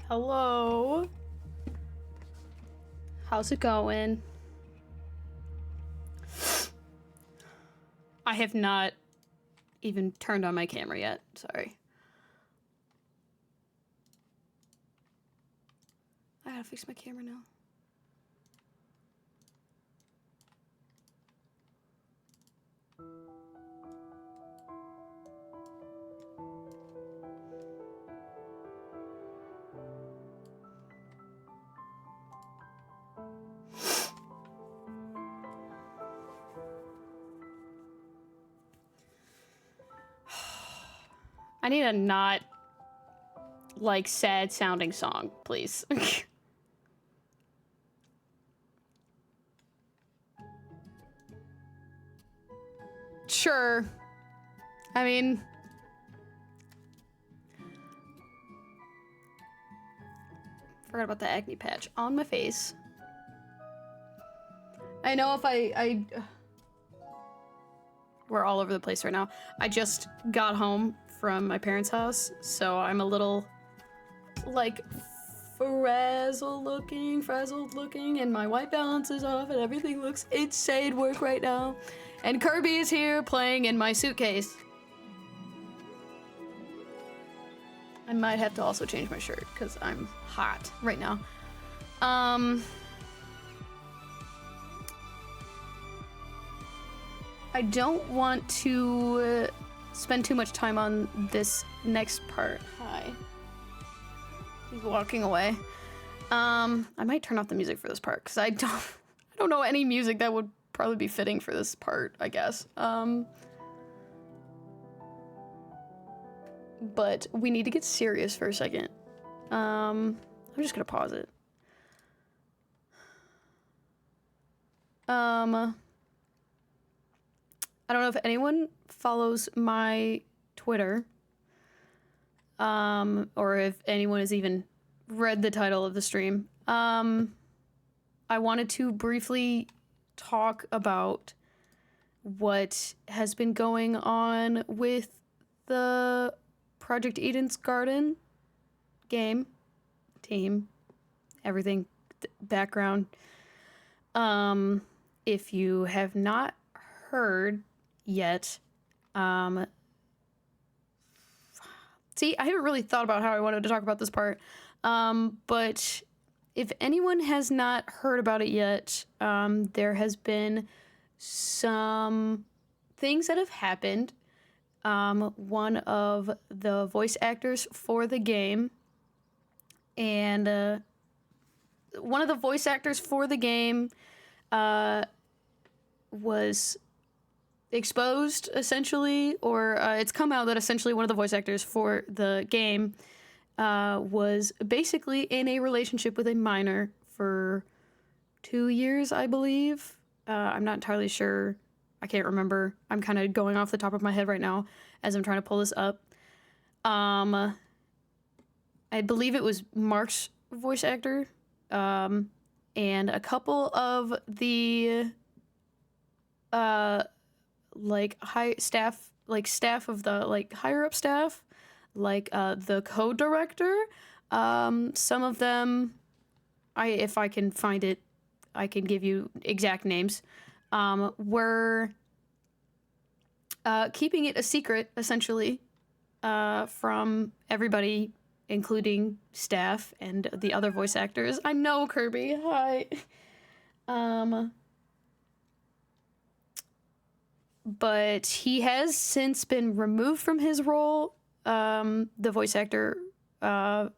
Hello. How's it going? I have not even turned on my camera yet. Sorry. I gotta fix my camera now. I need a not, like, sad sounding song, please. Sure. I mean... Forgot about the acne patch on my face. I know if I we're all over the place right now. I just got home from my parents' house, so I'm a little, like, frazzled looking, and my white balance is off, and everything looks insane work right now. And Kirby is here playing in my suitcase. I might have to also change my shirt, because I'm hot right now. I don't want to spend too much time on this next part. Hi. He's walking away. I might turn off the music for this part, because I don't know any music that would probably be fitting for this part, I guess. But we need to get serious for a second. I'm just gonna pause it. I don't know if anyone follows my Twitter, or if anyone has even read the title of the stream. I wanted to briefly talk about what has been going on with the Project Eden's Garden game, team, everything, background. If you have not heard yet, see, I haven't really thought about how I wanted to talk about this part, but if anyone has not heard about it yet, there has been some things that have happened. One of the voice actors for the game and one of the voice actors for the game was exposed, essentially, or it's come out that essentially one of the voice actors for the game was basically in a relationship with a minor for 2 years, I believe. I'm not entirely sure. I can't remember. I'm kind of going off the top of my head right now as I'm trying to pull this up. I believe it was Mark's voice actor, and a couple of the staff of the higher up staff, the co-director. Some of them, if I can find it, I can give you exact names. Were keeping it a secret, essentially, from everybody, including staff and the other voice actors. I know, Kirby. Hi. But he has since been removed from his role. The voice actor, I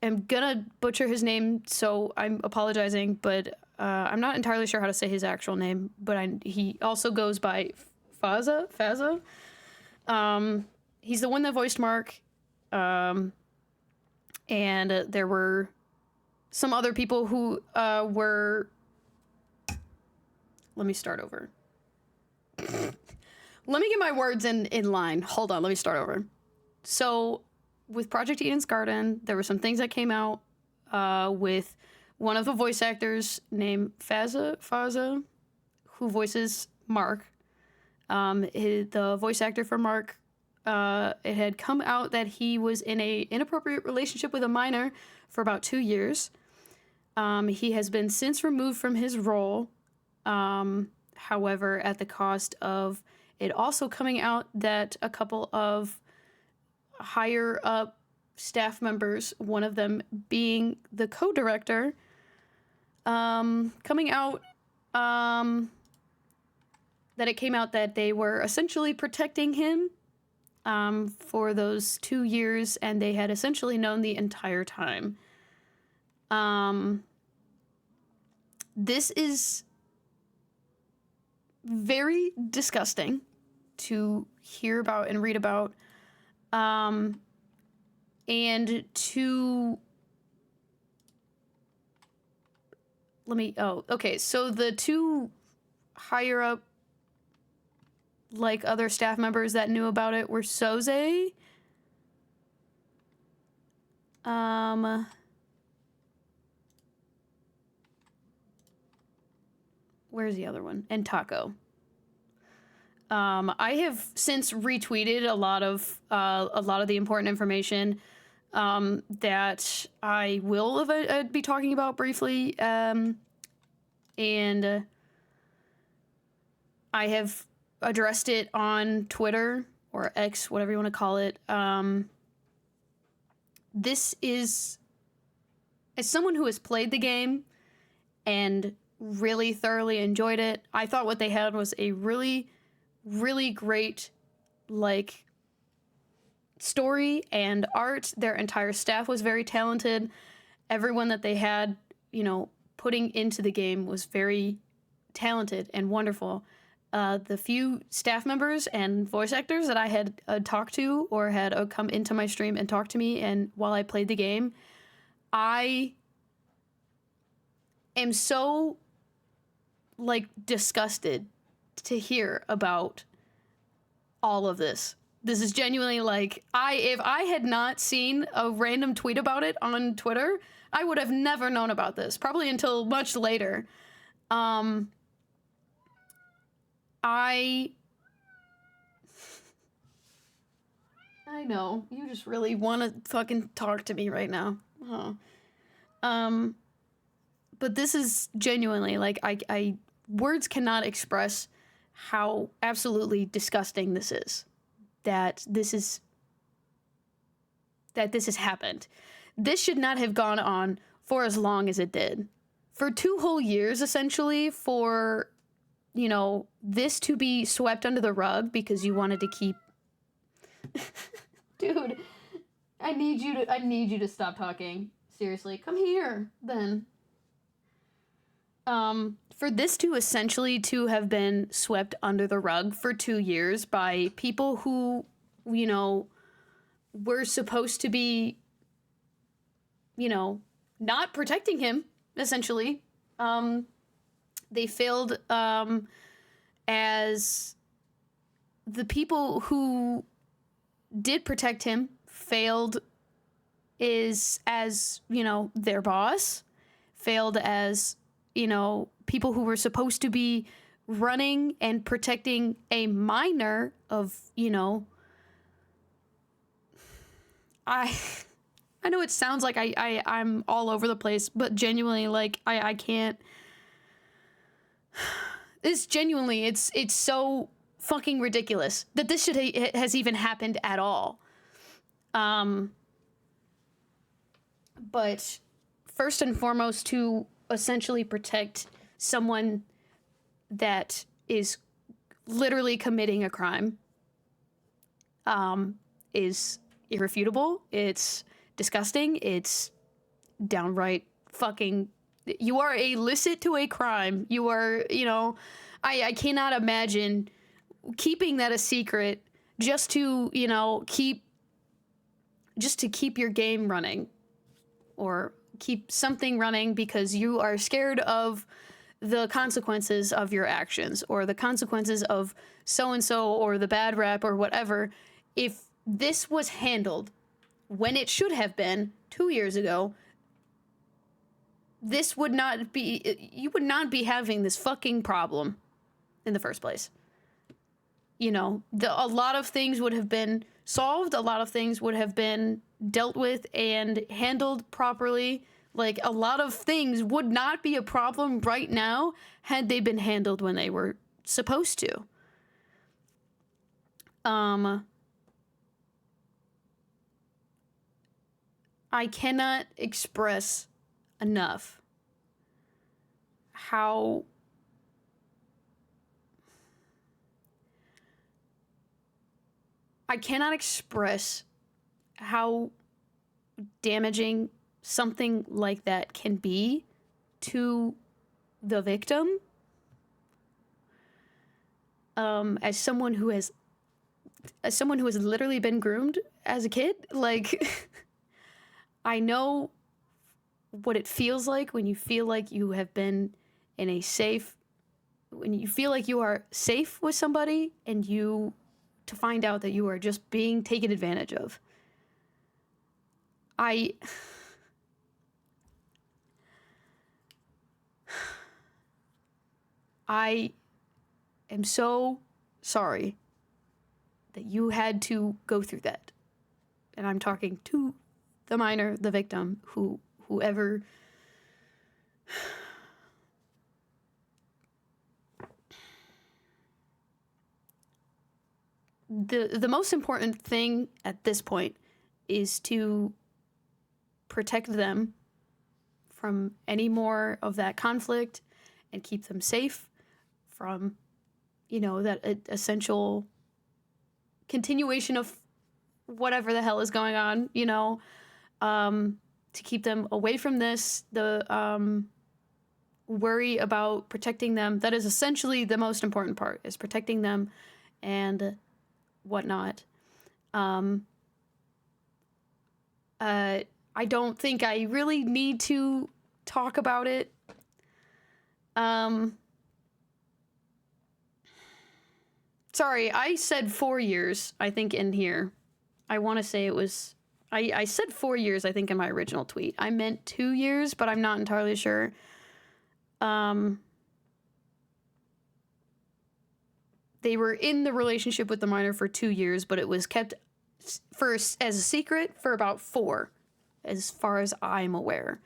am gonna butcher his name, so I'm apologizing, but I'm not entirely sure how to say his actual name, but he also goes by Faza. He's the one that voiced Mark, and there were some other people who were... Let me start over. Let me get my words in line. Hold on, let me start over. So, with Project Eden's Garden, there were some things that came out with one of the voice actors named Faza, who voices Mark. The voice actor for Mark it had come out that he was in a inappropriate relationship with a minor for about 2 years. He has been since removed from his role, however, at the cost of it also coming out that a couple of higher up staff members, one of them being the co-director, coming out that it came out that they were essentially protecting him for those 2 years, and they had essentially known the entire time. This is very disgusting to hear about and read about. And to... okay, so the two higher up, like, other staff members that knew about it were Soze. Where's the other one? And Taco. I have since retweeted a lot of the important information that I will be talking about briefly, and I have addressed it on Twitter or X, whatever you want to call it. This is, as someone who has played the game and really thoroughly enjoyed it, I thought what they had was a really, really great, like, story and art. Their entire staff was very talented. Everyone that they had, putting into the game was very talented and wonderful. The few staff members and voice actors that I had talked to or had come into my stream and talked to me and while I played the game, I am so, like, disgusted to hear about all of this. This is genuinely, like, if I had not seen a random tweet about it on Twitter, I would have never known about this, probably until much later. I know, you just really want to fucking talk to me right now. Huh. But this is genuinely, like, I words cannot express how absolutely disgusting this is. That this has happened. This should not have gone on for as long as it did. For 2 whole years, essentially, for, this to be swept under the rug because you wanted to keep... Dude, I need you to stop talking. Seriously, come here, then. For this to essentially to have been swept under the rug for 2 years by people who, were supposed to be, not protecting him, essentially. They failed, as the people who did protect him failed as, their boss, failed as, people who were supposed to be running and protecting a minor of, I know it sounds like I'm all over the place, but genuinely, like, I can't. It's genuinely, it's so fucking ridiculous that this has even happened at all. But first and foremost, to essentially protect someone that is literally committing a crime, is irrefutable. It's disgusting. It's downright fucking... You are illicit to a crime. You are, I cannot imagine keeping that a secret just to, keep your game running or keep something running because you are scared of the consequences of your actions or the consequences of so-and-so or the bad rap or whatever. If this was handled when it should have been 2 years ago, this would not be, you would not be having this fucking problem in the first place. A lot of things would have been solved. A lot of things would have been dealt with and handled properly. Like, a lot of things would not be a problem right now had they been handled when they were supposed to. I cannot express enough how damaging something like that can be to the victim. As someone who has literally been groomed as a kid, like, I know what it feels like when you feel like you have been when you feel like you are safe with somebody and to find out that you are just being taken advantage of. I am so sorry that you had to go through that. And I'm talking to the minor, the victim, whoever. The most important thing at this point is to protect them from any more of that conflict and keep them safe from, that essential continuation of whatever the hell is going on, to keep them away from this, the worry about protecting them. That is essentially the most important part, is protecting them and whatnot. I don't think I really need to talk about it. Sorry, I said 4 years, I think, in here. I want to say it was... I said 4 years, I think, in my original tweet. I meant 2 years, but I'm not entirely sure. They were in the relationship with the minor for 2 years, but it was kept first as a secret for about 4, as far as I'm aware.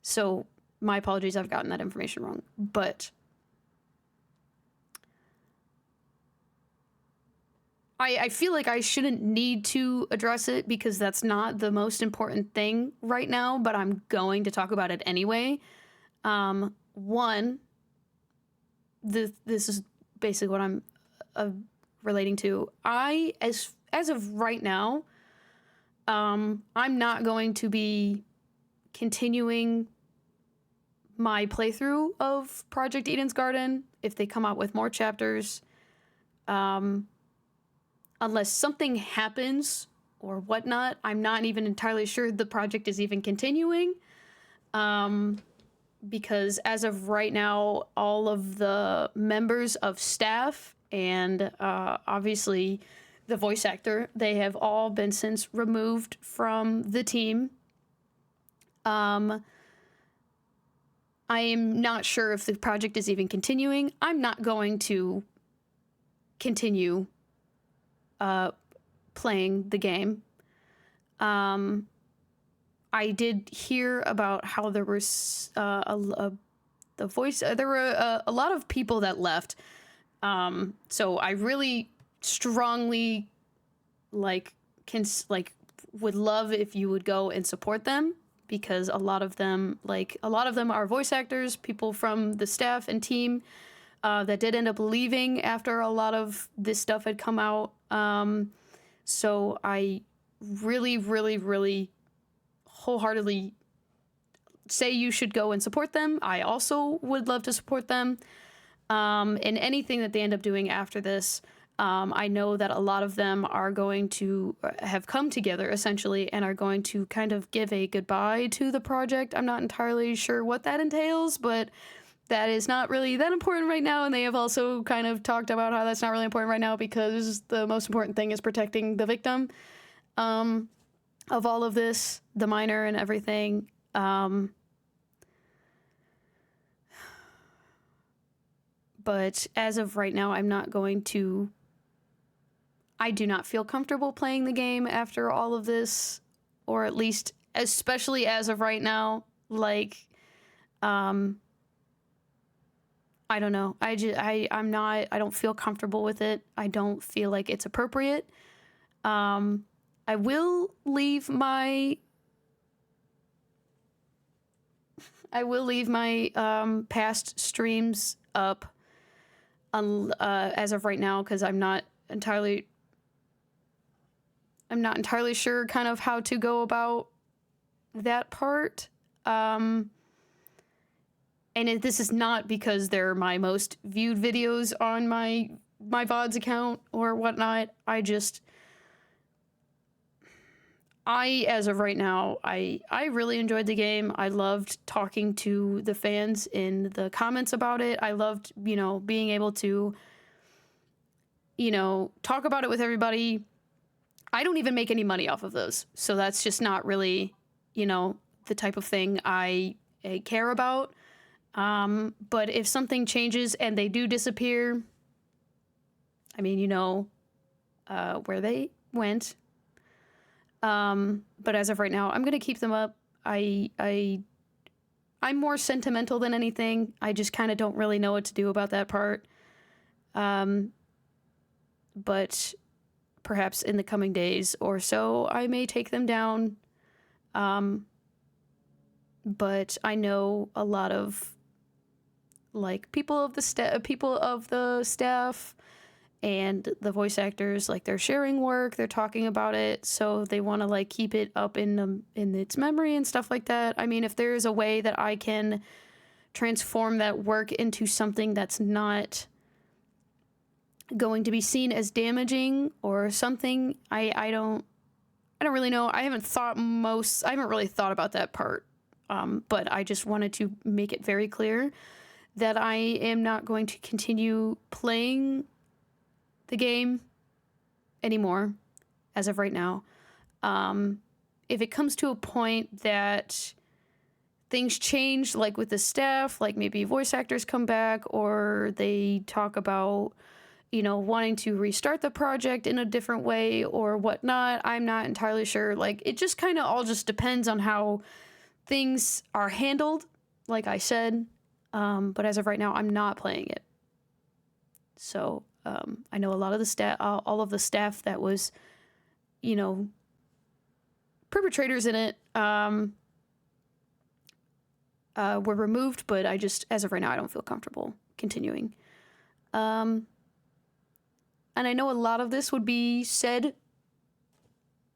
So my apologies, I've gotten that information wrong. But I feel like I shouldn't need to address it because that's not the most important thing right now, but I'm going to talk about it anyway. One, this is basically what I'm relating to. As of right now, I'm not going to be continuing my playthrough of Project Eden's Garden if they come out with more chapters. Unless something happens or whatnot, I'm not even entirely sure the project is even continuing. Because as of right now, all of the members of staff and obviously the voice actor, they have all been since removed from the team. I am not sure if the project is even continuing. I'm not going to continue playing the game. I did hear about how there was there were a lot of people that left. So I really strongly would love if you would go and support them, because a lot of them are voice actors, people from the staff and team that did end up leaving after a lot of this stuff had come out. So I really, really, really wholeheartedly say you should go and support them. I also would love to support them in anything that they end up doing after this. I know that a lot of them are going to have come together, essentially, and are going to kind of give a goodbye to the project. I'm not entirely sure what that entails, but that is not really that important right now, and they have also kind of talked about how that's not really important right now because the most important thing is protecting the victim of all of this, the minor and everything. But as of right now, I'm not going to I do not feel comfortable playing the game after all of this, or at least especially as of right now. Like, I don't know. I don't feel comfortable with it. I don't feel like it's appropriate. I will leave my past streams up as of right now, because I'm not entirely sure kind of how to go about that part. And this is not because they're my most viewed videos on my VODs account or whatnot. As of right now, I really enjoyed the game. I loved talking to the fans in the comments about it. I loved, being able to, talk about it with everybody. I don't even make any money off of those. So that's just not really, the type of thing I care about. But if something changes and they do disappear, I mean, where they went. But as of right now, I'm going to keep them up. I'm more sentimental than anything. I just kind of don't really know what to do about that part. But perhaps in the coming days or so, I may take them down. But I know a lot of people of the staff and the voice actors, they're sharing work, they're talking about it, so they want to keep it up in its memory and stuff like that. I mean, if there's a way that I can transform that work into something that's not going to be seen as damaging or something, I don't really know. I haven't really thought about that part. But I just wanted to make it very clear that I am not going to continue playing the game anymore as of right now. If it comes to a point that things change, with the staff, maybe voice actors come back, or they talk about, wanting to restart the project in a different way or whatnot, I'm not entirely sure. It just kind of all just depends on how things are handled, like I said. But as of right now, I'm not playing it. So I know a lot of the staff, all of the staff that was, perpetrators in it, were removed. But as of right now, I don't feel comfortable continuing. And I know a lot of this would be said.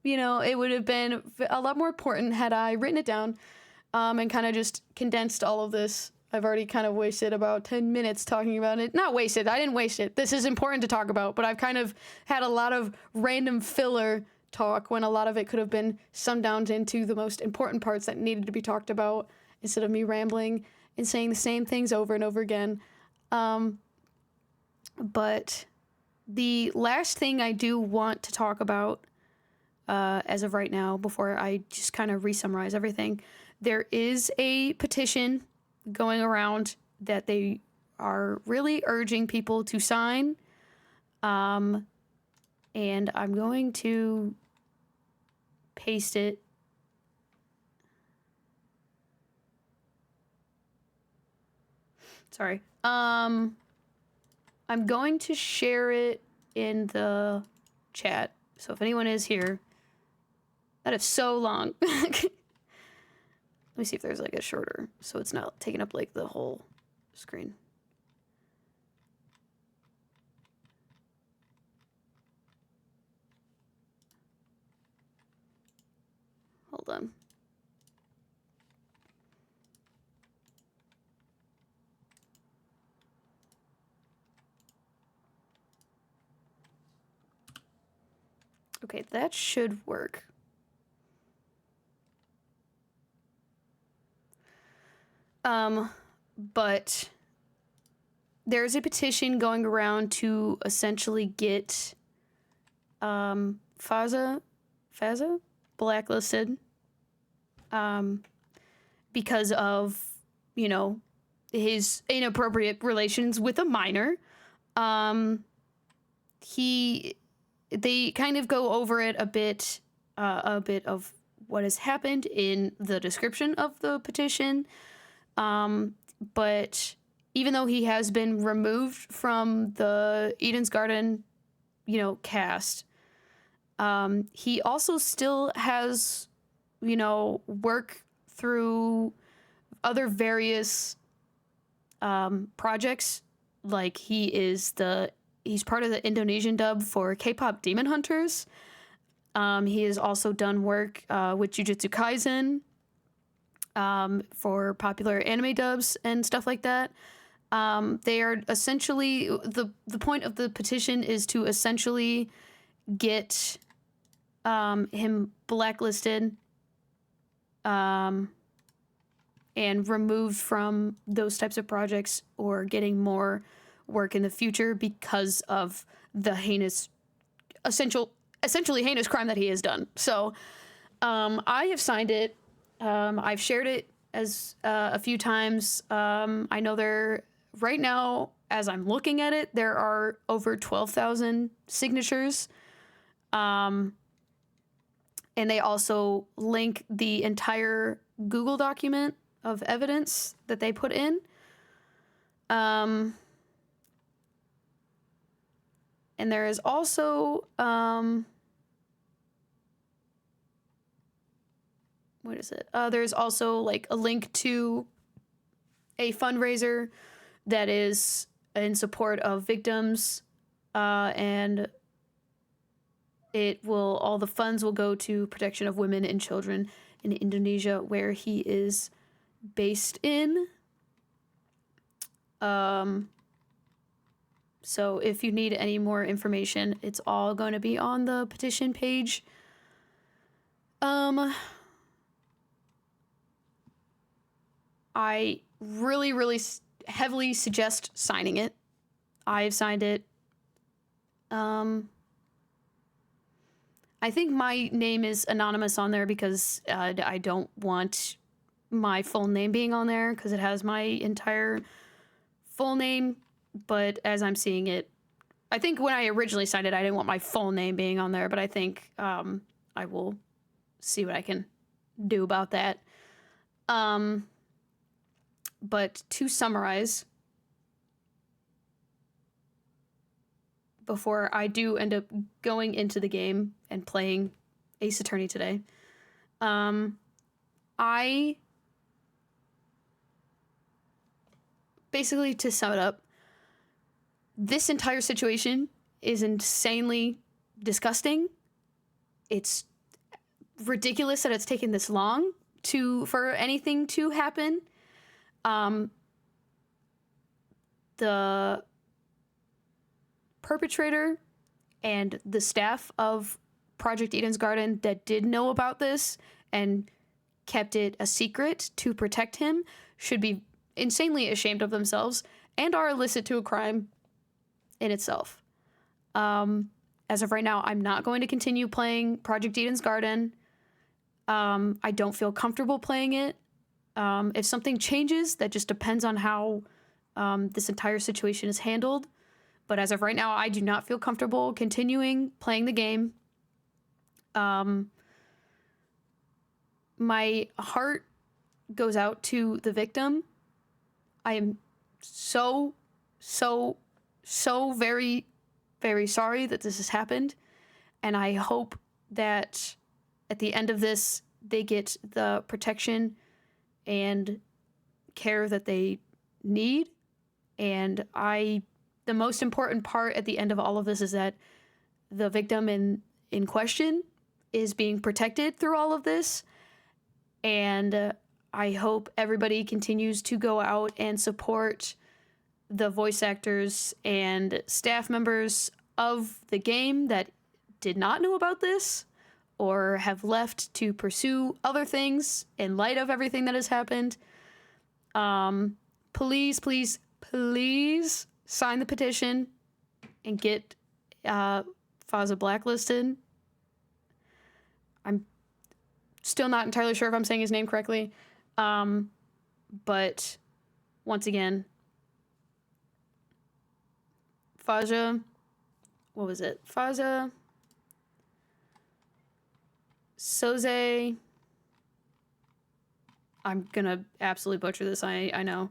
It would have been a lot more important had I written it down, and kind of just condensed all of this. I've already kind of wasted about 10 minutes talking about it. Not wasted. I didn't waste it. This is important to talk about, but I've kind of had a lot of random filler talk when a lot of it could have been summed down into the most important parts that needed to be talked about, instead of me rambling and saying the same things over and over again. But the last thing I do want to talk about, as of right now, before I just kind of re-summarize everything, there is a petition going around that they are really urging people to sign. And I'm going to paste it. Sorry. I'm going to share it in the chat. So if anyone is here, that is so long. Let me see if there's a shorter, so it's not taking up the whole screen. Hold on. Okay, that should work. But there's a petition going around to essentially get Faza blacklisted, because of, his inappropriate relations with a minor. He they kind of go over it a bit of what has happened in the description of the petition. But even though he has been removed from the Eden's Garden, cast, he also still has, work through other various projects. Like he's part of the Indonesian dub for K-pop Demon Hunters. He has also done work with Jujutsu Kaisen for popular anime dubs and stuff like that. They are essentially the point of the petition is to essentially get him blacklisted and removed from those types of projects or getting more work in the future because of the essentially heinous crime that he has done. So I have signed it. I've shared it as a few times. I know right now, as I'm looking at it, there are over 12,000 signatures. And they also link the entire Google document of evidence that they put in. And there is also, what is it? There's also like a link to a fundraiser that is in support of victims, and all the funds will go to protection of women and children in Indonesia, where he is based in. So if you need any more information, it's all going to be on the petition page. I really, really heavily suggest signing it. I've signed it. I think my name is anonymous on there because I don't want my full name being on there because it has my entire full name. But as I'm seeing it, I think when I originally signed it, I didn't want my full name being on there, but I think I will see what I can do about that. But to summarize, before I do end up going into the game and playing Ace Attorney today, basically, to sum it up, this entire situation is insanely disgusting. It's ridiculous that it's taken this long for anything to happen. The perpetrator and the staff of Project Eden's Garden that did know about this and kept it a secret to protect him should be insanely ashamed of themselves and are illicit to a crime in itself. As of right now, I'm not going to continue playing Project Eden's Garden. I don't feel comfortable playing it. If something changes, that just depends on how this entire situation is handled. But as of right now, I do not feel comfortable continuing playing the game. My heart goes out to the victim. I am so very, very sorry that this has happened. And I hope that at the end of this, they get the protection and care that they need. And the most important part at the end of all of this is that the victim in question is being protected through all of this. And I hope everybody continues to go out and support the voice actors and staff members of the game that did not know about this or have left to pursue other things in light of everything that has happened. Please sign the petition and get Faza blacklisted. I'm still not entirely sure if I'm saying his name correctly. But once again, Faza, what was it? Faza Soze. I'm gonna absolutely butcher this, I know.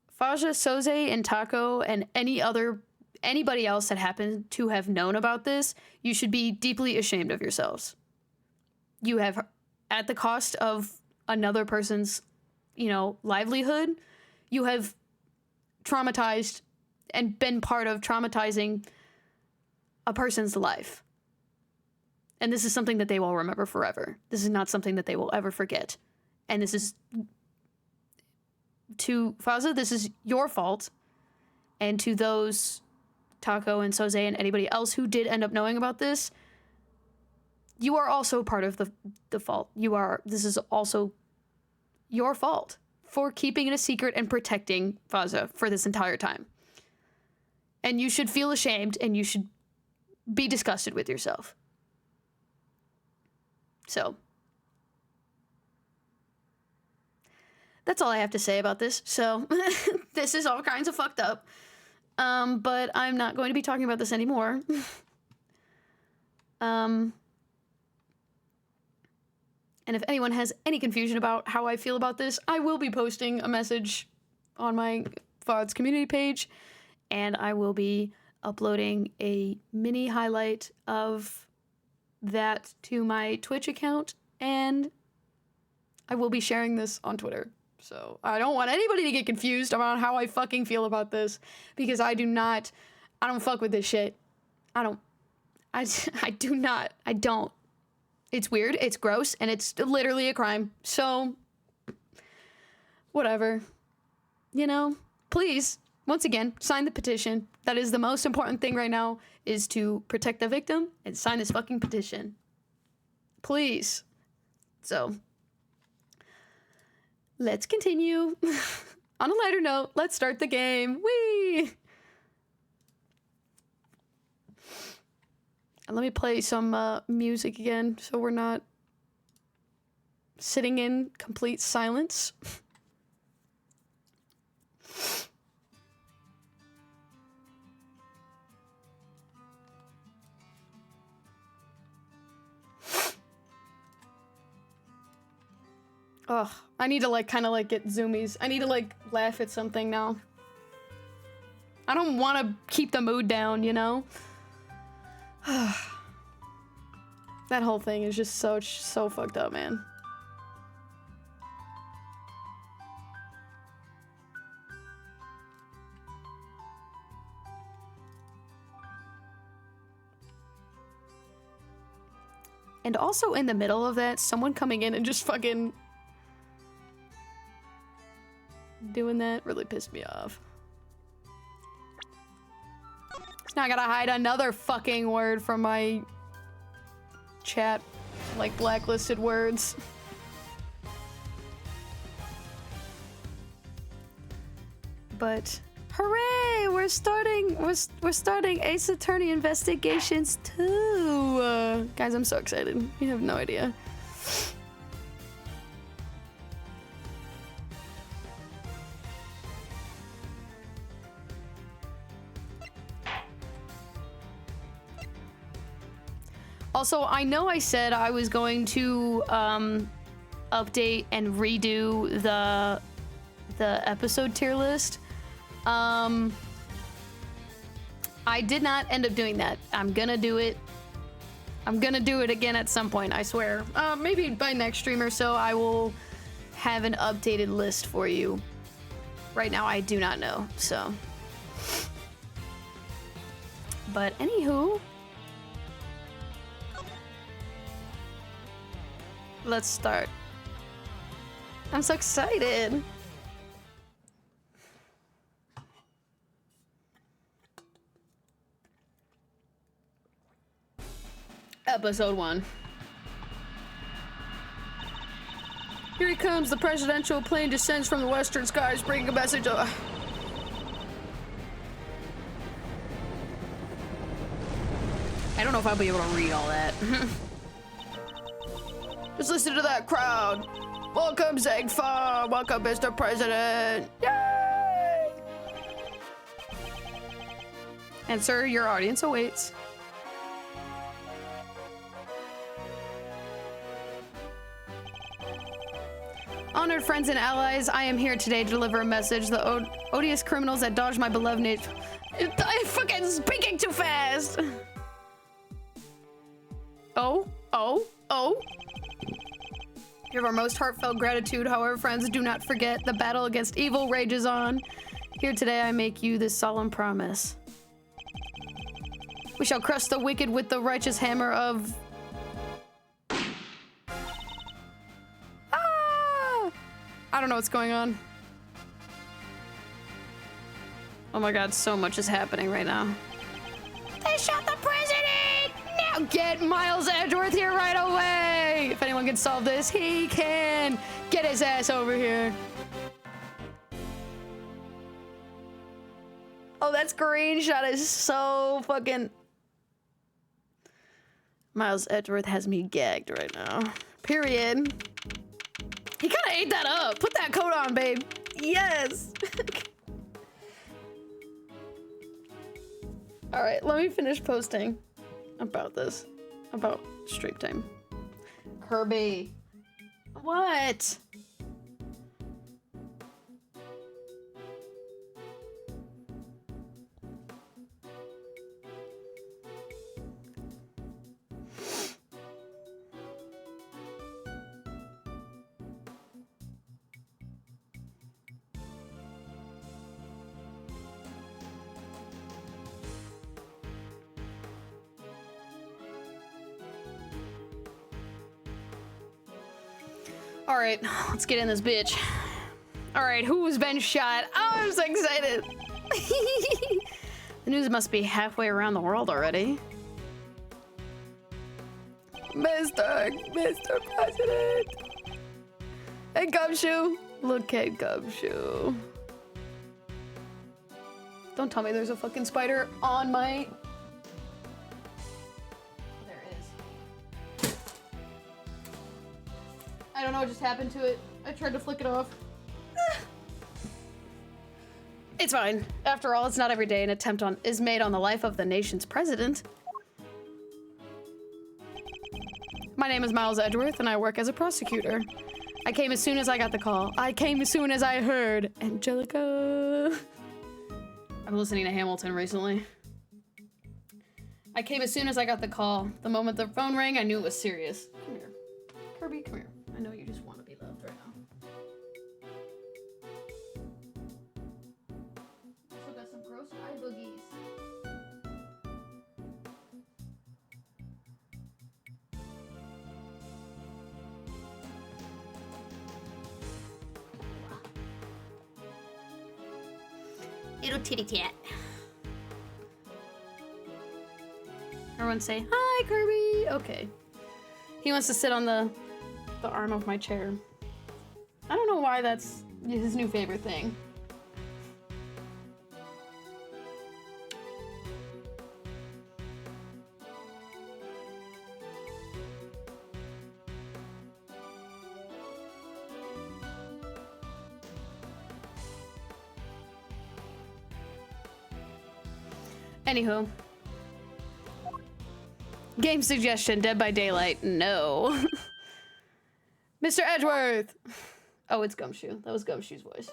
Faja, Soze, and Taco, and anybody else that happened to have known about this, you should be deeply ashamed of yourselves. You have, at the cost of another person's, livelihood, you have traumatized and been part of traumatizing a person's life. And this is something that they will remember forever. This is not something that they will ever forget. And this is, to Faza, this is your fault. And to those, Taco and Soze and anybody else who did end up knowing about this, you are also part of the fault. This is also your fault for keeping it a secret and protecting Faza for this entire time. And you should feel ashamed and you should be disgusted with yourself. So, that's all I have to say about this. So, this is all kinds of fucked up. But I'm not going to be talking about this anymore. And if anyone has any confusion about how I feel about this, I will be posting a message on my VODs community page, and I will be uploading a mini highlight of that to my Twitch account, and I will be sharing this on Twitter. So I don't want anybody to get confused about how I fucking feel about this, because I don't fuck with this shit. I don't. It's weird, it's gross, and it's literally a crime. So, whatever. Please, once again, sign the petition. That is the most important thing right now, is to protect the victim and sign this fucking petition. Please. So, let's continue. On a lighter note, let's start the game. Whee! And let me play some music again so we're not sitting in complete silence. Ugh, I need to kind of get zoomies. I need to laugh at something now. I don't want to keep the mood down, That whole thing is just so fucked up, man. And also in the middle of that, someone coming in and just fucking doing that really pissed me off. So now I gotta hide another fucking word from my chat, blacklisted words. But hooray! We're starting Ace Attorney Investigations 2. Guys, I'm so excited. You have no idea. Also, I know I said I was going to update and redo the episode tier list. I did not end up doing that. I'm gonna do it. I'm gonna do it again at some point, I swear. Maybe by next stream or so, I will have an updated list for you. Right now, I do not know, so. But anywho, let's start. I'm so excited. Episode 1. Here he comes. The presidential plane descends from the western skies, bringing a message of... I don't know if I'll be able to read all that. Just listen to that crowd. Welcome, Zegfa. Welcome, Mr. President. Yay! And sir, your audience awaits. Honored friends and allies, I am here today to deliver a message. The odious criminals that dodged my beloved nature. I'm fucking speaking too fast! Oh. You have our most heartfelt gratitude. However, friends, do not forget the battle against evil rages on. Here today, I make you this solemn promise. We shall crush the wicked with the righteous hammer of... Ah! I don't know what's going on. Oh my god, so much is happening right now. They shot the president! Now get Miles Edgeworth here right away! If anyone can solve this, he can! Get his ass over here. Oh, that screenshot is so fucking... Miles Edgeworth has me gagged right now. Period. He kind of ate that up. Put that coat on, babe. Yes! Alright, let me finish posting about this. About Stream Time. Kirby. What? All right, let's get in this bitch. All right, who's been shot? Oh, I'm so excited. The news must be halfway around the world already. Mr. President. Hey, Gumshoe. Look at Gumshoe. Don't tell me there's a fucking spider on my... I don't know what just happened to it. I tried to flick it off. It's fine. After all, it's not every day an attempt is made on the life of the nation's president. My name is Miles Edgeworth, and I work as a prosecutor. I came as soon as I got the call. I came as soon as I heard Angelica. I'm listening to Hamilton recently. I came as soon as I got the call. The moment the phone rang, I knew it was serious. Come here. Kirby, come here. I know you just want to be loved right now. Also got some gross eye boogies. Little titty tat. Everyone say, hi, Kirby. Okay. He wants to sit on the arm of my chair. I don't know why that's his new favorite thing. Anywho. Game suggestion, Dead by Daylight. No. Mr. Edgeworth! Oh, it's Gumshoe. That was Gumshoe's voice.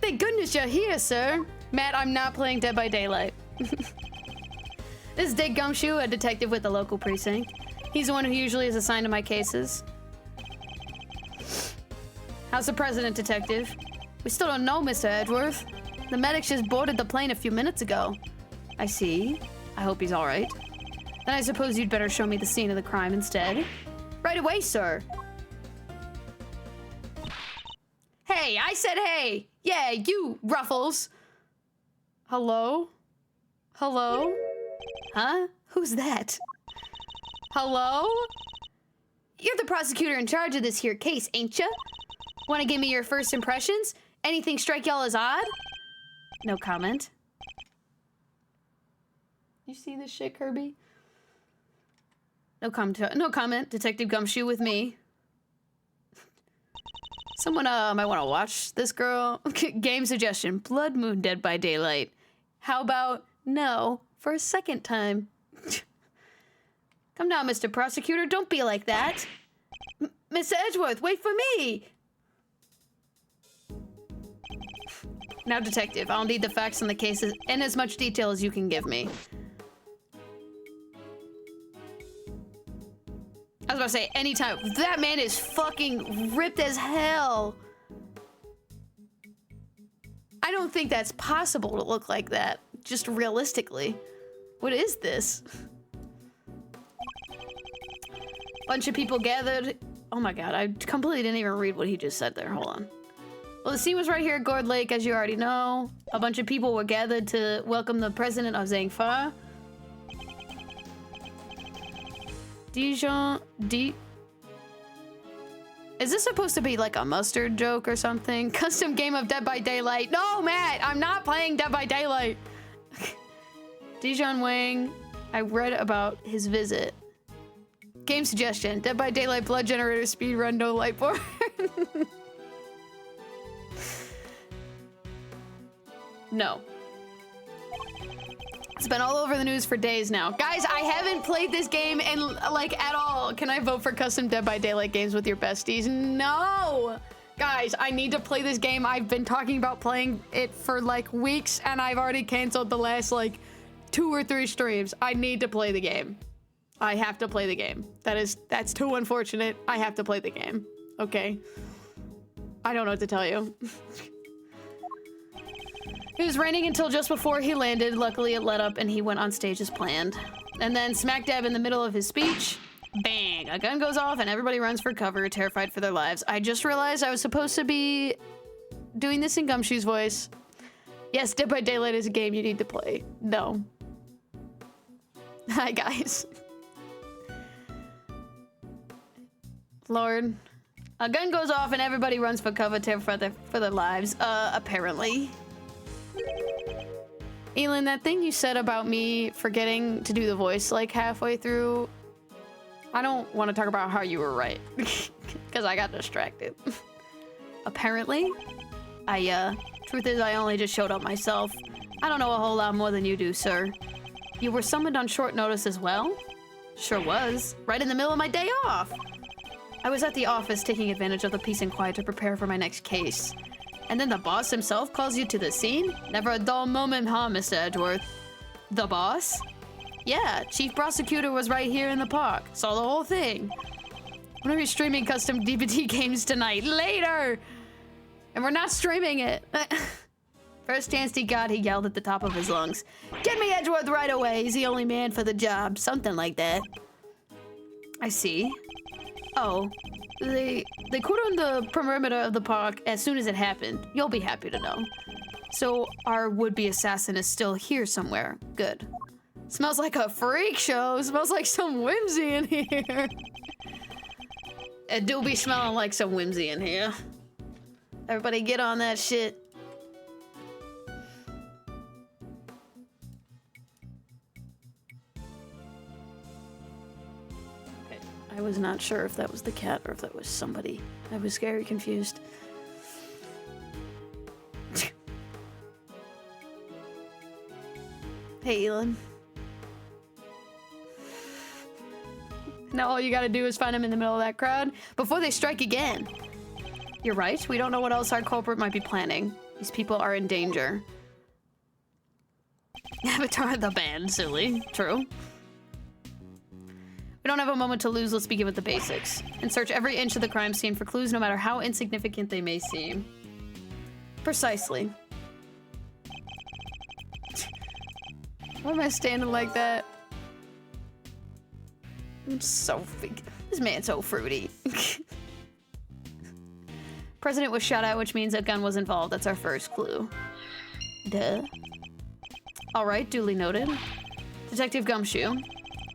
Thank goodness you're here, sir. Matt, I'm not playing Dead by Daylight. This is Dick Gumshoe, a detective with the local precinct. He's the one who usually is assigned to my cases. How's the president, detective? We still don't know, Mr. Edgeworth. The medics just boarded the plane a few minutes ago. I see. I hope he's all right. Then I suppose you'd better show me the scene of the crime instead. Right away, sir. Hey, I said hey. Yeah, you, Ruffles. Hello? Hello? Huh? Who's that? Hello? You're the prosecutor in charge of this here case, ain't ya? Want to give me your first impressions? Anything strike y'all as odd? No comment. You see this shit, Kirby? No comment. Detective Gumshoe with me. Someone might want to watch this girl. Game suggestion: Blood Moon, Dead by Daylight. How about no for a second time? Come down, Mr. Prosecutor. Don't be like that. Mr. Edgeworth, wait for me! Now, detective, I'll need the facts on the cases in as much detail as you can give me. I was about to say, anytime. That man is fucking ripped as hell. I don't think that's possible to look like that, just realistically. What is this? Bunch of people gathered. Oh my god, I completely didn't even read what he just said there. Hold on. Well, the scene was right here at Gourd Lake, as you already know. A bunch of people were gathered to welcome the president of Zangfa. Is this supposed to be like a mustard joke or something? Custom game of Dead by Daylight. No, Matt, I'm not playing Dead by Daylight. Dijon Wang, I read about his visit. Game suggestion, Dead by Daylight blood generator speedrun, no light board. No. It's been all over the news for days now. Guys, I haven't played this game in, like, at all. Can I vote for custom Dead by Daylight games with your besties? No! Guys, I need to play this game. I've been talking about playing it for, like, weeks, and I've already canceled the last, like, 2 or 3 streams. I need to play the game. I have to play the game. That's too unfortunate. I have to play the game. Okay? I don't know what to tell you. It was raining until just before he landed. Luckily, it let up and he went on stage as planned. And then smack dab in the middle of his speech, bang, a gun goes off and everybody runs for cover, terrified for their lives. I just realized I was supposed to be doing this in Gumshoe's voice. Yes, Dead by Daylight is a game you need to play. No. Hi, guys. Lord. A gun goes off and everybody runs for cover, terrified for their lives. Apparently. Elin, that thing you said about me forgetting to do the voice like halfway through, I don't want to talk about how you were right, because I got distracted. Apparently, truth is I only just showed up myself. I don't know a whole lot more than you do, sir. You were summoned on short notice as well? Sure was, right in the middle of my day off. I was at the office taking advantage of the peace and quiet to prepare for my next case. And then the boss himself calls you to the scene? Never a dull moment, huh, Mr. Edgeworth? The boss? Yeah, Chief Prosecutor was right here in the park. Saw the whole thing. I'm gonna be streaming custom DVD games tonight. Later! And we're not streaming it. First chance he got, he yelled at the top of his lungs. Get me Edgeworth right away. He's the only man for the job. Something like that. I see. Oh. They cordoned the perimeter of the park as soon as it happened. You'll be happy to know. So our would-be assassin is still here somewhere. Good. Smells like a freak show. Smells like some whimsy in here. It do be smelling like some whimsy in here. Everybody get on that shit. I was not sure if that was the cat or if that was somebody. I was very confused. Hey, Elin. Now all you gotta do is find him in the middle of that crowd before they strike again. You're right. We don't know what else our culprit might be planning. These people are in danger. Avatar the band, silly. True. We don't have a moment to lose. Let's begin with the basics and search every inch of the crime scene for clues, no matter how insignificant they may seem. Precisely. Why am I standing like that? I'm so this man's so fruity. President was shot at, which means a gun was involved. That's our first clue. Duh. All right, duly noted. Detective Gumshoe.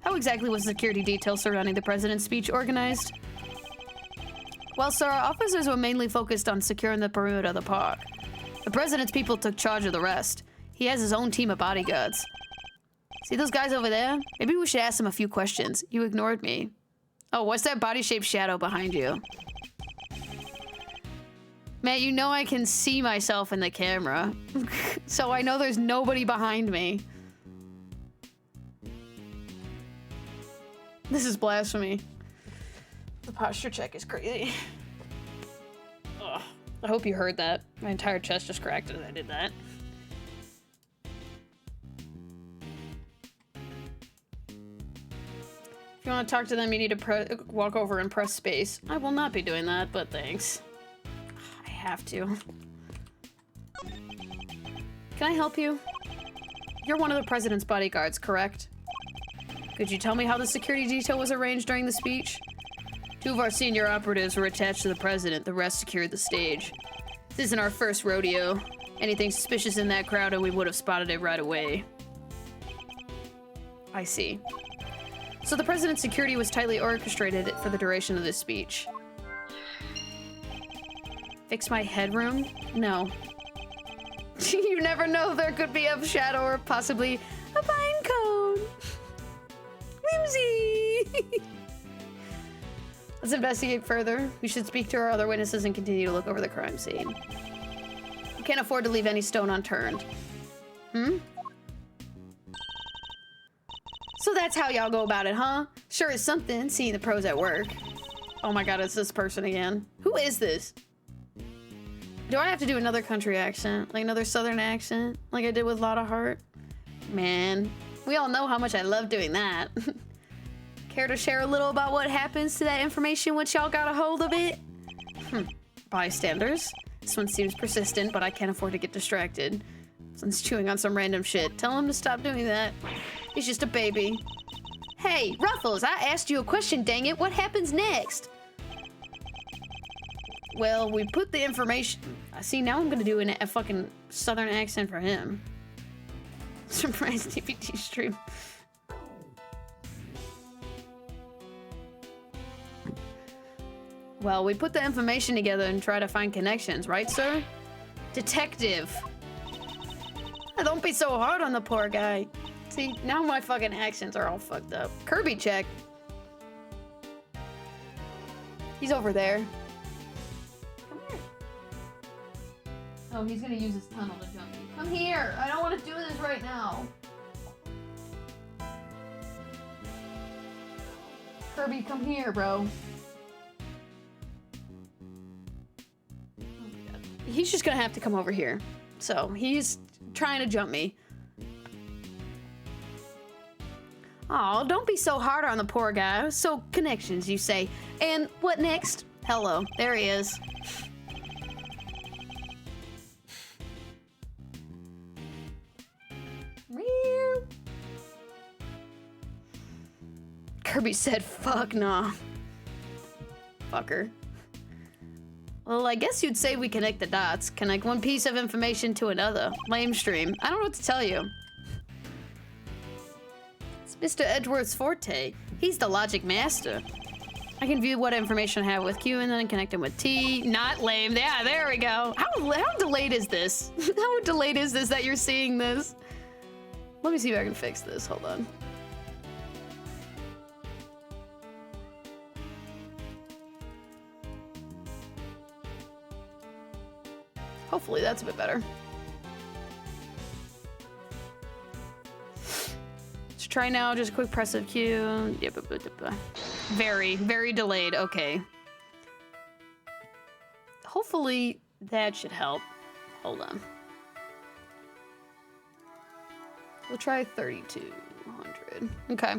How exactly was the security detail surrounding the president's speech organized? Well, sir, our officers were mainly focused on securing the perimeter of the park. The president's people took charge of the rest. He has his own team of bodyguards. See those guys over there? Maybe we should ask them a few questions. You ignored me. Oh, what's that body-shaped shadow behind you? Man, you know I can see myself in the camera. So I know there's nobody behind me. This is blasphemy. The posture check is crazy. Ugh. I hope you heard that. My entire chest just cracked as I did that. If you want to talk to them, you need to walk over and press space. I will not be doing that, but thanks. I have to. Can I help you? You're one of the president's bodyguards, correct? Could you tell me how the security detail was arranged during the speech? 2 of our senior operatives were attached to the president, the rest secured the stage. This isn't our first rodeo. Anything suspicious in that crowd and we would have spotted it right away. I see. So the president's security was tightly orchestrated for the duration of this speech. Fix my headroom? No. You never know, there could be a shadow or possibly a pine cone. Whimsy! Let's investigate further. We should speak to our other witnesses and continue to look over the crime scene. We can't afford to leave any stone unturned. Hmm? So that's how y'all go about it, huh? Sure is something, seeing the pros at work. Oh my god, it's this person again. Who is this? Do I have to do another country accent? Like another southern accent? Like I did with Lotta Hart? Man, we all know how much I love doing that. Care to share a little about what happens to that information once y'all got a hold of it? Bystanders. This one seems persistent, but I can't afford to get distracted. Someone's chewing on some random shit. Tell him to stop doing that. He's just a baby. Hey, Ruffles, I asked you a question, dang it. What happens next? Well, we put the information... See, now I'm gonna do a fucking southern accent for him. Surprise DVD stream. Well, we put the information together and try to find connections, right, sir? Detective. Don't be so hard on the poor guy. See, now my fucking accents are all fucked up. Kirby check. He's over there. Come here. Oh, he's gonna use his tunnel to jump me. Come here! I don't want to do this right now. Kirby, come here, bro. Oh my god. He's just gonna have to come over here. So, he's trying to jump me. Aw, don't be so hard on the poor guy. So, connections, you say. And what next? Hello, there he is. Kirby said, fuck nah. Fucker. Well, I guess you'd say we connect the dots. Connect one piece of information to another. Lame stream. I don't know what to tell you. It's Mr. Edgeworth's forte. He's the logic master. I can view what information I have with Q and then connect him with T. Not lame. Yeah, there we go. How delayed is this? How delayed is this that you're seeing this? Let me see if I can fix this. Hold on. Hopefully that's a bit better. Let's try now, just a quick press of Q. Very, very delayed, okay. Hopefully that should help. Hold on. We'll try 3200, okay.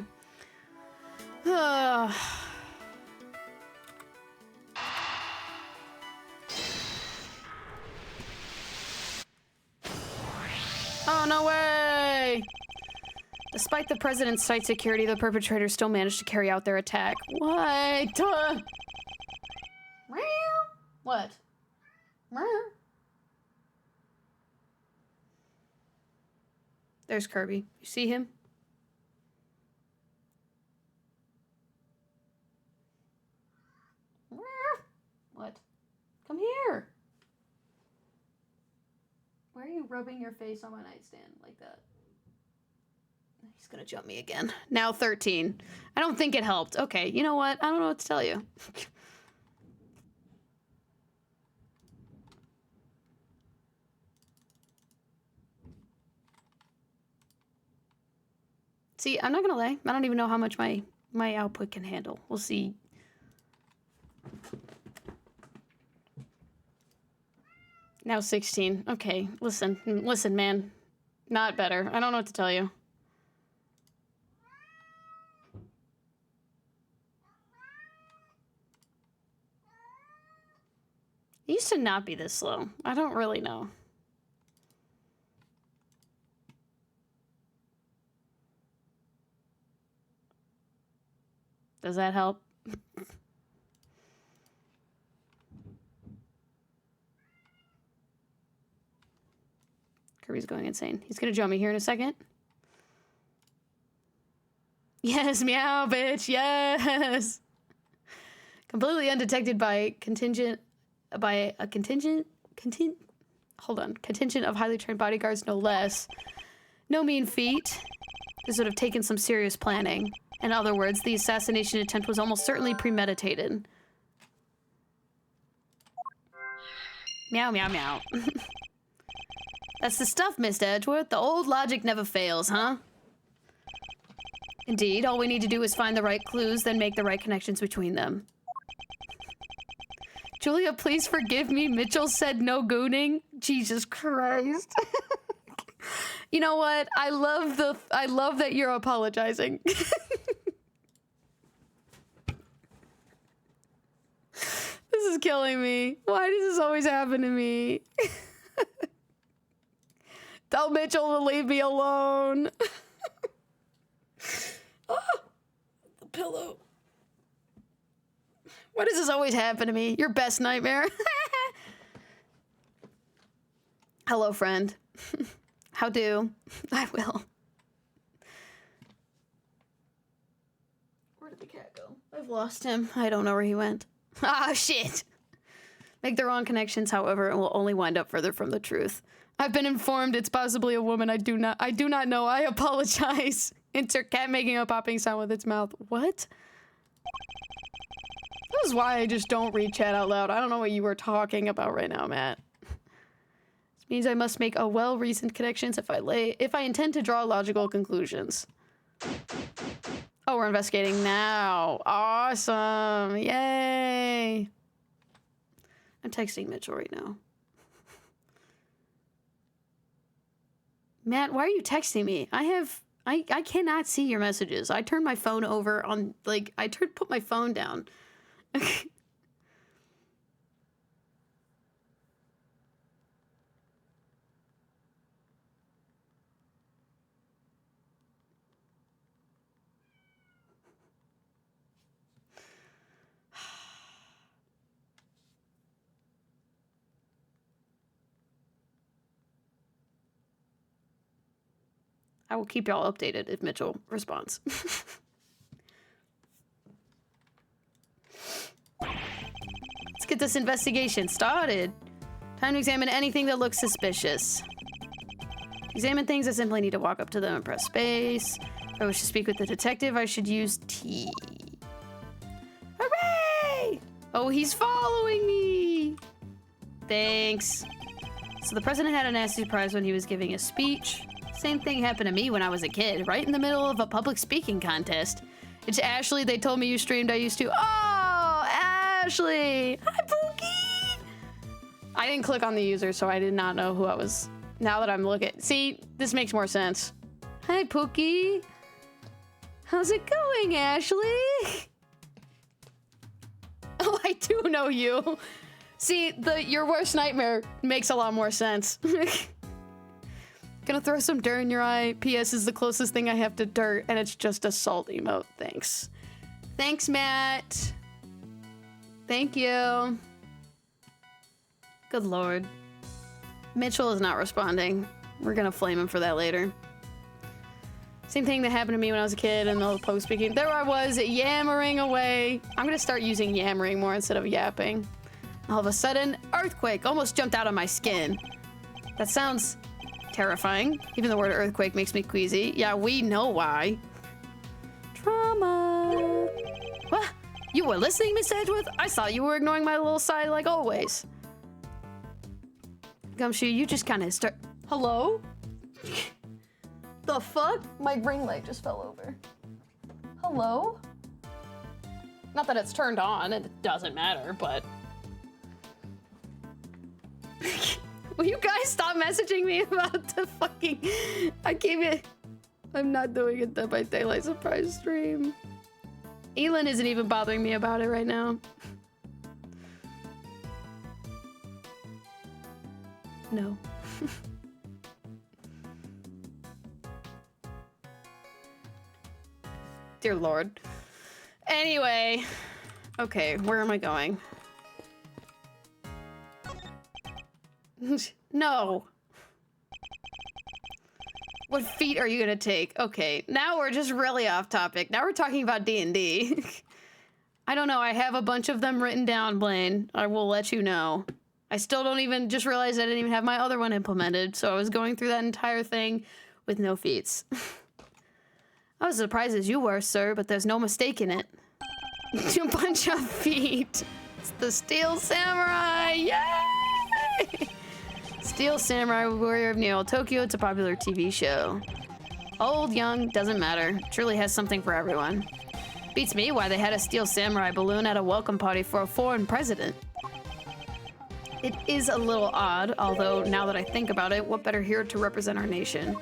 Oh, no way! Despite the president's tight security, the perpetrators still managed to carry out their attack. What? What? There's Kirby. You see him? What? Come here! Why are you rubbing your face on my nightstand like that? He's gonna jump me again. Now 13. I don't think it helped. Okay, you know what? I don't know what to tell you. See, I'm not gonna lie. I don't even know how much my output can handle. We'll see. Now 16. Okay, listen, man. Not better. I don't know what to tell you. It used to not be this slow. I don't really know. Does that help? Kirby's going insane. He's gonna jump me here in a second. Yes, meow, bitch, yes! Completely undetected by a contingent of highly trained bodyguards, no less. No mean feat. This would have taken some serious planning. In other words, the assassination attempt was almost certainly premeditated. Meow, meow, meow. That's the stuff, Mr. Edgeworth. The old logic never fails, huh? Indeed, all we need to do is find the right clues, then make the right connections between them. Julia, please forgive me. Mitchell said no gooning. Jesus Christ. You know what? I love that you're apologizing. This is killing me. Why does this always happen to me? Tell Mitchell to leave me alone. Oh, the pillow. Why does this always happen to me? Your best nightmare. Hello, friend. How do? I will. Where did the cat go? I've lost him. I don't know where he went. Ah, shit. Make the wrong connections, however, and will only wind up further from the truth. I've been informed it's possibly a woman I do not know. I apologize. Enter cat making a popping sound with its mouth. What? This is why I just don't read chat out loud. I don't know what you were talking about right now, Matt. This means I must make a well-reasoned connections if I intend to draw logical conclusions. Oh, we're investigating now. Awesome. Yay. I'm texting Mitchell right now. Matt, why are you texting me? I cannot see your messages. I turned my phone over on, like, put my phone down. I will keep y'all updated if Mitchell responds. Let's get this investigation started. Time to examine anything that looks suspicious. To examine things, I simply need to walk up to them and press space. If I wish to speak with the detective, I should use T. Hooray! Oh, he's following me! Thanks. So the president had a nasty surprise when he was giving a speech. Same thing happened to me when I was a kid, right in the middle of a public speaking contest. It's Ashley. They told me you streamed. I used to. Oh, Ashley. Hi, Pookie. I didn't click on the user, so I did not know who I was. Now that I'm looking. See, this makes more sense. Hi, Pookie. How's it going, Ashley? Oh, I do know you. See, your worst nightmare makes a lot more sense. Gonna throw some dirt in your eye. P.S. is the closest thing I have to dirt, and it's just a salt emote. Thanks. Thanks, Matt. Thank you. Good lord. Mitchell is not responding. We're gonna flame him for that later. Same thing that happened to me when I was a kid and the post speaking. There I was, yammering away. I'm gonna start using yammering more instead of yapping. All of a sudden, earthquake almost jumped out of my skin. That sounds terrifying. Even the word earthquake makes me queasy. Yeah, we know why. Trauma. What? You were listening, Miss Edgeworth? I saw you were ignoring my little side like always. Gumshoe, you just kind of start. Hello? The fuck? My ring light just fell over. Hello? Not that it's turned on, it doesn't matter, but... Will you guys stop messaging me about the fucking... I'm not doing a Dead by Daylight surprise stream. Elin isn't even bothering me about it right now. No. Dear Lord. Anyway. Okay, where am I going? No. What feat are you gonna take? Okay, now we're just really off topic. Now we're talking about D&D. I don't know, I have a bunch of them written down, Blaine. I will let you know. I still don't even just realize I didn't even have my other one implemented, so I was going through that entire thing with no feats. I was as surprised as you were, sir, but there's no mistake in it. A bunch of feet. It's the Steel Samurai! Yay! Steel Samurai Warrior of Neo Tokyo. It's a popular TV show. Old, young, doesn't matter. Truly has something for everyone. Beats me why they had a Steel Samurai balloon at a welcome party for a foreign president. It is a little odd, although now that I think about it, what better hero to represent our nation?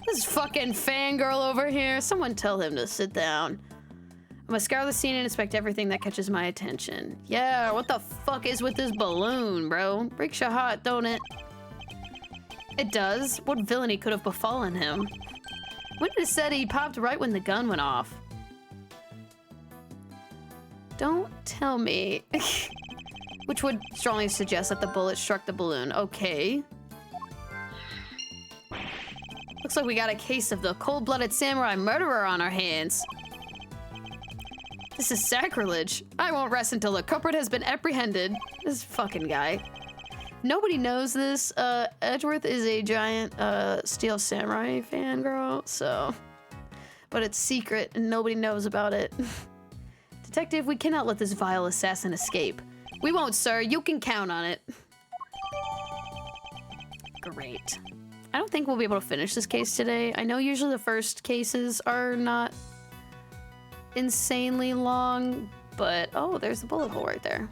This fucking fangirl over here. Someone tell him to sit down. I must scour the scene and inspect everything that catches my attention. Yeah, what the fuck is with this balloon, bro? Breaks your heart, don't it? It does. What villainy could have befallen him? Witness said he popped right when the gun went off. Don't tell me. Which would strongly suggest that the bullet struck the balloon. Okay. Looks like we got a case of the cold-blooded samurai murderer on our hands. This is sacrilege. I won't rest until the culprit has been apprehended. This fucking guy. Nobody knows this. Edgeworth is a giant Steel Samurai fangirl, so... But it's secret and nobody knows about it. Detective, we cannot let this vile assassin escape. We won't, sir. You can count on it. Great. I don't think we'll be able to finish this case today. I know usually the first cases are not insanely long, but oh, there's the bullet hole right there.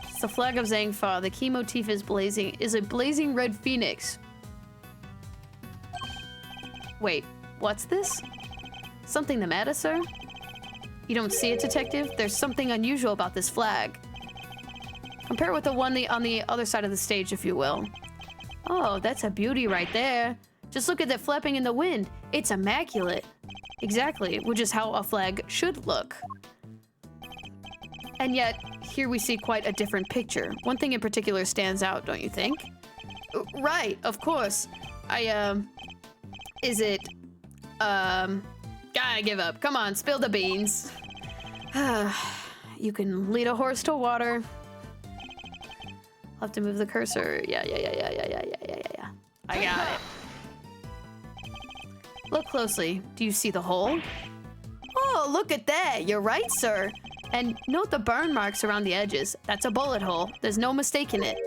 It's the flag of Zhangfa. The key motif is a blazing red phoenix. Wait, what's this? Something the matter, sir? You don't see it, detective? There's something unusual about this flag. Compare it with the one on the other side of the stage, if you will. Oh, that's a beauty right there. Just look at that flapping in the wind. It's immaculate. Exactly, which is how a flag should look. And yet, here we see quite a different picture. One thing in particular stands out, don't you think? Right, of course. Is it, gotta give up. Come on, spill the beans. You can lead a horse to water. I'll have to move the cursor. Yeah. I got it. Look closely. Do you see the hole? Oh, look at that. You're right, sir. And note the burn marks around the edges. That's a bullet hole. There's no mistake in it.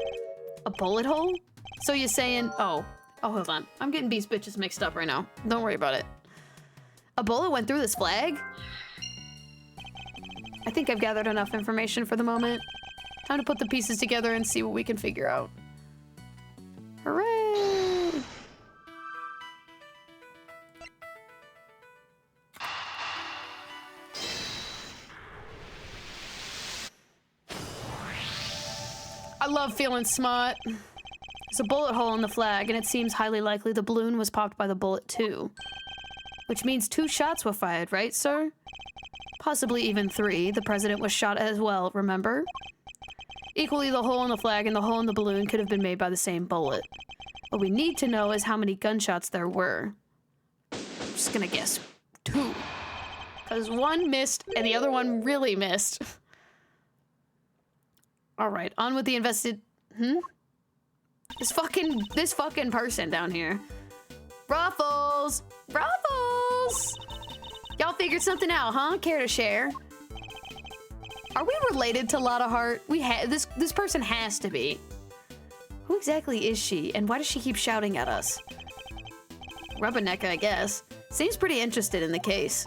A bullet hole? So you're saying... Oh, hold on. I'm getting these bitches mixed up right now. Don't worry about it. A bullet went through this flag? I think I've gathered enough information for the moment. Time to put the pieces together and see what we can figure out. Hooray! I love feeling smart. There's a bullet hole in the flag, and it seems highly likely the balloon was popped by the bullet too. Which means 2 shots were fired, right, sir? Possibly even 3. The president was shot as well, remember? Equally, the hole in the flag and the hole in the balloon could have been made by the same bullet. What we need to know is how many gunshots there were. I'm just gonna guess 2. Because one missed and the other one really missed. Alright, on with the This fucking person down here. Ruffles! Ruffles! Y'all figured something out, huh? Care to share? Are we related to Lotta Hart? This person has to be. Who exactly is she, and why does she keep shouting at us? Rubbernecker, I guess. Seems pretty interested in the case.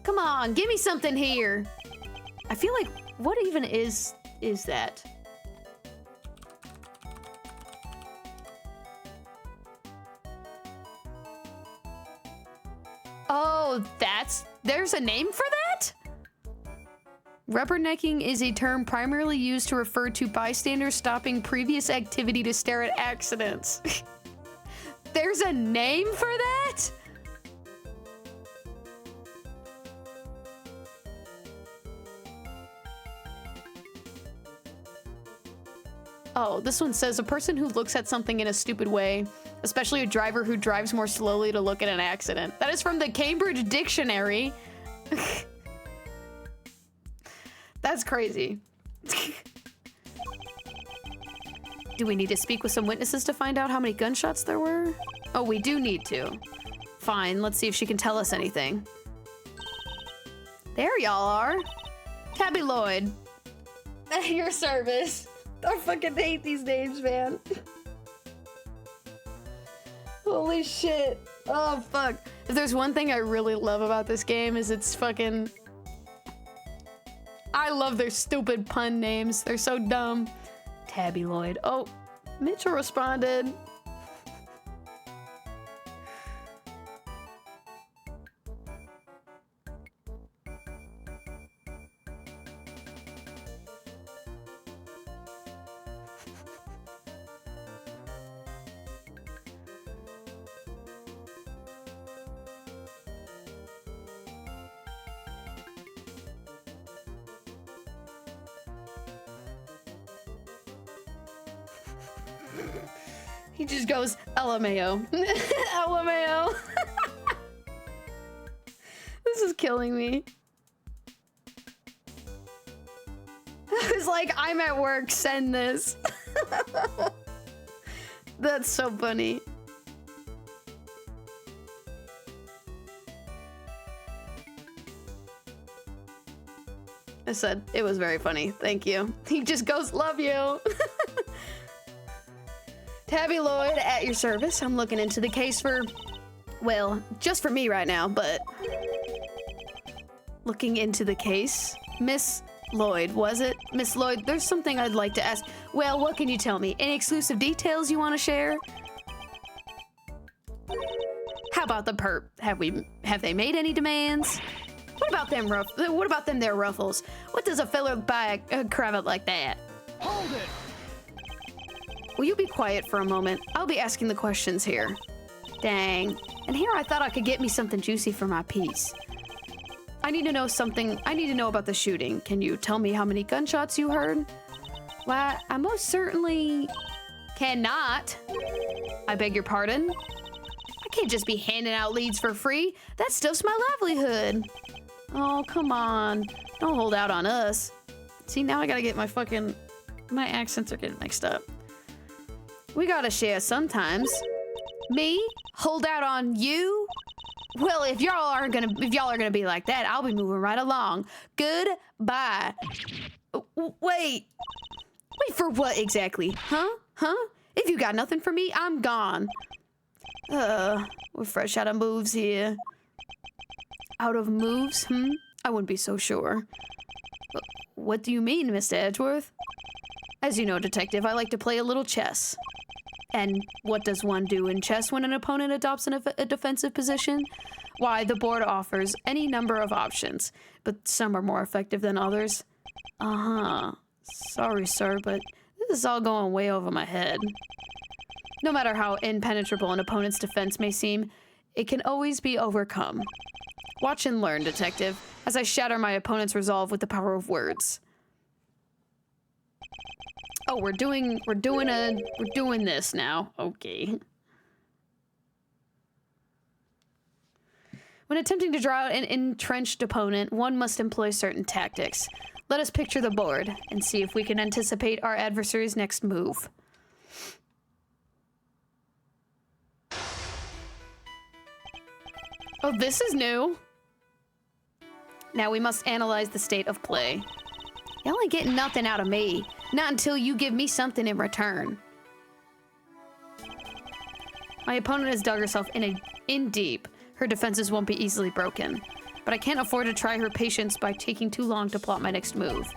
Come on, give me something here. I feel like, what even is that? Oh, there's a name for that? Rubbernecking is a term primarily used to refer to bystanders stopping previous activity to stare at accidents. There's a name for that? Oh, this one says a person who looks at something in a stupid way, especially a driver who drives more slowly to look at an accident. That is from the Cambridge Dictionary. That's crazy. Do we need to speak with some witnesses to find out how many gunshots there were? Oh, we do need to. Fine, let's see if she can tell us anything. There y'all are. Tabby Lloyd. At your service. I fucking hate these names, man. Holy shit. Oh, fuck. If there's one thing I really love about this game is it's fucking... I love their stupid pun names. They're so dumb. Tabby Lloyd. Oh, Mitchell responded. He just goes, LMAO. LMAO. This is killing me. I was like, I'm at work, send this. That's so funny. I said, it was very funny. Thank you. He just goes, love you. Tabby Lloyd, at your service. I'm looking into the case for, well, just for me right now, but... Looking into the case? Miss Lloyd, was it? Miss Lloyd, there's something I'd like to ask. Well, what can you tell me? Any exclusive details you want to share? How about the perp? Have they made any demands? What about them their ruffles? What does a fella buy a cravat like that? Hold it! Will you be quiet for a moment? I'll be asking the questions here. Dang. And here I thought I could get me something juicy for my piece. I need to know something. I need to know about the shooting. Can you tell me how many gunshots you heard? Why, I most certainly cannot. I beg your pardon? I can't just be handing out leads for free. That stuff's my livelihood. Oh, come on. Don't hold out on us. See, now I gotta get my accents are getting mixed up. We gotta share sometimes. Me? Hold out on you? Well, if y'all are gonna be like that, I'll be moving right along. Goodbye. Wait for what exactly? Huh? If you got nothing for me, I'm gone. We're fresh out of moves here. Out of moves? I wouldn't be so sure. What do you mean, Mr. Edgeworth? As you know, detective, I like to play a little chess. And what does one do in chess when an opponent adopts a defensive position? Why, the board offers any number of options, but some are more effective than others. Sorry, sir, but this is all going way over my head. No matter how impenetrable an opponent's defense may seem, it can always be overcome. Watch and learn, detective, as I shatter my opponent's resolve with the power of words. Oh, we're doing this now. Okay. When attempting to draw out an entrenched opponent, one must employ certain tactics. Let us picture the board and see if we can anticipate our adversary's next move. Oh, this is new. Now we must analyze the state of play. Y'all ain't getting nothing out of me. Not until you give me something in return. My opponent has dug herself in deep. Her defenses won't be easily broken. But I can't afford to try her patience by taking too long to plot my next move.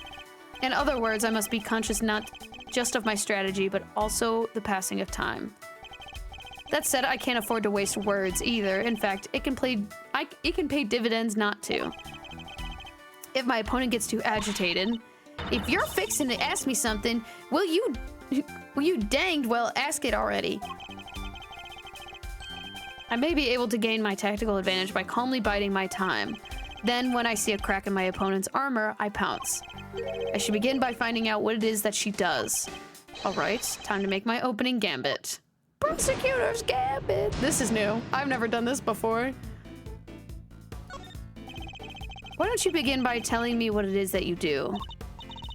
In other words, I must be conscious not just of my strategy, but also the passing of time. That said, I can't afford to waste words either. In fact, I can it can pay dividends not to. If my opponent gets too agitated, if you're fixing to ask me something, will you danged well ask it already. I may be able to gain my tactical advantage by calmly biding my time. Then, when I see a crack in my opponent's armor, I pounce. I should begin by finding out what it is that she does. All right, time to make my opening gambit. Prosecutor's gambit. This is new. I've never done this before. Why don't you begin by telling me what it is that you do?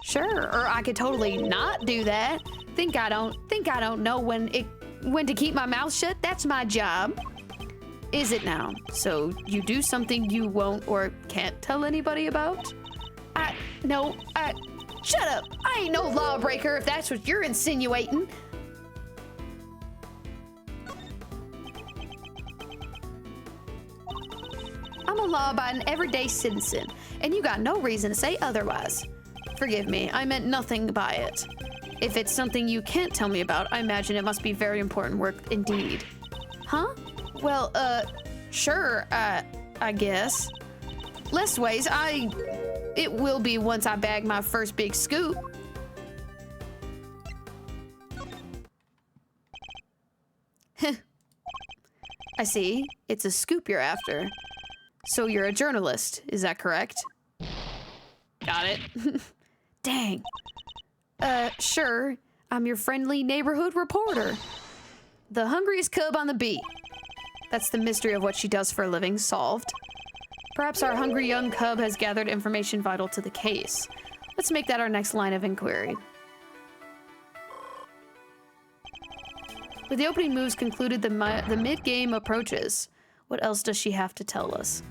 Sure, or I could totally not do that. Think I don't know when to keep my mouth shut? That's my job. Is it now? So you do something you won't or can't tell anybody about? No, shut up. I ain't no lawbreaker if that's what you're insinuating. I'm a law-abiding everyday citizen, and you got no reason to say otherwise. Forgive me, I meant nothing by it. If it's something you can't tell me about, I imagine it must be very important work indeed. Huh? Well, sure, I guess. Lestways, it will be once I bag my first big scoop. I see. It's a scoop you're after. So you're a journalist, is that correct? Got it. Dang. Sure. I'm your friendly neighborhood reporter. The hungriest cub on the beat. That's the mystery of what she does for a living solved. Perhaps our hungry young cub has gathered information vital to the case. Let's make that our next line of inquiry. With the opening moves concluded, the mid-game approaches. What else does she have to tell us?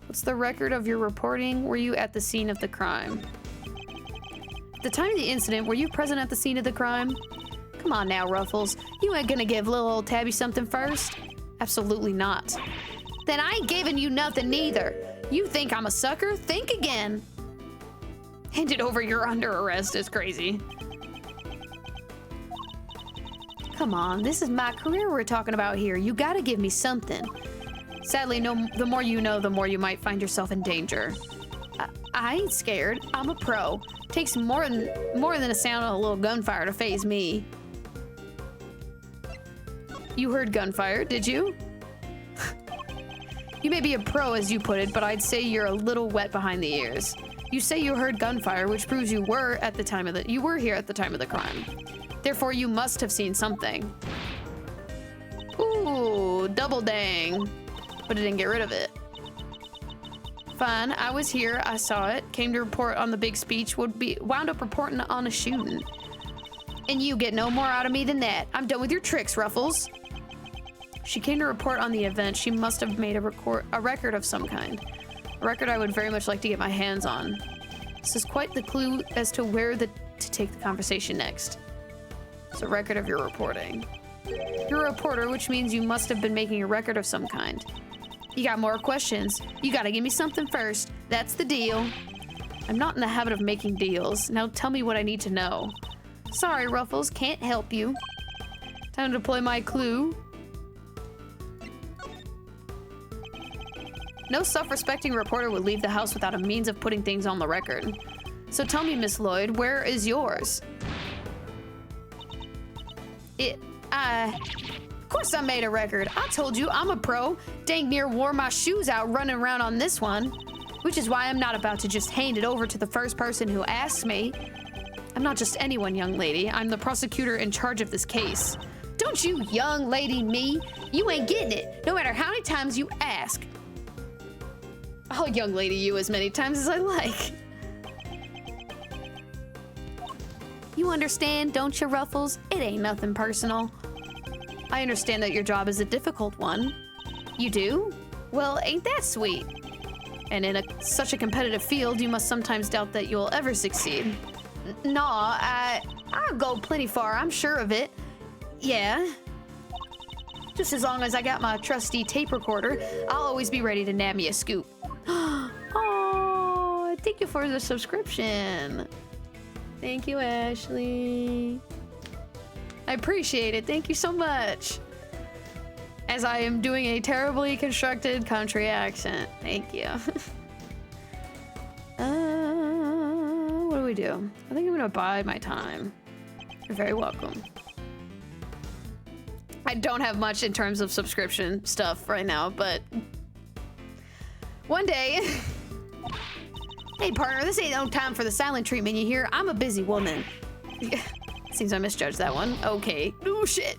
What's the record of your reporting? Were you at the scene of the crime? At the time of the incident, were you present at the scene of the crime? Come on now, Ruffles. You ain't gonna give little old Tabby something first? Absolutely not. Then I ain't giving you nothing neither. You think I'm a sucker? Think again. Handed over, you're under arrest is crazy. Come on, this is my career we're talking about here. You gotta give me something. Sadly, the more you know, the more you might find yourself in danger. I ain't scared. I'm a pro. Takes more than a sound of a little gunfire to faze me. You heard gunfire, did you? You may be a pro, as you put it, but I'd say you're a little wet behind the ears. You say you heard gunfire, which proves you were here at the time of the crime. Therefore, you must have seen something. Ooh, double dang. But it didn't get rid of it. Fine, I was here, I saw it, came to report on the big speech, wound up reporting on a shooting. And you get no more out of me than that. I'm done with your tricks, Ruffles. She came to report on the event. She must have made a record of some kind. A record I would very much like to get my hands on. This is quite the clue as to where to take the conversation next. It's a record of your reporting. You're a reporter, which means you must have been making a record of some kind. You got more questions. You gotta give me something first. That's the deal. I'm not in the habit of making deals. Now tell me what I need to know. Sorry, Ruffles, can't help you. Time to deploy my clue. No self-respecting reporter would leave the house without a means of putting things on the record. So tell me, Miss Lloyd, where is yours? Of course I made a record. I told you, I'm a pro. Dang near wore my shoes out running around on this one. Which is why I'm not about to just hand it over to the first person who asks me. I'm not just anyone, young lady. I'm the prosecutor in charge of this case. Don't you young lady me. You ain't getting it, no matter how many times you ask. I'll young lady you as many times as I like. You understand, don't you, Ruffles? It ain't nothing personal. I understand that your job is a difficult one. You do? Well, ain't that sweet? And in such a competitive field, you must sometimes doubt that you'll ever succeed. Nah, I'll go plenty far, I'm sure of it. Yeah. Just as long as I got my trusty tape recorder, I'll always be ready to nab me a scoop. Oh, thank you for the subscription. Thank you, Ashley. I appreciate it. Thank you so much. As I am doing a constructed country accent. Thank you. What do we do? I think I'm gonna bide my time. You're very welcome. I don't have much in terms of subscription stuff right now, but one day. Hey partner, this ain't no time for the silent treatment, you hear? I'm a busy woman. Seems I misjudged that one. Okay. Oh shit.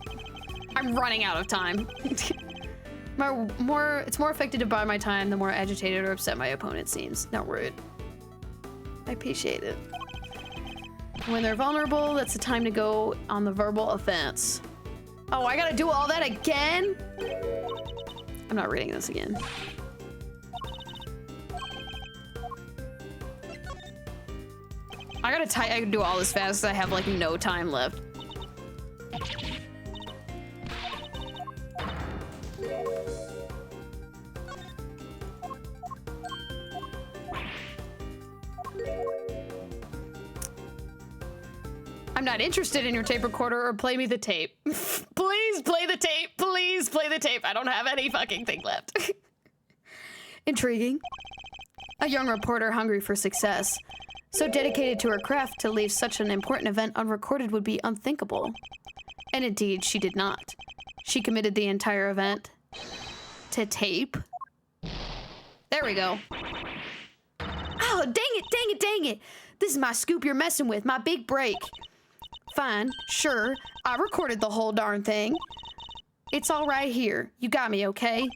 I'm running out of time. It's more effective to buy my time the more agitated or upset my opponent seems. Not rude. I appreciate it. When they're vulnerable, that's the time to go on the verbal offense. Oh, I gotta do all that again? I'm not reading this again. I gotta do all this fast because I have like no time left. I'm not interested in your tape recorder or play me the tape. Please play the tape. Please play the tape. I don't have any fucking thing left. Intriguing. A young reporter hungry for success. So dedicated to her craft to leave such an important event unrecorded would be unthinkable. And indeed, she did not. She committed the entire event to tape. There we go. Oh, dang it, dang it, dang it. This is my scoop you're messing with, my big break. Fine, sure, I recorded the whole darn thing. It's all right here. You got me, okay?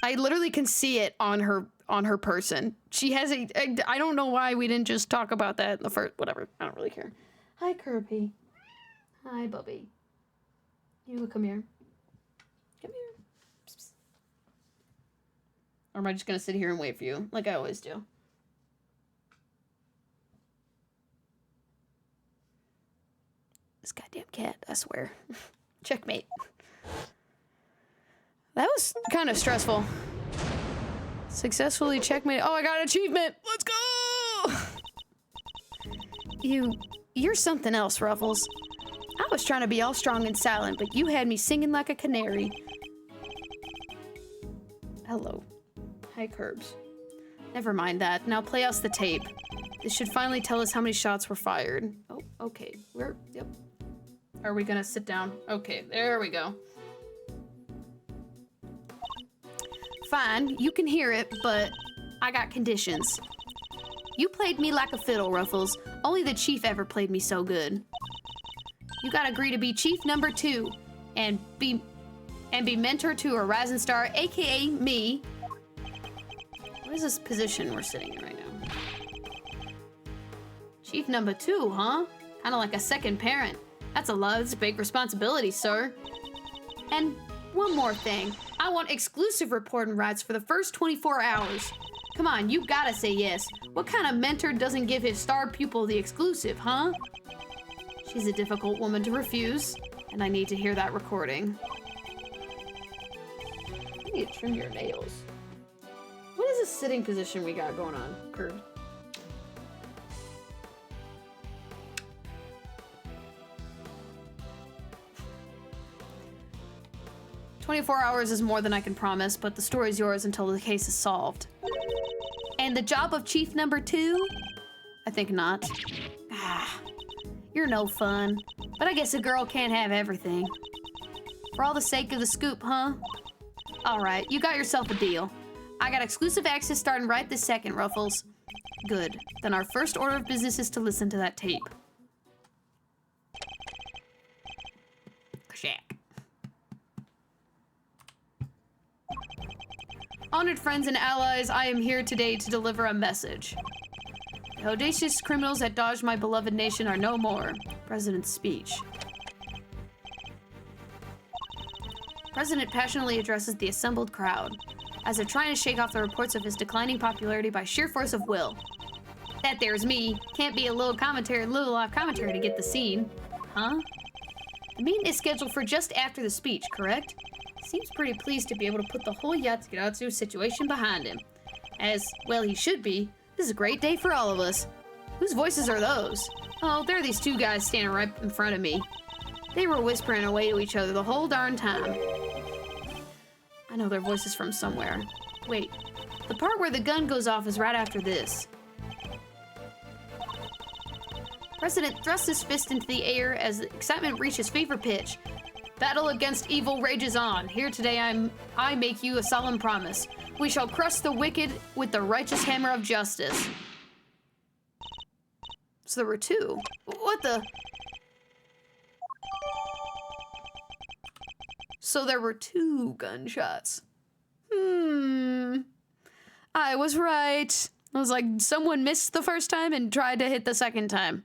I literally can see it on her person. She has I don't know why we didn't just talk about that in the first, whatever. I don't really care. Hi, Kirby. Hi, Bubby. You come here. Come here. Psst, psst. Or am I just gonna sit here and wait for you, like I always do? This goddamn cat, I swear. Checkmate. That was kind of stressful. Successfully checkmate. Oh, I got an achievement. Let's go. You're something else, Ruffles. I was trying to be all strong and silent, but you had me singing like a canary. Hello. Hi, Curbs. Never mind that. Now play us the tape. This should finally tell us how many shots were fired. Oh, okay. Yep. Are we gonna sit down? Okay, there we go. Fine, you can hear it, but I got conditions. You played me like a fiddle, Ruffles. Only the chief ever played me so good. You gotta agree to be chief number 2 and be mentor to a rising star, aka me. What is this position we're sitting in right now? Chief number 2, huh? Kind of like a second parent. That's a big responsibility, sir. And one more thing. I want exclusive reporting rights for the first 24 hours. Come on, you gotta say yes. What kind of mentor doesn't give his star pupil the exclusive, huh? She's a difficult woman to refuse, and I need to hear that recording. You need to trim your nails. What is this sitting position we got going on, Kurt? 24 hours is more than I can promise, but the story's yours until the case is solved. And the job of chief number 2? I think not. Ah, you're no fun. But I guess a girl can't have everything. For all the sake of the scoop, huh? All right, you got yourself a deal. I got exclusive access starting right this second, Ruffles. Good. Then our first order of business is to listen to that tape. Shack. Honored friends and allies, I am here today to deliver a message. The audacious criminals that dodged my beloved nation are no more. President's speech. President passionately addresses the assembled crowd as they're trying to shake off the reports of his declining popularity by sheer force of will. That there's me. Can't be a little live commentary to get the scene. Huh? The meeting is scheduled for just after the speech, correct? Seems pretty pleased to be able to put the whole Yatsukiratsu situation behind him. As, well, he should be. This is a great day for all of us. Whose voices are those? Oh, they're these two guys standing right in front of me. They were whispering away to each other the whole darn time. know their voices from somewhere. Wait, the part where the gun goes off is right after this. President thrusts his fist into the air as the excitement reaches fever pitch. Battle against evil rages on. Here today I make you a solemn promise. We shall crush the wicked with the righteous hammer of justice. So there were two. What the? So there were two gunshots. I was right. I was like, someone missed the first time and tried to hit the second time.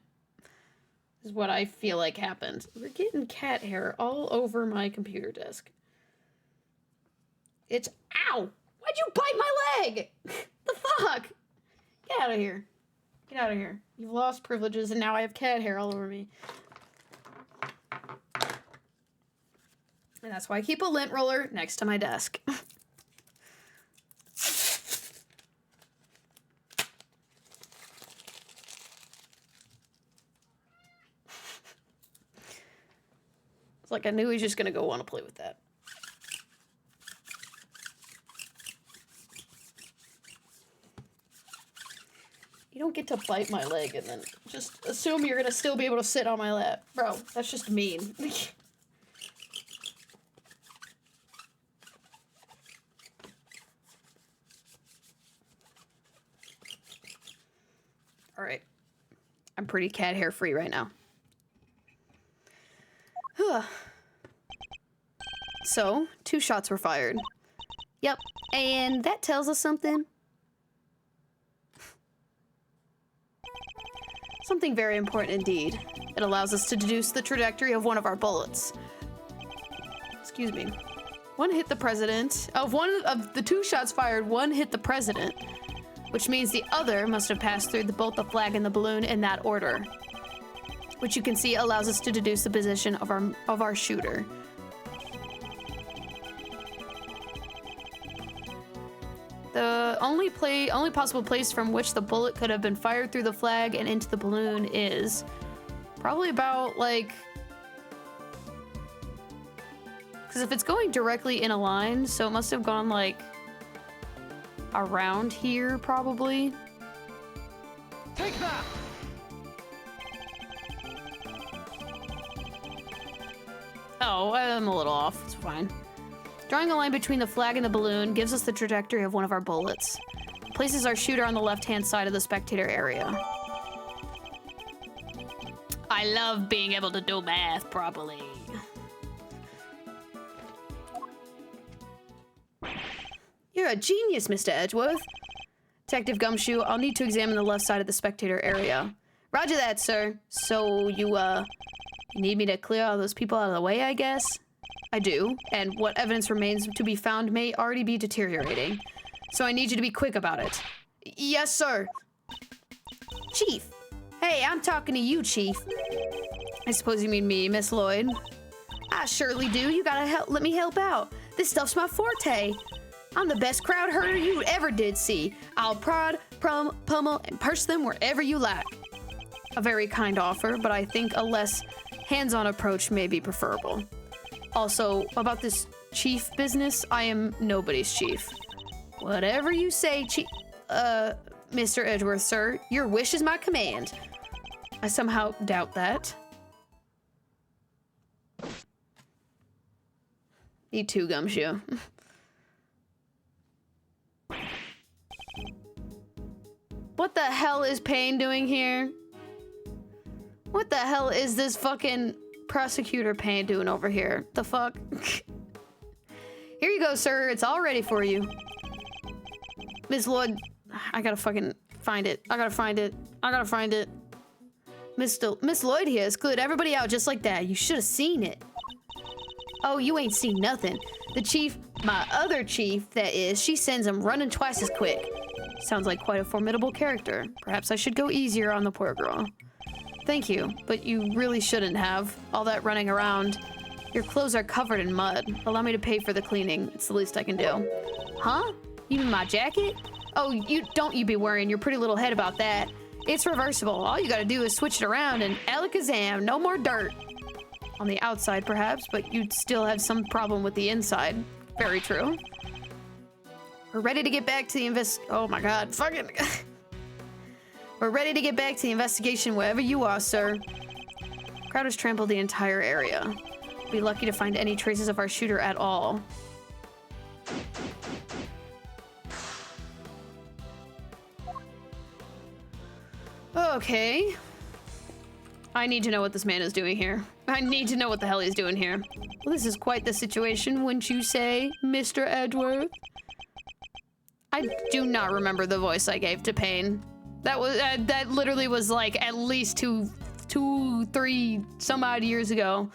Is what I feel like happened. We're getting cat hair all over my computer desk. It's, ow! Why'd you bite my leg? The fuck? Get out of here. Get out of here. You've lost privileges and now I have cat hair all over me. And that's why I keep a lint roller next to my desk. Like, I knew he was just gonna go want to play with that. You don't get to bite my leg and then just assume you're gonna still be able to sit on my lap. Bro, that's just mean. Alright. I'm pretty cat hair free right now. So, 2 shots were fired. Yep, and that tells us something. Something very important indeed. It allows us to deduce the trajectory of one of our bullets. Excuse me. One hit the president. Of one of the 2 shots fired, one hit the president, which means the other must have passed through both the flag and the balloon in that order, which you can see allows us to deduce the position of our shooter. The only possible place from which the bullet could have been fired through the flag and into the balloon is probably about, like, because if it's going directly in a line, so it must have gone, like, around here, probably. Take that! Oh, I'm a little off. It's fine. Drawing a line between the flag and the balloon gives us the trajectory of one of our bullets. Places our shooter on the left-hand side of the spectator area. I love being able to do math properly. You're a genius, Mr. Edgeworth. Detective Gumshoe, I'll need to examine the left side of the spectator area. Roger that, sir. So you need me to clear all those people out of the way, I guess? I do, and what evidence remains to be found may already be deteriorating. So I need you to be quick about it. Yes, sir. Chief. Hey, I'm talking to you, Chief. I suppose you mean me, Miss Lloyd. I surely do. You gotta let me help out. This stuff's my forte. I'm the best crowd herder you ever did see. I'll prod, pummel, and purse them wherever you like. A very kind offer, but I think a less hands-on approach may be preferable. Also, about this chief business, I am nobody's chief. Whatever you say, Mr. Edgeworth, sir, your wish is my command. I somehow doubt that. Me too, Gumshoe. What the hell is Payne doing here? What the hell is this fucking prosecutor Payne doing over here? The fuck? Here you go, sir. It's all ready for you. Miss Lloyd, I gotta fucking find it. I gotta find it. I gotta find it. Miss Lloyd here is good. Everybody out just like that. You should have seen it. Oh, you ain't seen nothing. The chief, my other chief, that is, she sends him running twice as quick. Sounds like quite a formidable character. Perhaps I should go easier on the poor girl. Thank you, but you really shouldn't have. All that running around. Your clothes are covered in mud. Allow me to pay for the cleaning. It's the least I can do. Huh? You mean my jacket? Oh, you be worrying your pretty little head about that. It's reversible. All you gotta do is switch it around and alakazam, no more dirt. On the outside, perhaps, but you'd still have some problem with the inside. Very true. We're ready to get back to the oh my god, fucking. We're ready to get back to the investigation wherever you are, sir. Crowd has trampled the entire area. We'll be lucky to find any traces of our shooter at all. Okay. I need to know what this man is doing here. I need to know what the hell he's doing here. Well, this is quite the situation, wouldn't you say, Mr. Edgeworth? I do not remember the voice I gave to Payne. That was that literally was like at least two, 3 some odd years ago.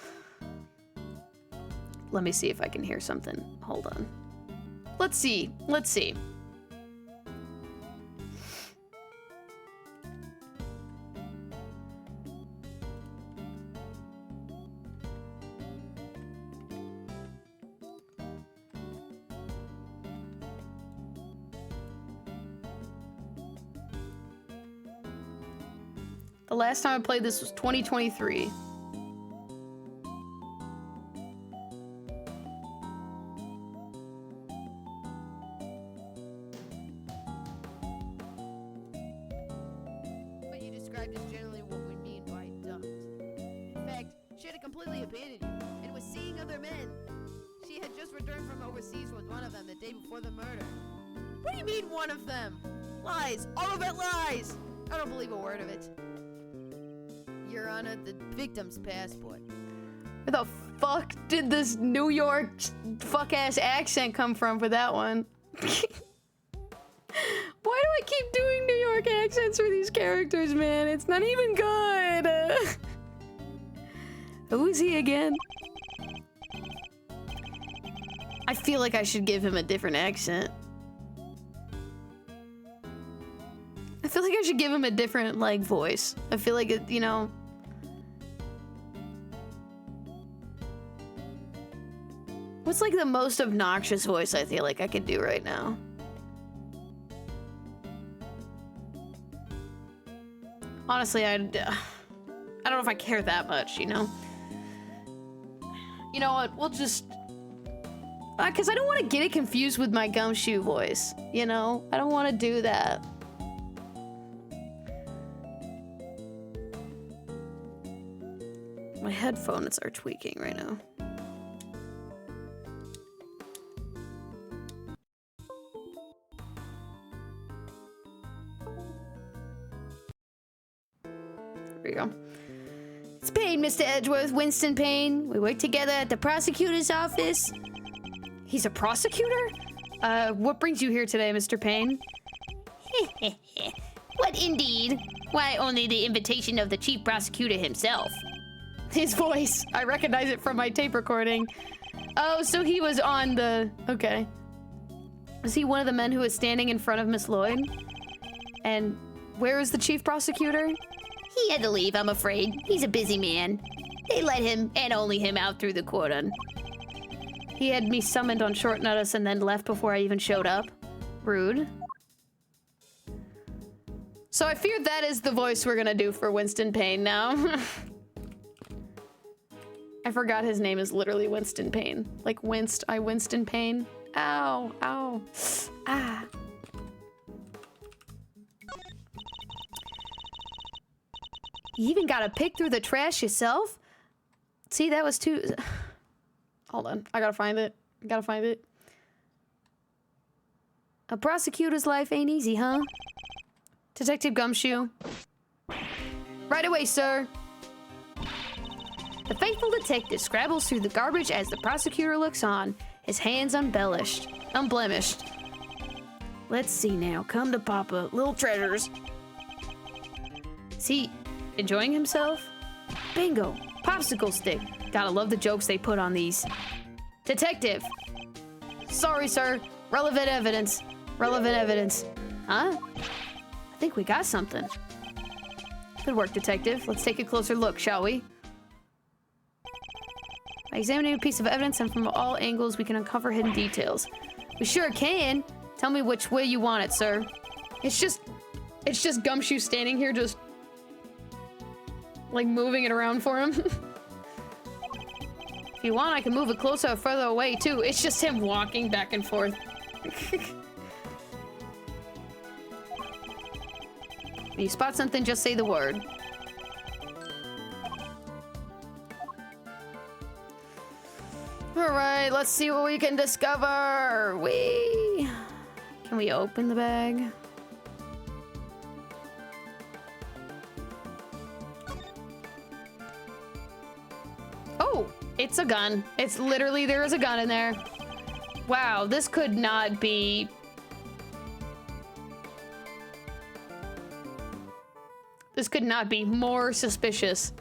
Let me see if I can hear something. Hold on. Let's see. Let's see. The last time I played this was 2023. What you described is generally what we mean by dumped. In fact, she had completely abandoned you and was seeing other men. She had just returned from overseas with one of them the day before the murder. What do you mean, one of them? Lies! All of it lies! I don't believe a word of it. Your Honor, the victim's passport. Where the fuck did this New York fuck-ass accent come from for that one? Why do I keep doing New York accents for these characters, man? It's not even good. Who is he again? I feel like I should give him a different accent. I feel like I should give him a different, like, voice. I feel like, it, you know... What's, like, the most obnoxious voice I feel like I could do right now? Honestly, I don't know if I care that much, you know? You know what, we'll just... Because I don't want to get it confused with my Gumshoe voice, you know? I don't want to do that. My headphones are tweaking right now. There we go. It's Payne, Mr. Edgeworth, Winston Payne. We work together at the prosecutor's office. He's a prosecutor? What brings you here today, Mr. Payne? What indeed? Why, only the invitation of the chief prosecutor himself. His voice. I recognize it from my tape recording. Oh, so he was on the... Okay. Was he one of the men who was standing in front of Miss Lloyd? And where is the chief prosecutor? He had to leave, I'm afraid. He's a busy man. They let him, and only him, out through the cordon. He had me summoned on short notice and then left before I even showed up. Rude. So I fear that is the voice we're gonna do for Winston Payne now. I forgot his name is literally Winston Payne. Like Winston Payne. Ow, ow, ah. You even gotta pick through the trash yourself? See, that was too... Hold on, I gotta find it. I gotta find it. A prosecutor's life ain't easy, huh? Detective Gumshoe. Right away, sir. The faithful detective scrabbles through the garbage as the prosecutor looks on, his hands unblemished. Let's see now. Come to Papa. Little treasures. Is he enjoying himself? Bingo. Popsicle stick. Gotta love the jokes they put on these. Detective. Sorry, sir. Relevant evidence. Relevant evidence. Huh? I think we got something. Good work, detective. Let's take a closer look, shall we? By examining a piece of evidence and from all angles, we can uncover hidden details. We sure can. Tell me which way you want it, sir. It's just Gumshoe standing here just like moving it around for him. If you want, I can move it closer or further away, too. It's just him walking back and forth. When you spot something, just say the word. Alright, let's see what we can discover. Whee! Can we open the bag? Oh, it's a gun. It's literally, there is a gun in there. Wow, this could not be... This could not be more suspicious.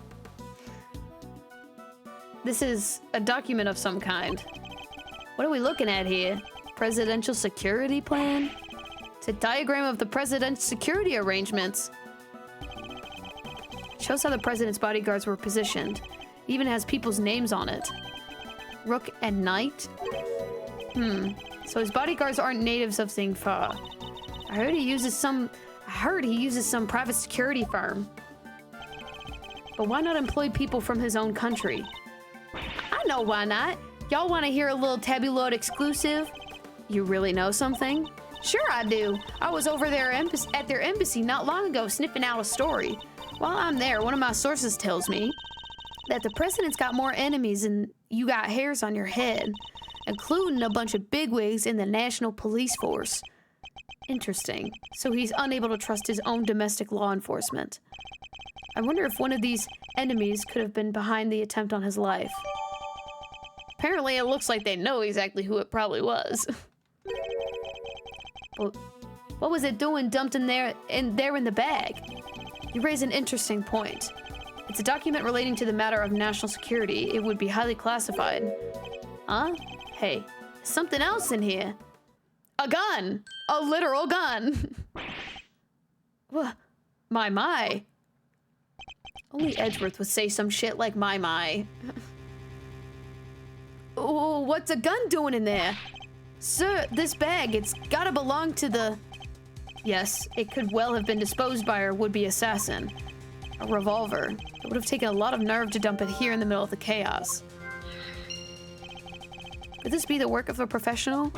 This is a document of some kind. What are we looking at here? Presidential security plan? It's a diagram of the president's security arrangements. It shows how the president's bodyguards were positioned. It even has people's names on it. Rook and Knight? So his bodyguards aren't natives of Zingfa. I heard he uses some private security firm. But why not employ people from his own country? I know why not. Y'all want to hear a little Tabulode exclusive? You really know something? Sure I do. I was over there at their embassy not long ago sniffing out a story. While I'm there, one of my sources tells me that the president's got more enemies than you got hairs on your head, including a bunch of bigwigs in the National Police Force. Interesting. So he's unable to trust his own domestic law enforcement. I wonder if one of these enemies could have been behind the attempt on his life. Apparently, it looks like they know exactly who it probably was. Well, what was it doing dumped in there in the bag? You raise an interesting point. It's a document relating to the matter of national security. It would be highly classified. Huh? Hey, something else in here. A gun! A literal gun! My. Only Edgeworth would say some shit like my. Oh, what's a gun doing in there? Sir, this bag, it's gotta belong to the... Yes, it could well have been disposed by our would-be assassin. A revolver. It would have taken a lot of nerve to dump it here in the middle of the chaos. Could this be the work of a professional?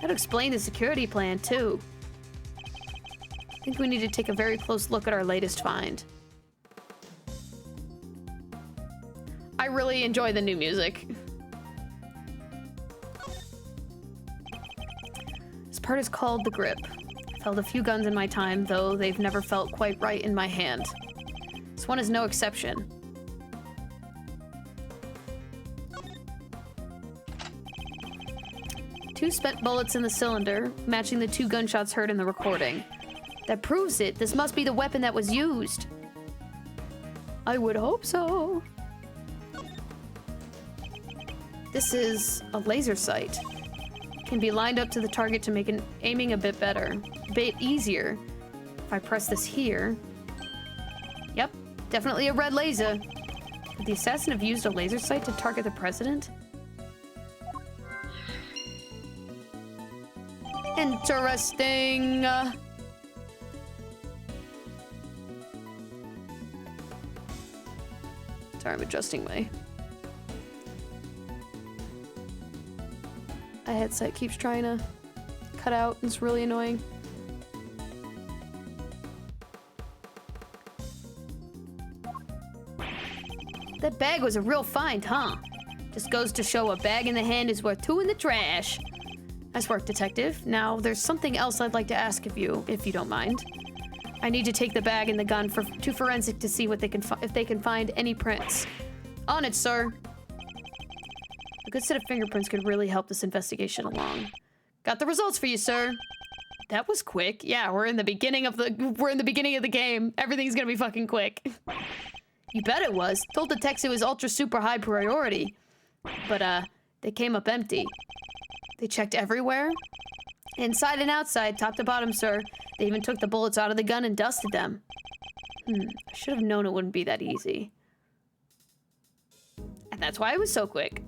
That'd explain the security plan, too. I think we need to take a very close look at our latest find. I really enjoy the new music. This part is called the grip. I've held a few guns in my time, though they've never felt quite right in my hand. This one is no exception. Two spent bullets in the cylinder, matching the 2 gunshots heard in the recording. That proves it. This must be the weapon that was used. I would hope so. This is a laser sight. It can be lined up to the target to make aiming a bit better, a bit easier. If I press this here... Yep, definitely a red laser. Could the assassin have used a laser sight to target the president? Interesting. Sorry, I'm adjusting my headset keeps trying to cut out. It's really annoying. That bag was a real find, huh? Just goes to show a bag in the hand is worth 2 in the trash. Nice work, detective. Now, there's something else I'd like to ask of you, if you don't mind. I need to take the bag and the gun to forensic to see what they can if they can find any prints. On it, sir. A good set of fingerprints could really help this investigation along. Got the results for you, sir. That was quick. Yeah, we're in the beginning of the game. Everything's gonna be fucking quick. You bet it was. Told the text it was ultra super high priority. But they came up empty. They checked everywhere. Inside and outside, top to bottom, sir. They even took the bullets out of the gun and dusted them. I should have known it wouldn't be that easy. And that's why it was so quick.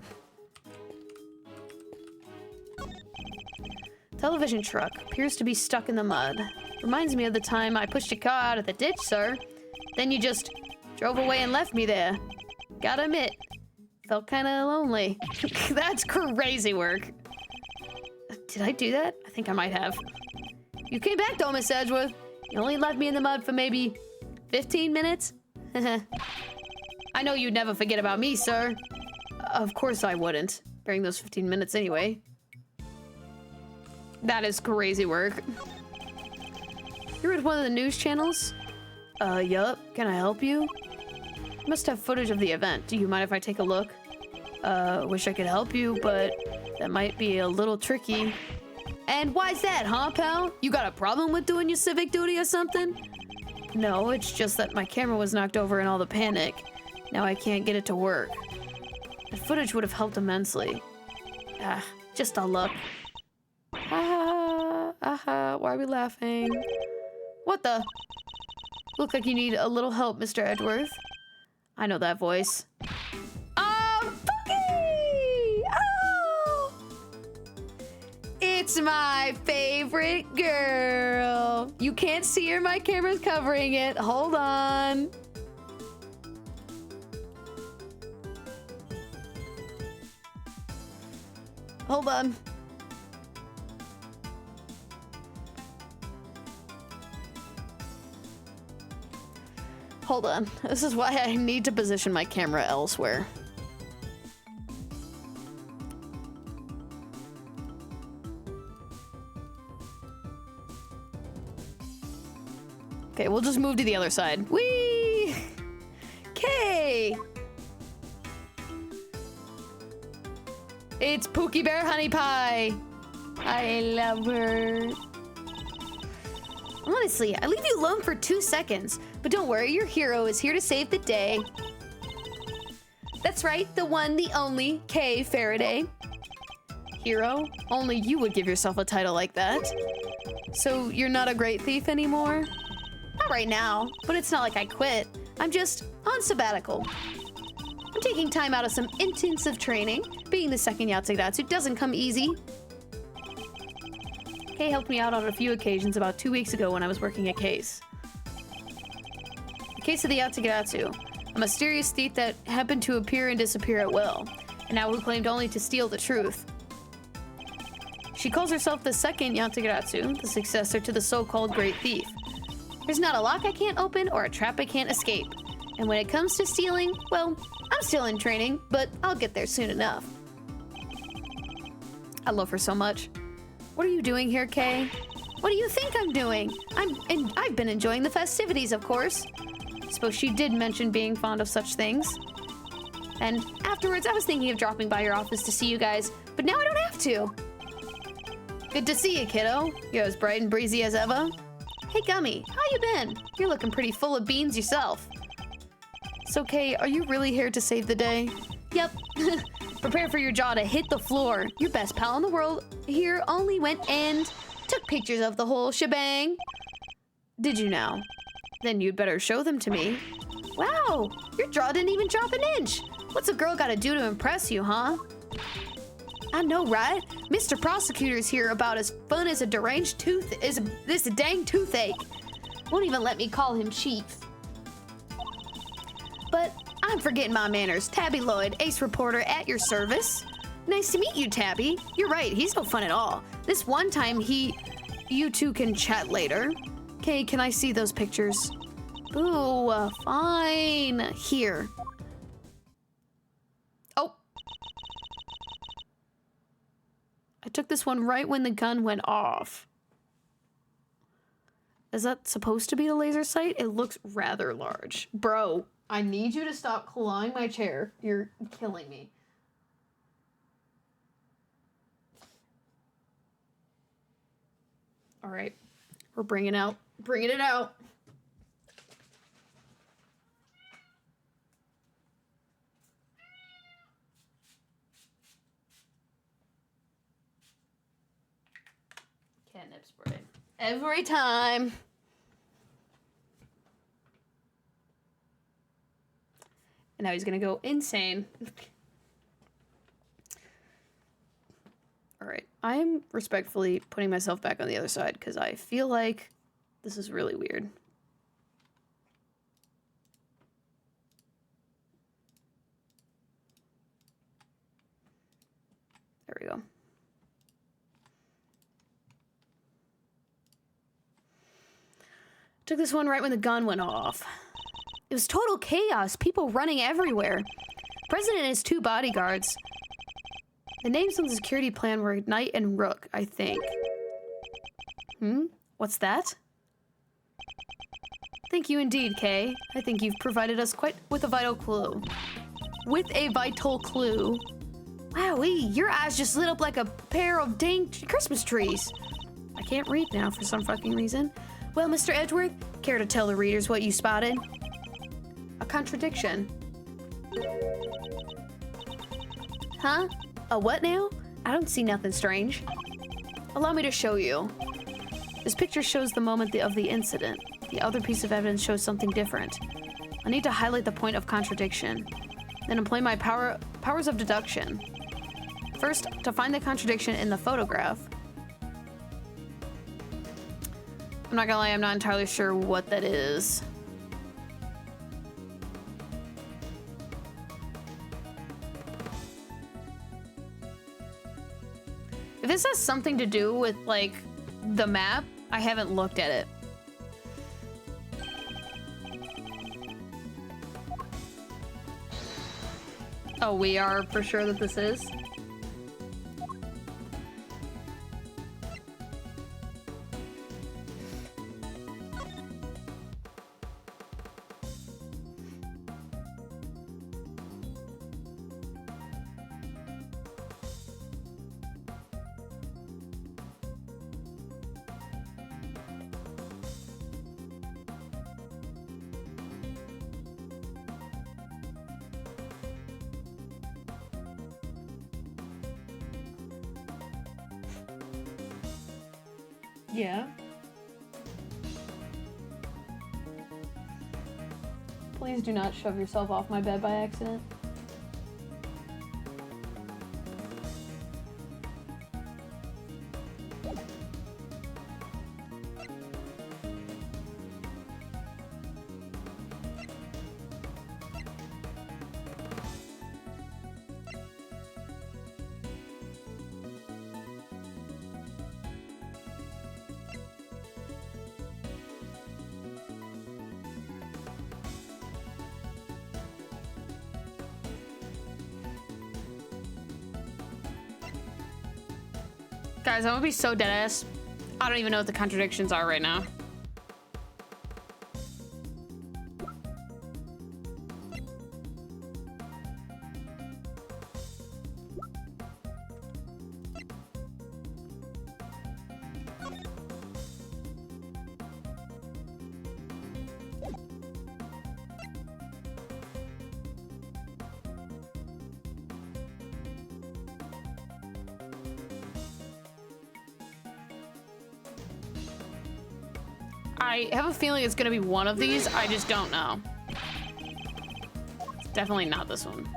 Television truck appears to be stuck in the mud. Reminds me of the time I pushed your car out of the ditch, sir. Then you just drove away and left me there. Gotta admit, Felt kind of lonely. That's crazy work. Did I do that? I think I might have. You came back though, Miss Edgeworth. You only left me in the mud for maybe 15 minutes? I know you'd never forget about me, sir. Of course I wouldn't. During those 15 minutes anyway. That is crazy work. You're at one of the news channels? Yup. Can I help you? You must have footage of the event. Do you mind if I take a look? Wish I could help you, but that might be a little tricky. And why's that, huh, pal? You got a problem with doing your civic duty or something? No, it's just that my camera was knocked over in all the panic. Now I can't get it to work. The footage would have helped immensely. Just a look. Why are we laughing? What the? Look like you need a little help, Mr. Edgeworth. I know that voice. Pookie! Oh! It's my favorite girl. You can't see her, my camera's covering it. Hold on. Hold on. Hold on. This is why I need to position my camera elsewhere. Okay, we'll just move to the other side. Whee! Okay. It's Pookie Bear Honey Pie. I love her. Honestly, I leave you alone for 2 seconds. But don't worry, your hero is here to save the day. That's right, the one, the only, Kay Faraday. Hero? Only you would give yourself a title like that. So you're not a great thief anymore? Not right now, but it's not like I quit. I'm just on sabbatical. I'm taking time out of some intensive training. Being the second Yatsugatsu doesn't come easy. Kay helped me out on a few occasions about 2 weeks ago when I was working a case. The case of the Yatsugatsu, a mysterious thief that happened to appear and disappear at will, and now who claimed only to steal the truth. She calls herself the second Yatsugatsu, the successor to the so-called Great Thief. There's not a lock I can't open or a trap I can't escape. And when it comes to stealing, well, I'm still in training, but I'll get there soon enough. I love her so much. What are you doing here, Kay? What do you think I'm doing? I've been enjoying the festivities, of course. Suppose she did mention being fond of such things. And afterwards, I was thinking of dropping by your office to see you guys, but now I don't have to. Good to see you, kiddo. You're as bright and breezy as ever. Hey, Gummy, how you been? You're looking pretty full of beans yourself. So, Kay, are you really here to save the day? Yep. Prepare for your jaw to hit the floor. Your best pal in the world here only went and took pictures of the whole shebang. Did you now? Then you'd better show them to me. Wow, your jaw didn't even drop an inch. What's a girl gotta do to impress you, huh? I know, right? Mr. Prosecutor's here about as fun as a deranged this dang toothache. Won't even let me call him Chief. But I'm forgetting my manners. Tabby Lloyd, ace reporter at your service. Nice to meet you, Tabby. You're right, he's no fun at all. This one time you two can chat later. Okay, can I see those pictures? Ooh, fine. Here. Oh. I took this one right when the gun went off. Is that supposed to be the laser sight? It looks rather large. Bro, I need you to stop clawing my chair. You're killing me. All right, we're bringing it out. Catnip spray. Every time. And now he's gonna go insane. All right, I'm respectfully putting myself back on the other side because I feel like this is really weird. Took this one right when the gun went off. It was total chaos, people running everywhere. President and his 2 bodyguards. The names on the security plan were Knight and Rook, I think. What's that? Thank you indeed, Kay. I think you've provided us with a vital clue. With a vital clue. Wowee, your eyes just lit up like a pair of dang Christmas trees. I can't read now for some fucking reason. Well, Mr. Edgeworth, care to tell the readers what you spotted? A contradiction. Huh? A what now? I don't see nothing strange. Allow me to show you. This picture shows the moment of the incident. The other piece of evidence shows something different. I need to highlight the point of contradiction. Then employ my powers of deduction. First, to find the contradiction in the photograph. I'm not gonna lie, I'm not entirely sure what that is. If this has something to do with, like, the map, I haven't looked at it. Oh, we are for sure that this is? Yeah. Please do not shove yourself off my bed by accident. Guys, I'm gonna be so deadass. I don't even know what the contradictions are right now. I have a feeling it's gonna be one of these, I just don't know. It's definitely not this one.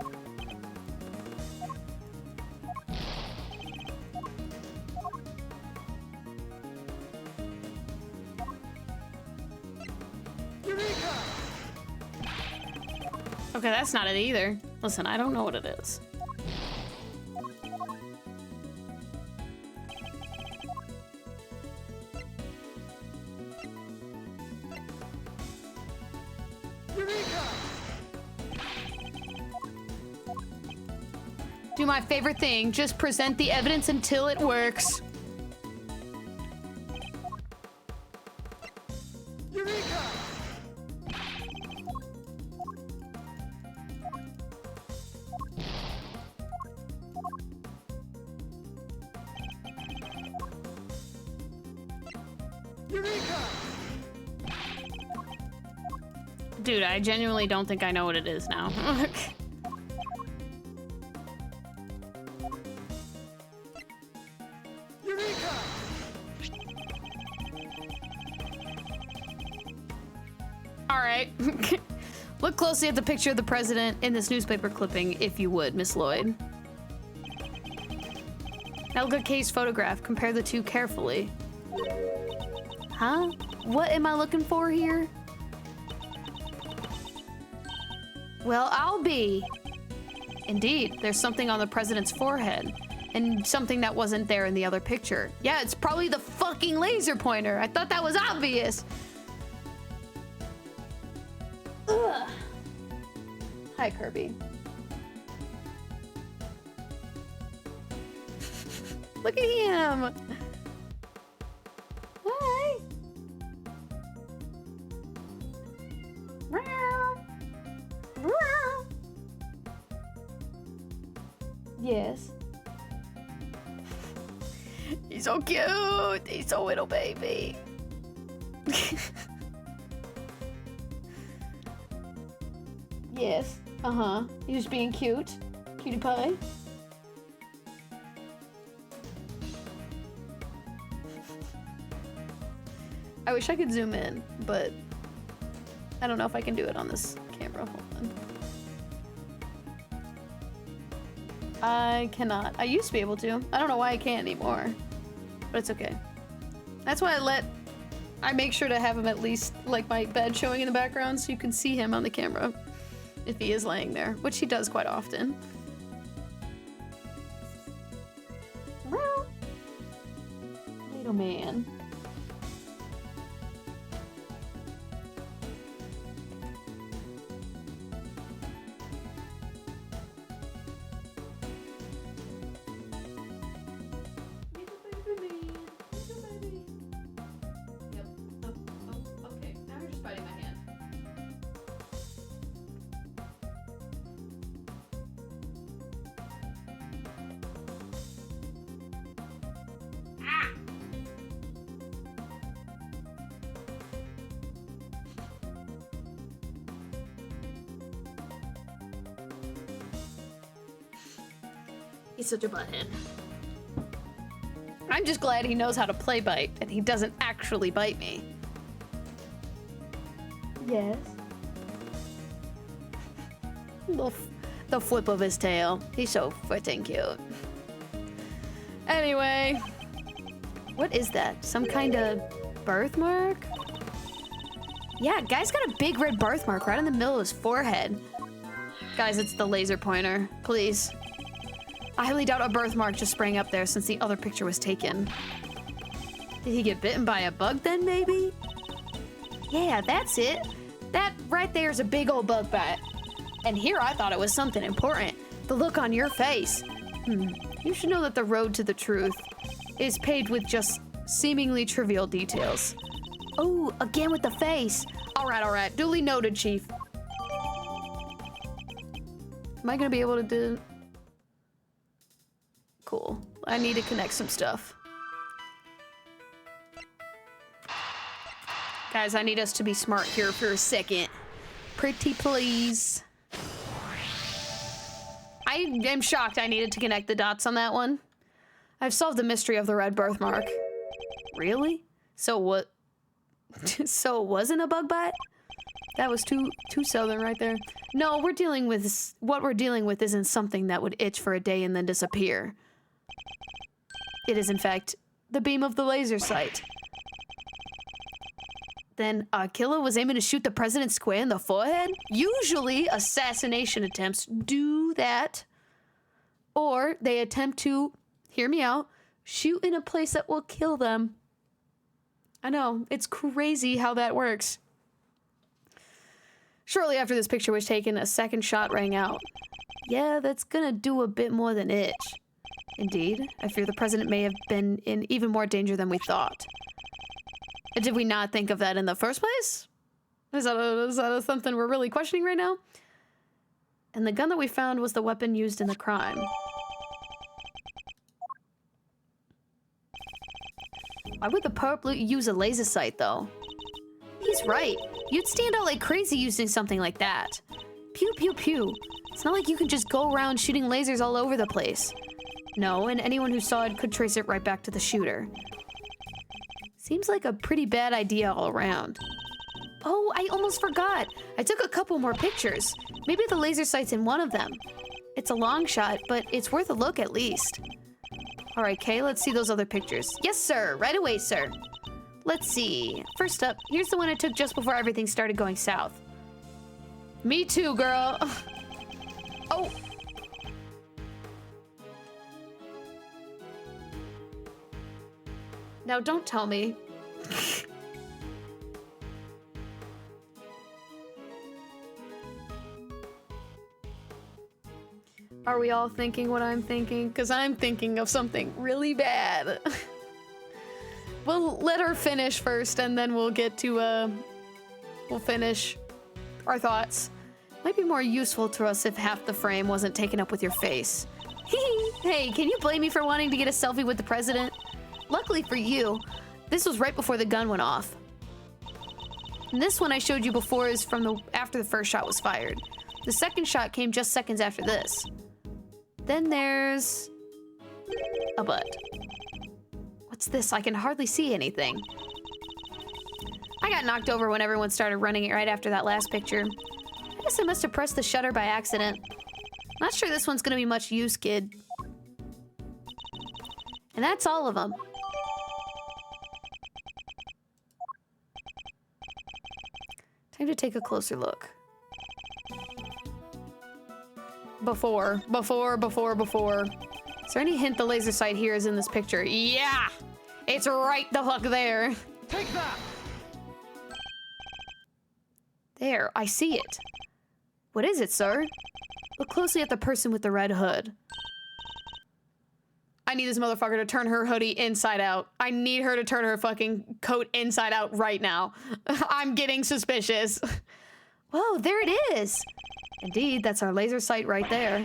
Eureka! Okay, that's not it either. Listen, I don't know what it is. Do my favorite thing, just present the evidence until it works. Eureka! Eureka! Dude, I genuinely don't think I know what it is now. Eureka! All right. Look closely at the picture of the president in this newspaper clipping, if you would, Miss Lloyd. Now look at Kay's photograph. Compare the two carefully. Huh? What am I looking for here? Well, I'll be. Indeed, there's something on the president's forehead. And something that wasn't there in the other picture. Yeah, it's probably the fucking laser pointer. I thought that was obvious. Hi, Kirby. Look at him! Hi! Meow. Meow. Yes. He's so cute! He's so little baby. Yes. Uh-huh. He's just being cute. Cutie pie. I wish I could zoom in, but I don't know if I can do it on this camera. Hold on. I cannot. I used to be able to. I don't know why I can't anymore, but it's okay. That's why I make sure to have him at least like my bed showing in the background so you can see him on the camera if he is laying there, which he does quite often. Well, little man. He's such a butthead. I'm just glad he knows how to play bite and he doesn't actually bite me. Yes. The flip of his tail. He's so freaking cute. Anyway. What is that? Some kind of birthmark? Yeah, guy's got a big red birthmark right in the middle of his forehead. Guys, it's the laser pointer. Please. I highly doubt a birthmark just sprang up there since the other picture was taken. Did he get bitten by a bug then, maybe? Yeah, that's it. That right there is a big old bug bite. And here I thought it was something important. The look on your face. You should know that the road to the truth is paved with just seemingly trivial details. Oh, again with the face. All right. Duly noted, Chief. Am I gonna be able to do... Cool. I need to connect some stuff. Guys, I need us to be smart here for a second. Pretty please. I am shocked I needed to connect the dots on that one. I've solved the mystery of the red birthmark. Really? So what? So it wasn't a bug bite? That was too southern right there. No, what we're dealing with isn't something that would itch for a day and then disappear. It is, in fact, the beam of the laser sight. Then Killa was aiming to shoot the president square in the forehead? Usually, assassination attempts do that. Or they attempt to, hear me out, shoot in a place that will kill them. I know, it's crazy how that works. Shortly after this picture was taken, a second shot rang out. Yeah, that's gonna do a bit more than itch. Indeed, I fear the president may have been in even more danger than we thought. Did we not think of that in the first place? Is that something we're really questioning right now? And the gun that we found was the weapon used in the crime. Why would the perp use a laser sight, though? He's right. You'd stand out like crazy using something like that. Pew, pew, pew. It's not like you can just go around shooting lasers all over the place. No, and anyone who saw it could trace it right back to the shooter. Seems like a pretty bad idea all around. Oh, I almost forgot. I took a couple more pictures. Maybe the laser sight's in one of them. It's a long shot, but it's worth a look at least. All right, Kay, let's see those other pictures. Yes, sir. Right away, sir. Let's see. First up, here's the one I took just before everything started going south. Me too, girl. Oh. Now, don't tell me. Are we all thinking what I'm thinking? Because I'm thinking of something really bad. We'll let her finish first, and then we'll get to, we'll finish our thoughts. Might be more useful to us if half the frame wasn't taken up with your face. Hey, can you blame me for wanting to get a selfie with the president? Luckily for you, this was right before the gun went off. And this one I showed you before is from after the first shot was fired. The second shot came just seconds after this. Then there's a butt. What's this? I can hardly see anything. I got knocked over when everyone started running it right after that last picture. I guess I must have pressed the shutter by accident. Not sure this one's gonna be much use, kid. And that's all of them. Time to take a closer look. Before. Is there any hint the laser sight here is in this picture? Yeah! It's right the fuck there. Take that! There, I see it. What is it, sir? Look closely at the person with the red hood. I need this motherfucker to turn her hoodie inside out. I need her to turn her fucking coat inside out right now. I'm getting suspicious. Whoa, there it is. Indeed, that's our laser sight right there.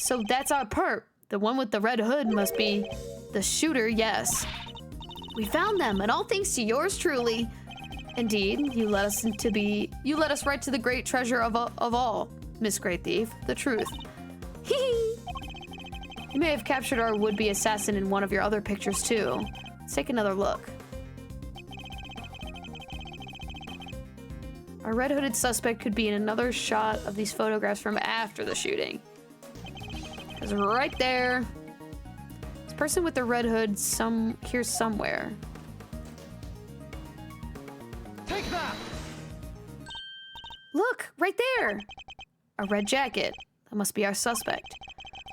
So that's our perp. The one with the red hood must be the shooter, yes. We found them, and all thanks to yours truly. Indeed, you led us right to the great treasure of all, Miss Great Thief, the truth. Hee hee. You may have captured our would-be assassin in one of your other pictures too. Let's take another look. Our red-hooded suspect could be in another shot of these photographs from after the shooting. Because right there, this person with the red hood here somewhere. Take that! Look, right there! A red jacket. That must be our suspect.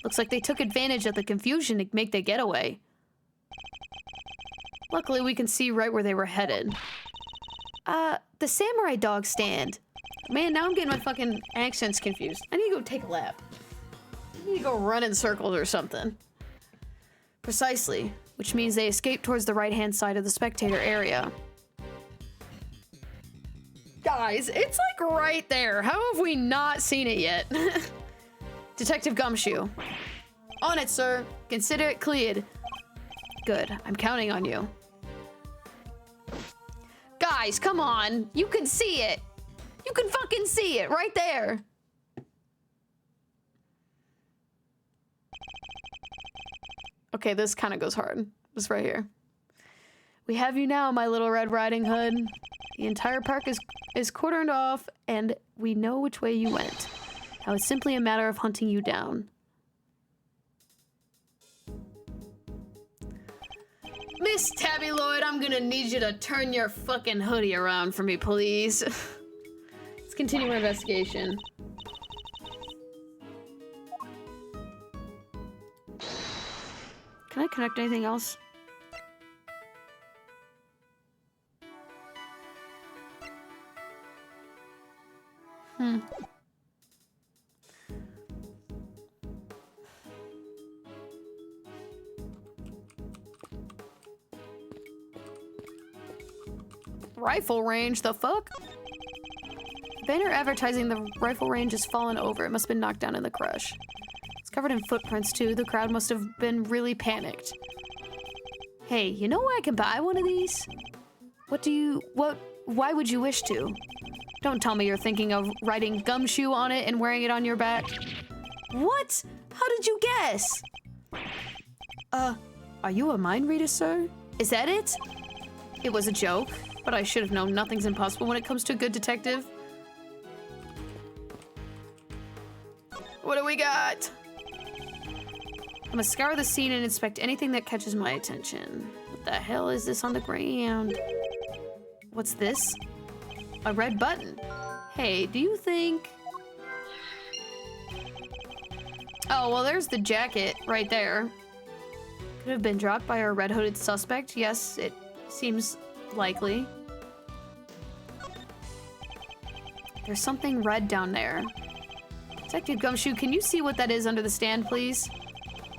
Looks like they took advantage of the confusion to make the getaway. Luckily, we can see right where they were headed. The samurai dog stand. Man, now I'm getting my fucking accents confused. I need to go take a lap. I need to go run in circles or something. Precisely, which means they escaped towards the right-hand side of the spectator area. Guys, it's like right there. How have we not seen it yet? Detective Gumshoe. On it, sir. Consider it cleared. Good. I'm counting on you. Guys, come on. You can see it. You can fucking see it right there. Okay, this kind of goes hard. This right here. We have you now, my little Red Riding Hood. The entire park is cordoned off, and we know which way you went. Now it's simply a matter of hunting you down. Miss Tabby Lloyd, I'm gonna need you to turn your fucking hoodie around for me, please. Let's continue our investigation. Can I connect anything else? Rifle range, the fuck? The banner advertising the rifle range has fallen over. It must have been knocked down in the crush. It's covered in footprints too. The crowd must have been really panicked. Hey, you know where I can buy one of these? Why would you wish to? Don't tell me you're thinking of writing Gumshoe on it and wearing it on your back. What? How did you guess? Are you a mind reader, sir? Is that it? It was a joke, but I should have known nothing's impossible when it comes to a good detective. What do we got? I must scour the scene and inspect anything that catches my attention. What the hell is this on the ground? What's this? A red button. Hey, do you think... Oh, well, there's the jacket right there. Could have been dropped by our red-hooded suspect. Yes, it seems likely. There's something red down there. Detective Gumshoe, can you see what that is under the stand, please?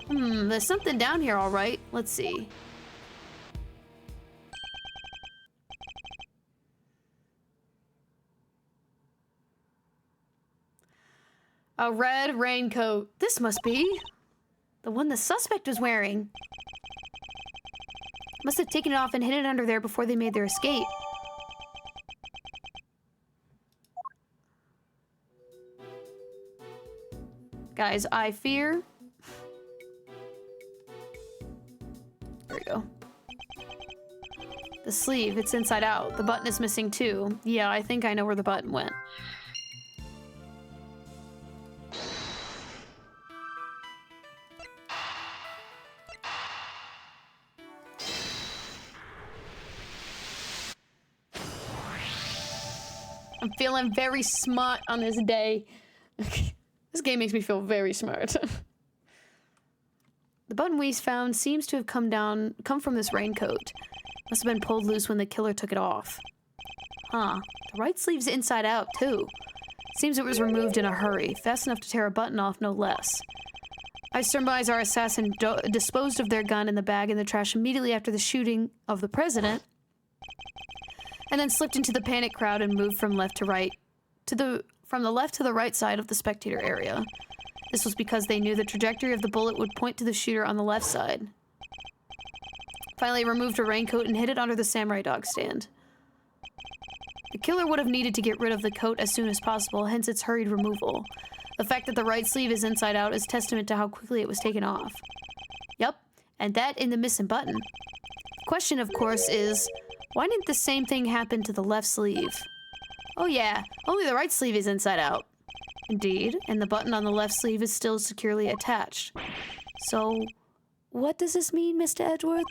There's something down here, all right. Let's see. A red raincoat. This must be the one the suspect was wearing. Must have taken it off and hid it under there before they made their escape. Guys, I fear... There we go. The sleeve, it's inside out. The button is missing too. Yeah, I think I know where the button went. I'm feeling very smart on this day. This game makes me feel very smart. The button we found seems to have come from this raincoat. Must have been pulled loose when the killer took it off. Huh. The right sleeve's inside out, too. Seems it was removed in a hurry, fast enough to tear a button off, no less. I surmise our assassin disposed of their gun in the bag in the trash immediately after the shooting of the president, and then slipped into the panic crowd and moved from left to right, from the left to the right side of the spectator area. This was because they knew the trajectory of the bullet would point to the shooter on the left side. Finally, removed a raincoat and hid it under the samurai dog stand. The killer would have needed to get rid of the coat as soon as possible, hence its hurried removal. The fact that the right sleeve is inside out is testament to how quickly it was taken off. Yup, and that in the missing button. The question, of course, is, why didn't the same thing happen to the left sleeve? Oh yeah, only the right sleeve is inside out. Indeed, and the button on the left sleeve is still securely attached. So, what does this mean, Mr. Edgeworth?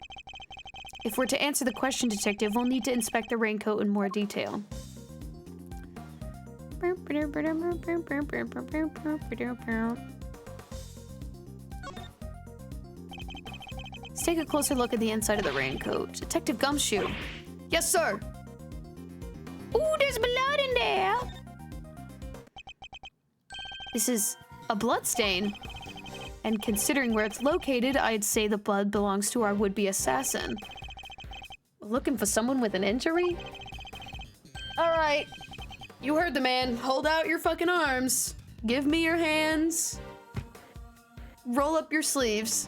If we're to answer the question, Detective, we'll need to inspect the raincoat in more detail. Let's take a closer look at the inside of the raincoat. Detective Gumshoe. Yes, sir. Ooh, there's blood in there. This is a blood stain. And considering where it's located, I'd say the blood belongs to our would-be assassin. Looking for someone with an injury? All right. You heard the man. Hold out your fucking arms. Give me your hands. Roll up your sleeves.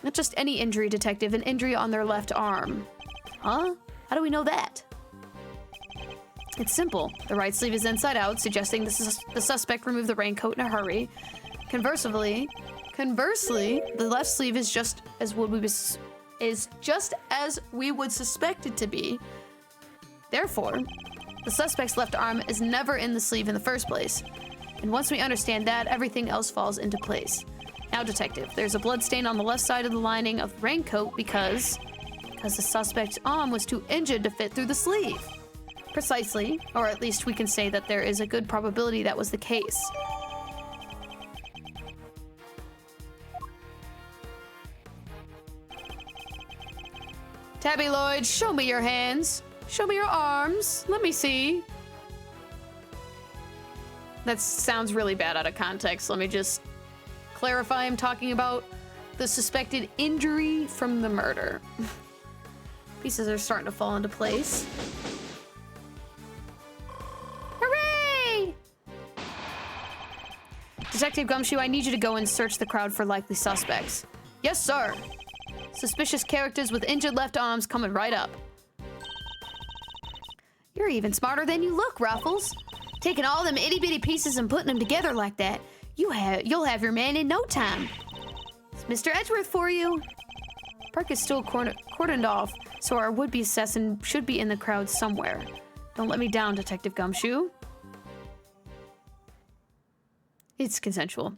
Not just any injury, Detective. An injury on their left arm. Huh? How do we know that? It's simple. The right sleeve is inside out, suggesting the suspect removed the raincoat in a hurry. Conversely, the left sleeve is just as we would suspect it to be. Therefore, the suspect's left arm is never in the sleeve in the first place. And once we understand that, everything else falls into place. Now, Detective, there's a blood stain on the left side of the lining of the raincoat because the suspect's arm was too injured to fit through the sleeve. Precisely, or at least we can say that there is a good probability that was the case. Tabby Lloyd, show me your hands. Show me your arms. Let me see. That sounds really bad out of context. Let me just clarify. I'm talking about the suspected injury from the murder. Pieces are starting to fall into place. Hooray! Detective Gumshoe, I need you to go and search the crowd for likely suspects. Yes, sir. Suspicious characters with injured left arms coming right up. You're even smarter than you look, Ruffles. Taking all them itty-bitty pieces and putting them together like that, you'll have your man in no time. It's Mr. Edgeworth for you. Park is still cordoned off, so our would-be assassin should be in the crowd somewhere. Don't let me down, Detective Gumshoe. It's consensual.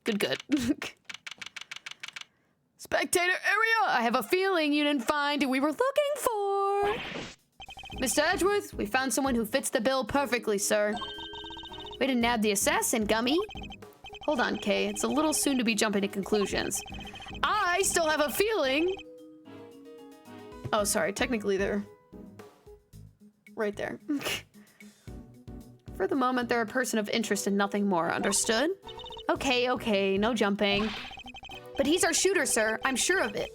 Good. Spectator area! I have a feeling you didn't find who we were looking for. Mr. Edgeworth, we found someone who fits the bill perfectly, sir. Way to nab the assassin, Gummy. Hold on, Kay. It's a little soon to be jumping to conclusions. I still have a feeling... Oh, sorry. Technically, they're right there. For the moment, they're a person of interest and nothing more. Understood? Okay, okay, no jumping. But he's our shooter, sir. I'm sure of it.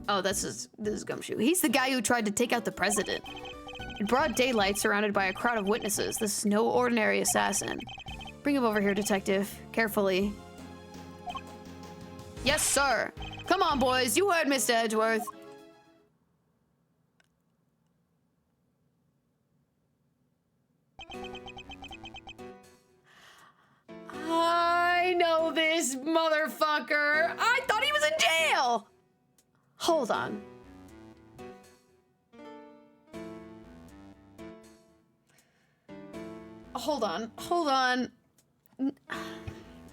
Oh, this is Gumshoe. He's the guy who tried to take out the president. In broad daylight, surrounded by a crowd of witnesses. This is no ordinary assassin. Bring him over here, detective. Carefully. Yes, sir. Come on, boys. You heard Mr. Edgeworth. I know this motherfucker. I thought he was in jail. Hold on. Hold on.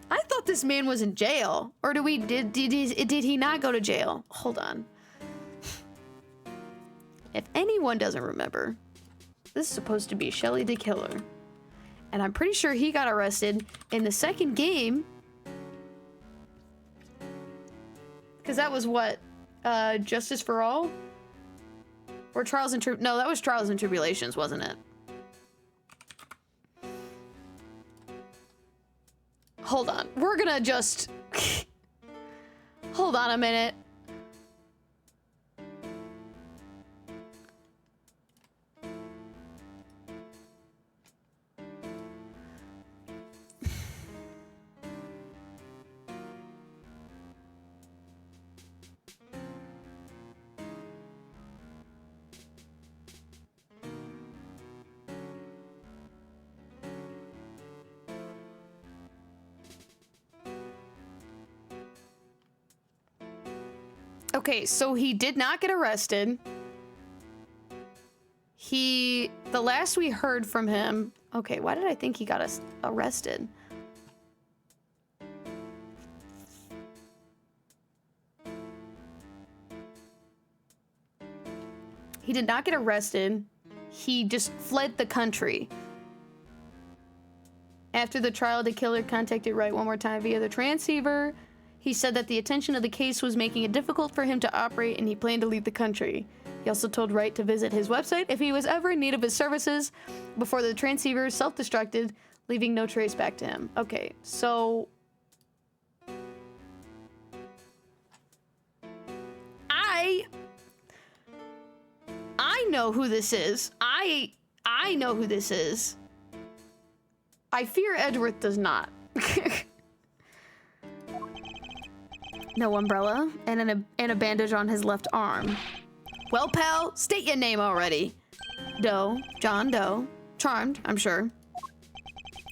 I thought this man was in jail. Or did he not go to jail? Hold on. If anyone doesn't remember, this is supposed to be Shelly the Killer. And I'm pretty sure he got arrested in the second game. Because that was what? Justice for All? Or Trials and No, that was Trials and Tribulations, wasn't it? Hold on. We're gonna just... Hold on a minute. Okay, so he did not get arrested. The last we heard from him... Okay, why did I think he got arrested? He did not get arrested. He just fled the country. After the trial, the killer contacted Wright one more time via the transceiver. He said that the attention of the case was making it difficult for him to operate and he planned to leave the country. He also told Wright to visit his website if he was ever in need of his services before the transceiver self-destructed, leaving no trace back to him. Okay, so... I know who this is. I know who this is. I fear Edgeworth does not. No umbrella, and a bandage on his left arm. Well, pal, state your name already. Doe, John Doe. Charmed, I'm sure.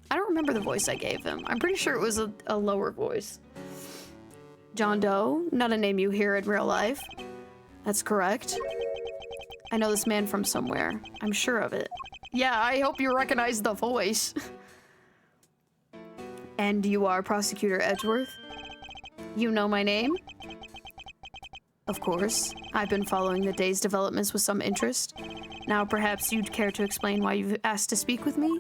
I don't remember the voice I gave him. I'm pretty sure it was a lower voice. John Doe, not a name you hear in real life. That's correct. I know this man from somewhere. I'm sure of it. Yeah, I hope you recognize the voice. And you are Prosecutor Edgeworth? You know my name? Of course. I've been following the day's developments with some interest. Now perhaps you'd care to explain why you've asked to speak with me?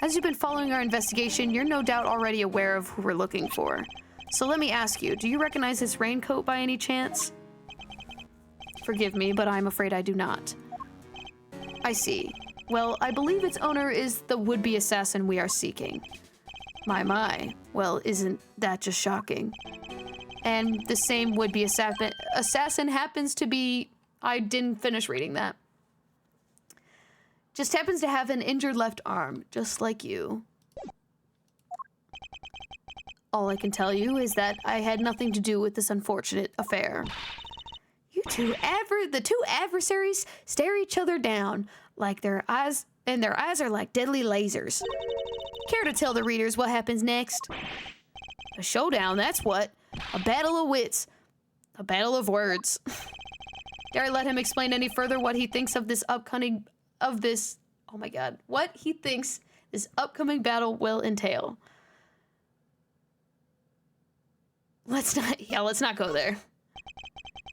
As you've been following our investigation, you're no doubt already aware of who we're looking for. So let me ask you, do you recognize this raincoat by any chance? Forgive me, but I'm afraid I do not. I see. Well, I believe its owner is the would-be assassin we are seeking. My. Well, isn't that just shocking? And the same would-be assassin happens to be... I didn't finish reading that. Just happens to have an injured left arm, just like you. All I can tell you is that I had nothing to do with this unfortunate affair. The two adversaries stare each other down like their eyes are like deadly lasers. Care to tell the readers what happens next? A showdown, that's what. A battle of wits. A battle of words. Dare I let him explain any further what he thinks of this what he thinks this upcoming battle will entail. Let's not go there.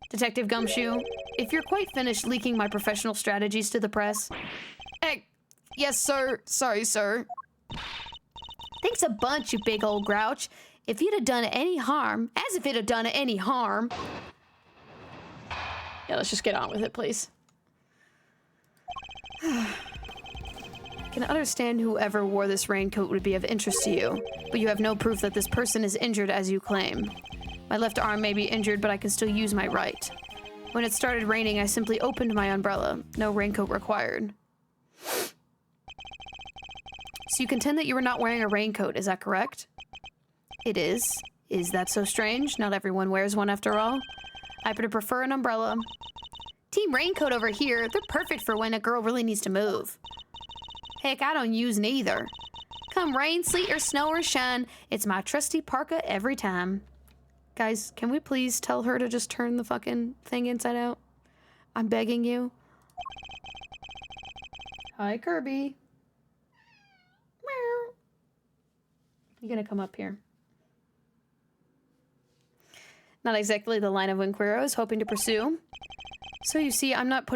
Detective Gumshoe, if you're quite finished leaking my professional strategies to the press... Yes, sir. Sorry, sir. Thanks a bunch, you big old grouch. If you'd have done any harm, as if it'd have done any harm... Yeah, let's just get on with it, please. can understand whoever wore this raincoat would be of interest to you, but you have no proof that this person is injured as you claim. My left arm may be injured, but I can still use my right. When it started raining, I simply opened my umbrella. No raincoat required. So you contend that you were not wearing a raincoat, is that correct? It is. Is that so strange? Not everyone wears one after all. I would prefer an umbrella. Team Raincoat over here, they're perfect for when a girl really needs to move. Heck, I don't use neither. Come rain, sleet, or snow, or shine, it's my trusty parka every time. Guys, can we please tell her to just turn the fucking thing inside out? I'm begging you. Hi, Kirby. Meow. You gonna come up here? Not exactly the line of inquiry I was hoping to pursue. So you see, I'm not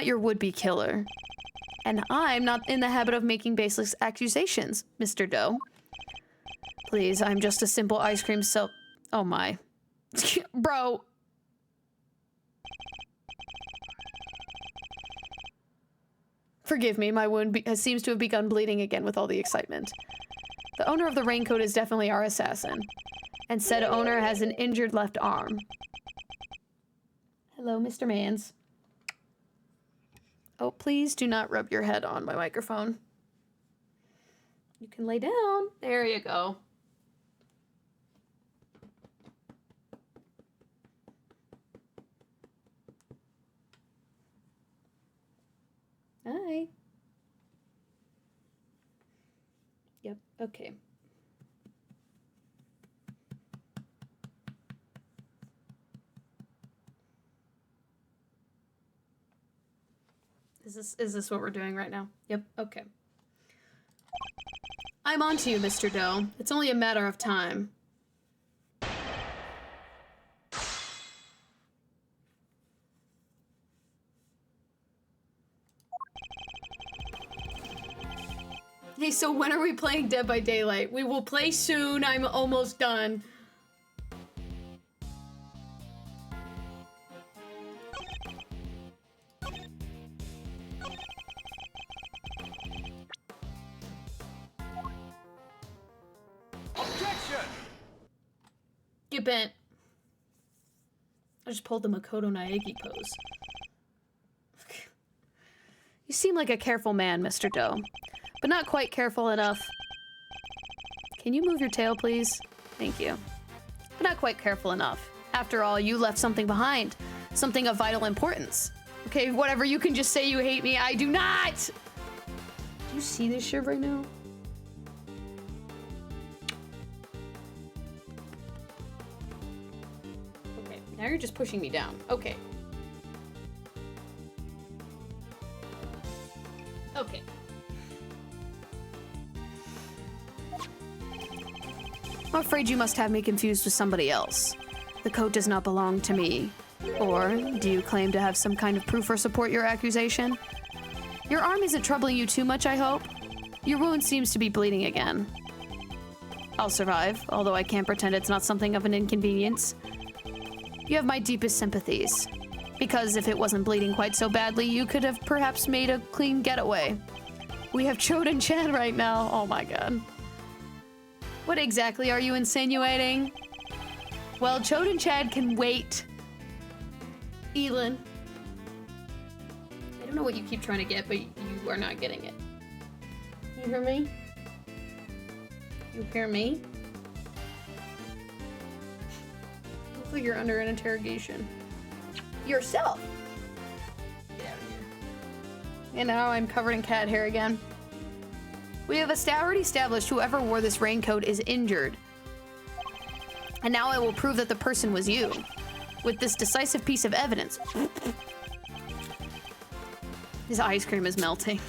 your would-be killer. And I'm not in the habit of making baseless accusations, Mr. Doe. Please, I'm just a simple ice cream oh my. Bro. Forgive me, my wound seems to have begun bleeding again with all the excitement. The owner of the raincoat is definitely our assassin. And said owner has an injured left arm. Hello, Mr. Mans. Oh, please do not rub your head on my microphone. You can lay down. There you go. Hi. Yep, okay. Is this what we're doing right now? Yep, okay. I'm on to you, Mr. Doe. It's only a matter of time. Hey, so when are we playing Dead by Daylight? We will play soon. I'm almost done. Get bent. I just pulled the Makoto Naegi pose. You seem like a careful man, Mr. Doe, but not quite careful enough. Can you move your tail, please? Thank you. But not quite careful enough. After all, you left something behind. Something of vital importance. Okay, whatever, you can just say you hate me. I do not! Do you see this shit right now? Now you're just pushing me down. Okay. Okay. I'm afraid you must have me confused with somebody else. The coat does not belong to me. Or, do you claim to have some kind of proof or support your accusation? Your arm isn't troubling you too much, I hope? Your wound seems to be bleeding again. I'll survive, although I can't pretend it's not something of an inconvenience. You have my deepest sympathies. Because if it wasn't bleeding quite so badly, you could have perhaps made a clean getaway. We have Choden Chan right now. Oh my god. What exactly are you insinuating? Well, Choden Chad can wait. Elin. I don't know what you keep trying to get, but you are not getting it. You hear me? You hear me? Looks like you're under an interrogation. Yourself! Get out of here. And now I'm covered in cat hair again. We have already established whoever wore this raincoat is injured. And now I will prove that the person was you. With this decisive piece of evidence. His ice cream is melting.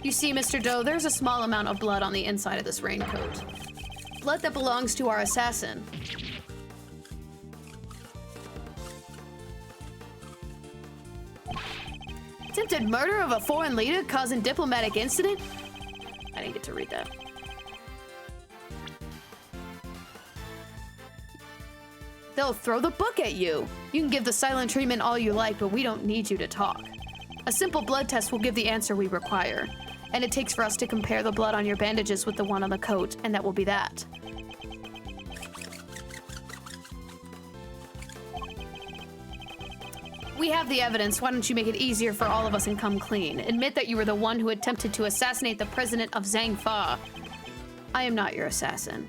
You see, Mr. Doe, there's a small amount of blood on the inside of this raincoat. Blood that belongs to our assassin. Attempted murder of a foreign leader causing diplomatic incident? I didn't get to read that. They'll throw the book at you. You can give the silent treatment all you like, but we don't need you to talk. A simple blood test will give the answer we require, and it takes for us to compare the blood on your bandages with the one on the coat, and that will be that. We have the evidence. Why don't you make it easier for all of us and come clean? Admit that you were the one who attempted to assassinate the president of Zhangfa. I am not your assassin.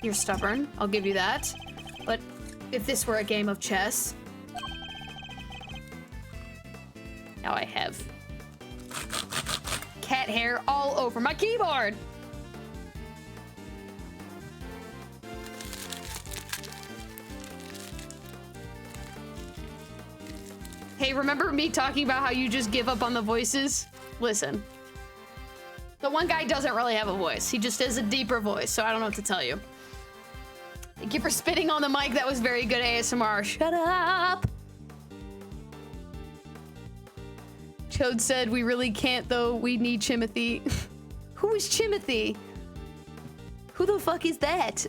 You're stubborn, I'll give you that. But if this were a game of chess... Now I have cat hair all over my keyboard. Hey, remember me talking about how you just give up on the voices? Listen. The one guy doesn't really have a voice. He just has a deeper voice, so I don't know what to tell you. Thank you for spitting on the mic. That was very good ASMR. Shut up! Chode said, we really can't, though. We need Chimothy. Who is Chimothy? Who the fuck is that?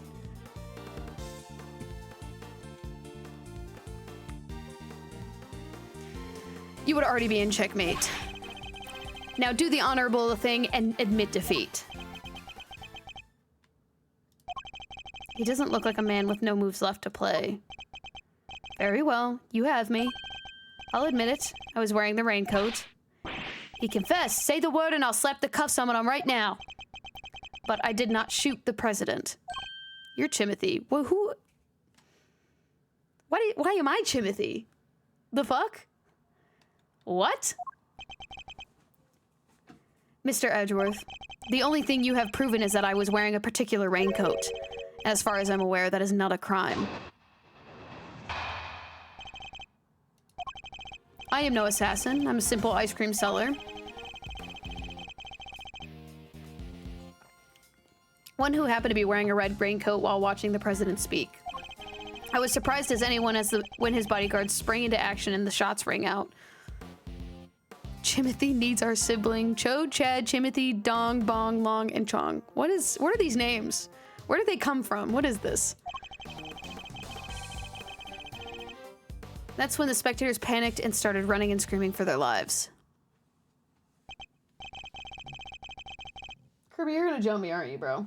You would already be in checkmate. Now do the honorable thing and admit defeat. He doesn't look like a man with no moves left to play. Very well, you have me. I'll admit it. I was wearing the raincoat. He confessed. Say the word and I'll slap the cuffs on him right now. But I did not shoot the president. You're Timothy. Well, who? Why am I Timothy? The fuck? What? Mr. Edgeworth, the only thing you have proven is that I was wearing a particular raincoat. As far as I'm aware, that is not a crime. I am no assassin. I'm a simple ice cream seller. One who happened to be wearing a red raincoat while watching the president speak. I was surprised as anyone when his bodyguards sprang into action and the shots rang out. Chimothy needs our sibling. Chode, Chad, Chimothy, Dong, Bong, Long, and Chong. What are these names? Where did they come from? What is this? That's when the spectators panicked and started running and screaming for their lives. Kirby, you're gonna jump me, aren't you, bro?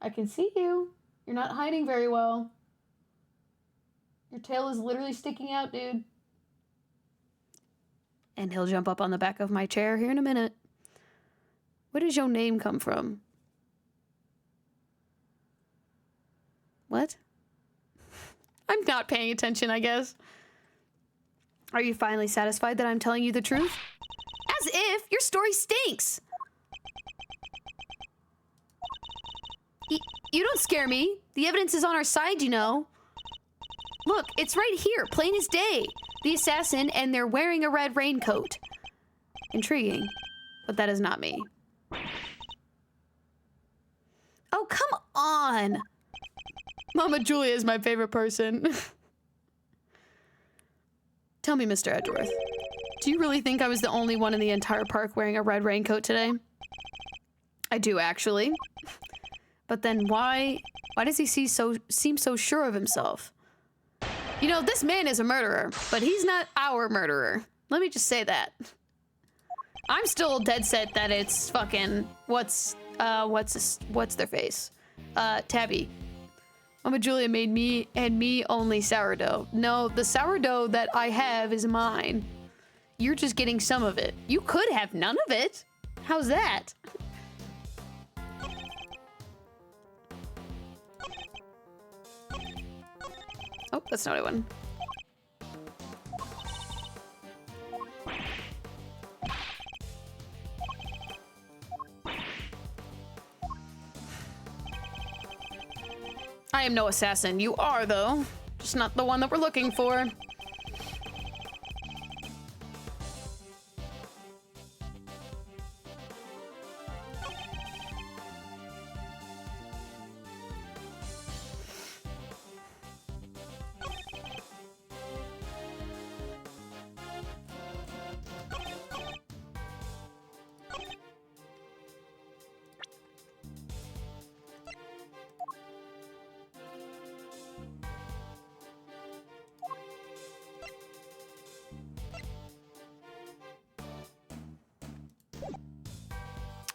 I can see you. You're not hiding very well. Your tail is literally sticking out, dude. And he'll jump up on the back of my chair here in a minute. Where does your name come from? What? I'm not paying attention, I guess. Are you finally satisfied that I'm telling you the truth? As if! Your story stinks! You don't scare me. The evidence is on our side, you know. Look, it's right here, plain as day. The assassin, and they're wearing a red raincoat. Intriguing, but that is not me. Oh, come on! Mama Julia is my favorite person. Tell me, Mr. Edgeworth, do you really think I was the only one in the entire park wearing a red raincoat today? I do, actually. But then why does he seem so sure of himself? You know, this man is a murderer, but he's not our murderer. Let me just say that. I'm still dead set that it's fucking what's their face? Tabby. Mama Julia made me and me only sourdough. No, the sourdough that I have is mine. You're just getting some of it. You could have none of it. How's that? Oh, that's not what I wanted. I am no assassin. You are, though. Just not the one that we're looking for.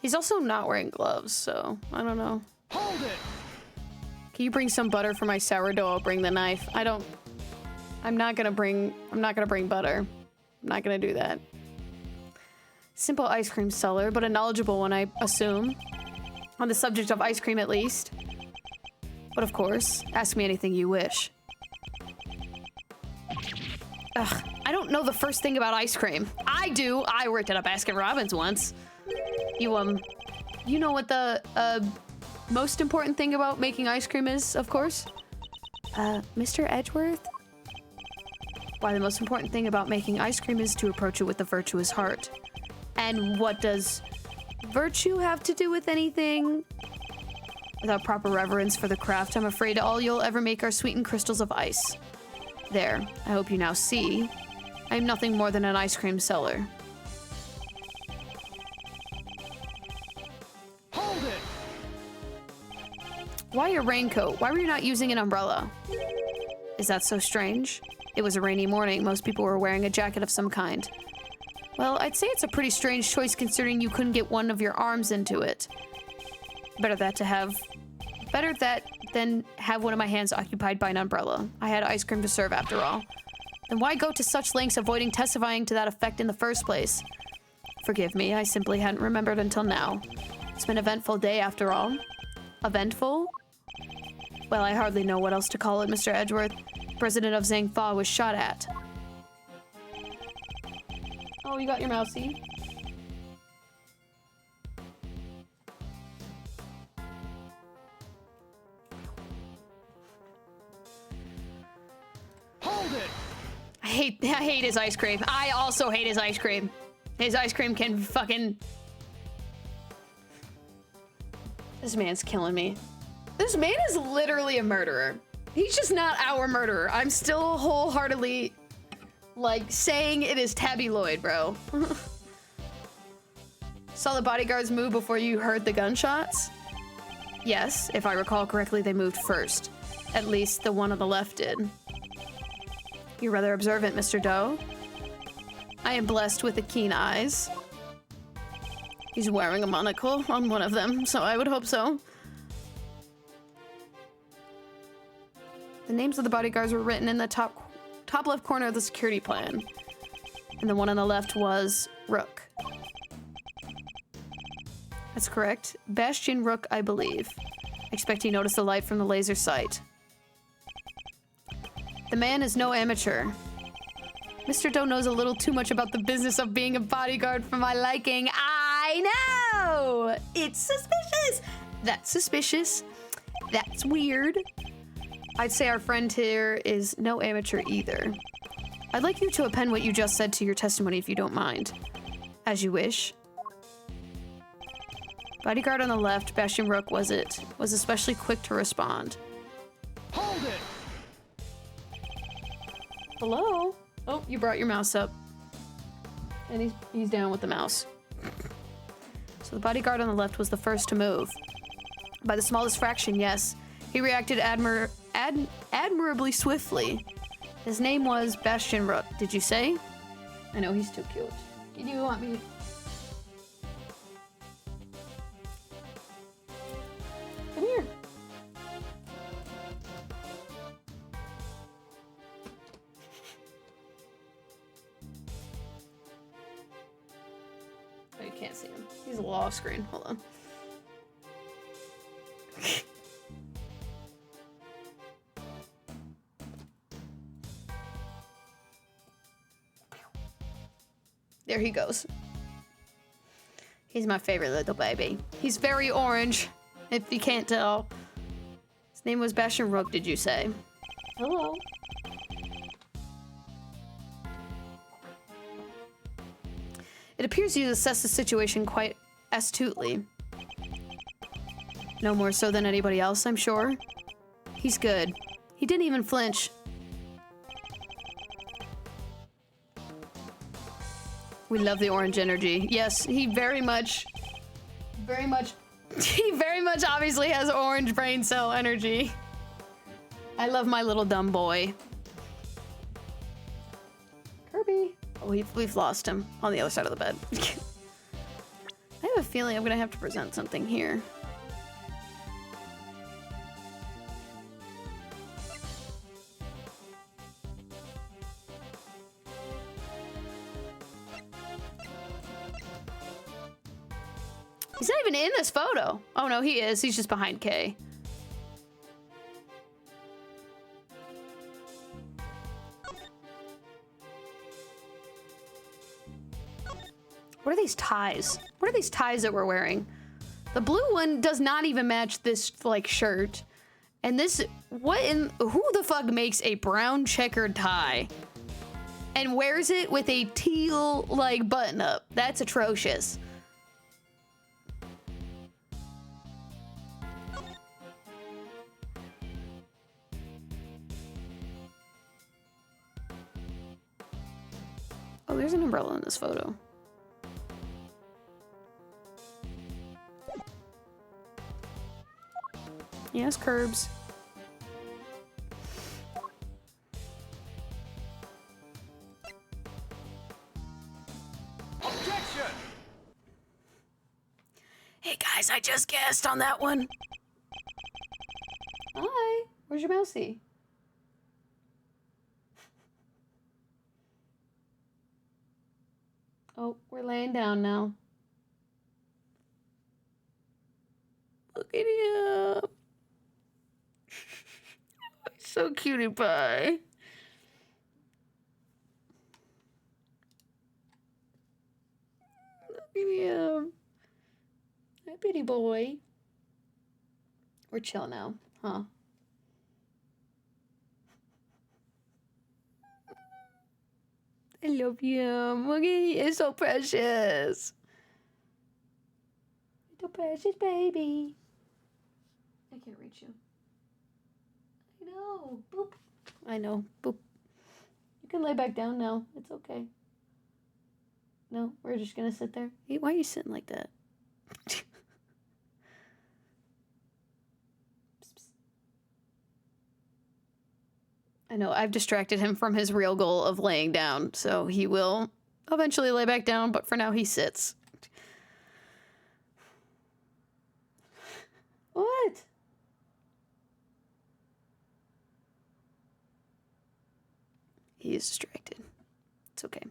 He's also not wearing gloves, so I don't know. Hold it! Can you bring some butter for my sourdough? I'll bring the knife. I'm not gonna bring butter. I'm not gonna do that. Simple ice cream seller, but a knowledgeable one, I assume. On the subject of ice cream, at least. But of course, ask me anything you wish. Ugh, I don't know the first thing about ice cream. I do. I worked at a Baskin-Robbins once. You know what the most important thing about making ice cream is, of course? Mr. Edgeworth? Why, the most important thing about making ice cream is to approach it with a virtuous heart. And what does virtue have to do with anything? Without proper reverence for the craft, I'm afraid all you'll ever make are sweetened crystals of ice. There, I hope you now see. I am nothing more than an ice cream seller. Hold it! Why a raincoat? Why were you not using an umbrella? Is that so strange? It was a rainy morning. Most people were wearing a jacket of some kind. Well, I'd say it's a pretty strange choice considering you couldn't get one of your arms into it. Better that than have one of my hands occupied by an umbrella. I had ice cream to serve after all. Then why go to such lengths avoiding testifying to that effect in the first place? Forgive me, I simply hadn't remembered until now. It's been an eventful day after all. Eventful? Well, I hardly know what else to call it, Mr. Edgeworth. President of Zhangfa was shot at. Oh, you got your mousey. Hold it! I hate his ice cream. I also hate his ice cream. His ice cream can fucking... This man's killing me. This man is literally a murderer. He's just not our murderer. I'm still wholeheartedly, like, saying it is Tabby Lloyd, bro. Saw the bodyguards move before you heard the gunshots? Yes, if I recall correctly, they moved first. At least the one on the left did. You're rather observant, Mr. Doe. I am blessed with the keen eyes. He's wearing a monocle on one of them, so I would hope so. The names of the bodyguards were written in the top left corner of the security plan. And the one on the left was Rook. That's correct. Bastion Rook, I believe. Expect he noticed the light from the laser sight. The man is no amateur. Mr. Doe knows a little too much about the business of being a bodyguard for my liking. I know! It's suspicious! That's suspicious. That's weird. I'd say our friend here is no amateur either. I'd like you to append what you just said to your testimony if you don't mind. As you wish. Bodyguard on the left, Bastion Rook was especially quick to respond. Hold it! Hello? Oh, you brought your mouse up. And he's down with the mouse. So the bodyguard on the left was the first to move. By the smallest fraction, yes. He reacted admirably swiftly. His name was Bastion Rook, did you say? I know, he's too cute. Do you want me... Come here. Oh, you can't see him. He's a little off screen. Hold on. There he goes. He's my favorite little baby. He's very orange, if you can't tell. His name was Bastion Rook, did you say? Hello. It appears you assess the situation quite astutely. No more so than anybody else, I'm sure. He's good. He didn't even flinch. We love the orange energy. Yes, he very much obviously has orange brain cell energy. I love my little dumb boy. Kirby. Oh, we've lost him on the other side of the bed. I have a feeling I'm gonna have to present something here. He's not even in this photo. Oh no, he is. He's just behind Kay. What are these ties? What are these ties that we're wearing? The blue one does not even match this, like, shirt. And this, who the fuck makes a brown checkered tie and wears it with a teal, like, button up? That's atrocious. Oh, there's an umbrella in this photo. Yes, curbs. Objection! Hey guys, I just guessed on that one. Hi, where's your mousey? Oh, we're laying down now. Look at him. So cutie pie. Look at him. Hi, bitty boy. We're chill now, huh? I love him. Look at he is so precious. Little precious baby. I can't reach you. I know. Boop. I know. Boop. You can lay back down now. It's okay. No, we're just gonna sit there. Hey, why are you sitting like that? Psst, psst. I know, I've distracted him from his real goal of laying down, so he will eventually lay back down, but for now he sits. What? He is distracted. It's okay.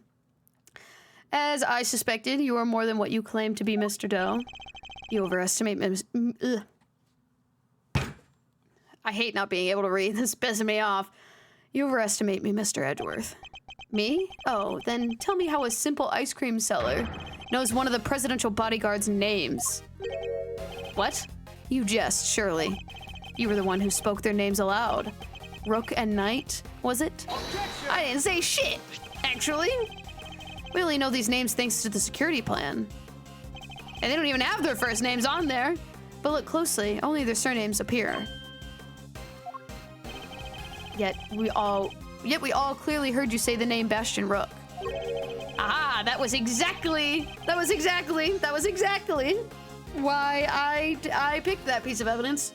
As I suspected, you are more than what you claim to be, Mr. Doe. You overestimate I hate not being able to read. This pisses me off. You overestimate me, Mr. Edgeworth. Me? Oh, then tell me how a simple ice cream seller knows one of the presidential bodyguard's names. What? You jest, surely. You were the one who spoke their names aloud. Rook and Knight, was it? Objection! I didn't say shit, actually. We only know these names thanks to the security plan. And they don't even have their first names on there. But look closely, only their surnames appear. Yet we all clearly heard you say the name Bastion Rook. Ah, that was exactly why I picked that piece of evidence.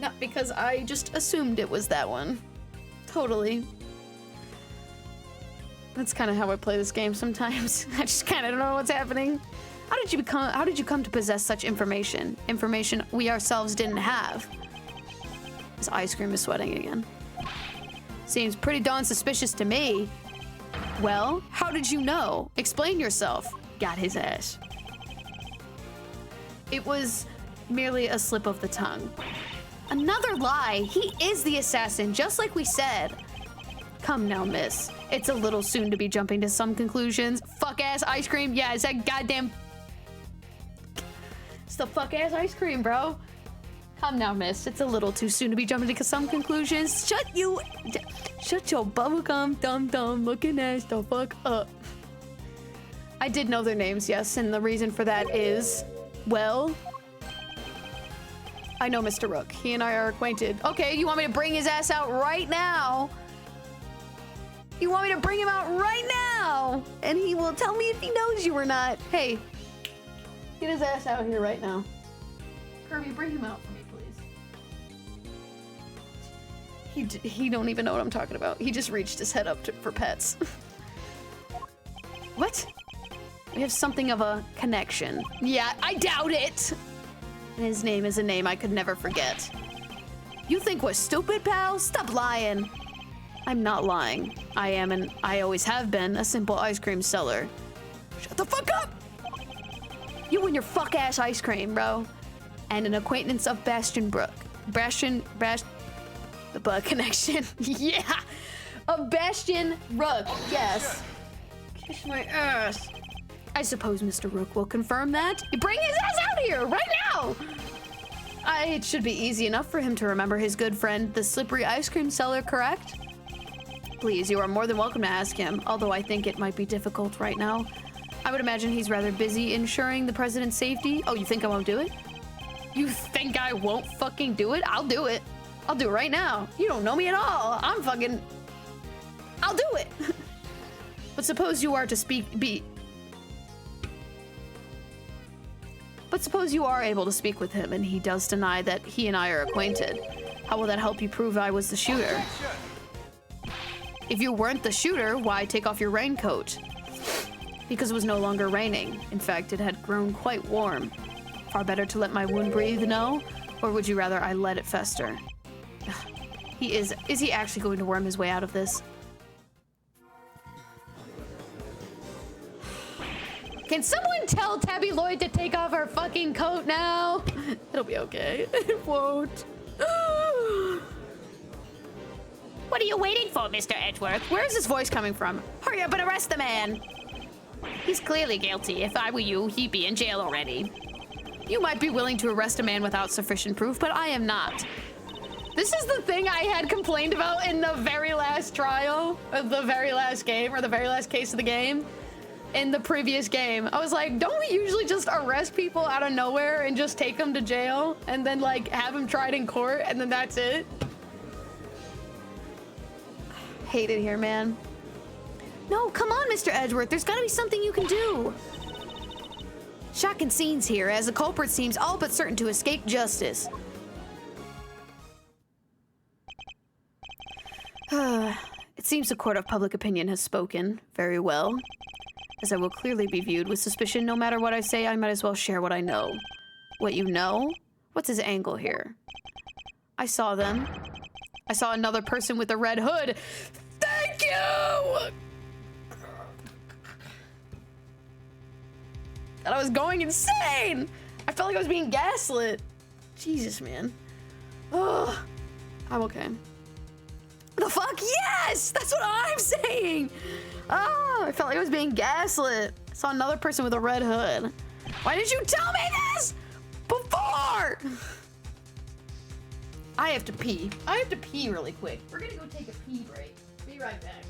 Not because I just assumed it was that one. Totally. That's kind of how I play this game sometimes. I just kind of don't know what's happening. How did you come to possess such information? Information we ourselves didn't have. His ice cream is sweating again. Seems pretty darn suspicious to me. Well, how did you know? Explain yourself. Got his ass. It was merely a slip of the tongue. Another lie. He is the assassin, just like we said. Come now, miss. It's a little soon to be jumping to some conclusions. Fuck-ass ice cream. Yeah, it's that goddamn... It's the fuck-ass ice cream, bro. Come now, miss. It's a little too soon to be jumping to some conclusions. Shut your bubblegum dum-dum looking ass the fuck up. I did know their names, yes, and the reason for that is, well, I know Mr. Rook. He and I are acquainted. Okay, you want me to bring his ass out right now? You want me to bring him out right now? And he will tell me if he knows you or not. Hey, get his ass out here right now. Kirby, bring him out for me, please. He don't even know what I'm talking about. He just reached his head up for pets. What? We have something of a connection. Yeah, I doubt it. And his name is a name I could never forget. You think we're stupid, pal? Stop lying. I'm not lying. I am, and I always have been, a simple ice cream seller. Shut the fuck up! You and your fuck-ass ice cream, bro. And an acquaintance of Bastion Brook. The bug connection. Yeah! Of Bastion Rook, yes. Kiss my ass. I suppose Mr. Rook will confirm that. Bring his ass out here, right now! It should be easy enough for him to remember his good friend, the slippery ice cream seller, correct? Please, you are more than welcome to ask him, although I think it might be difficult right now. I would imagine he's rather busy ensuring the president's safety. Oh, you think I won't do it? You think I won't fucking do it? I'll do it. I'll do it right now. You don't know me at all. I'll do it. But suppose you are able to speak with him and he does deny that he and I are acquainted. How will that help you prove I was the shooter? If you weren't the shooter, why take off your raincoat? Because it was no longer raining. In fact, it had grown quite warm. Far better to let my wound breathe, no? Or would you rather I let it fester? Is he actually going to worm his way out of this? Can someone tell Tabby Lloyd to take off her fucking coat now? It'll be okay. It won't. What are you waiting for, Mr. Edgeworth? Where is this voice coming from? Hurry up and arrest the man! He's clearly guilty. If I were you, he'd be in jail already. You might be willing to arrest a man without sufficient proof, but I am not. This is the thing I had complained about in the very last trial, of the very last game, or the very last case of the game. In the previous game, I was like, don't we usually just arrest people out of nowhere and just take them to jail and then like have them tried in court and then that's it? Hate it here, man. No, come on, Mr. Edgeworth. There's gotta be something you can do. Shocking scenes here, as the culprit seems all but certain to escape justice. It seems the court of public opinion has spoken. Very well. As I will clearly be viewed with suspicion, no matter what I say, I might as well share what I know. What you know? What's his angle here? I saw them. I saw another person with a red hood. Thank you! And I was going insane! I felt like I was being gaslit. Jesus, man. Ugh. I'm okay. The fuck? Yes! That's what I'm saying! Oh, I felt like I was being gaslit. I saw another person with a red hood. Why didn't you tell me this before? I have to pee. I have to pee really quick. We're gonna go take a pee break. Be right back.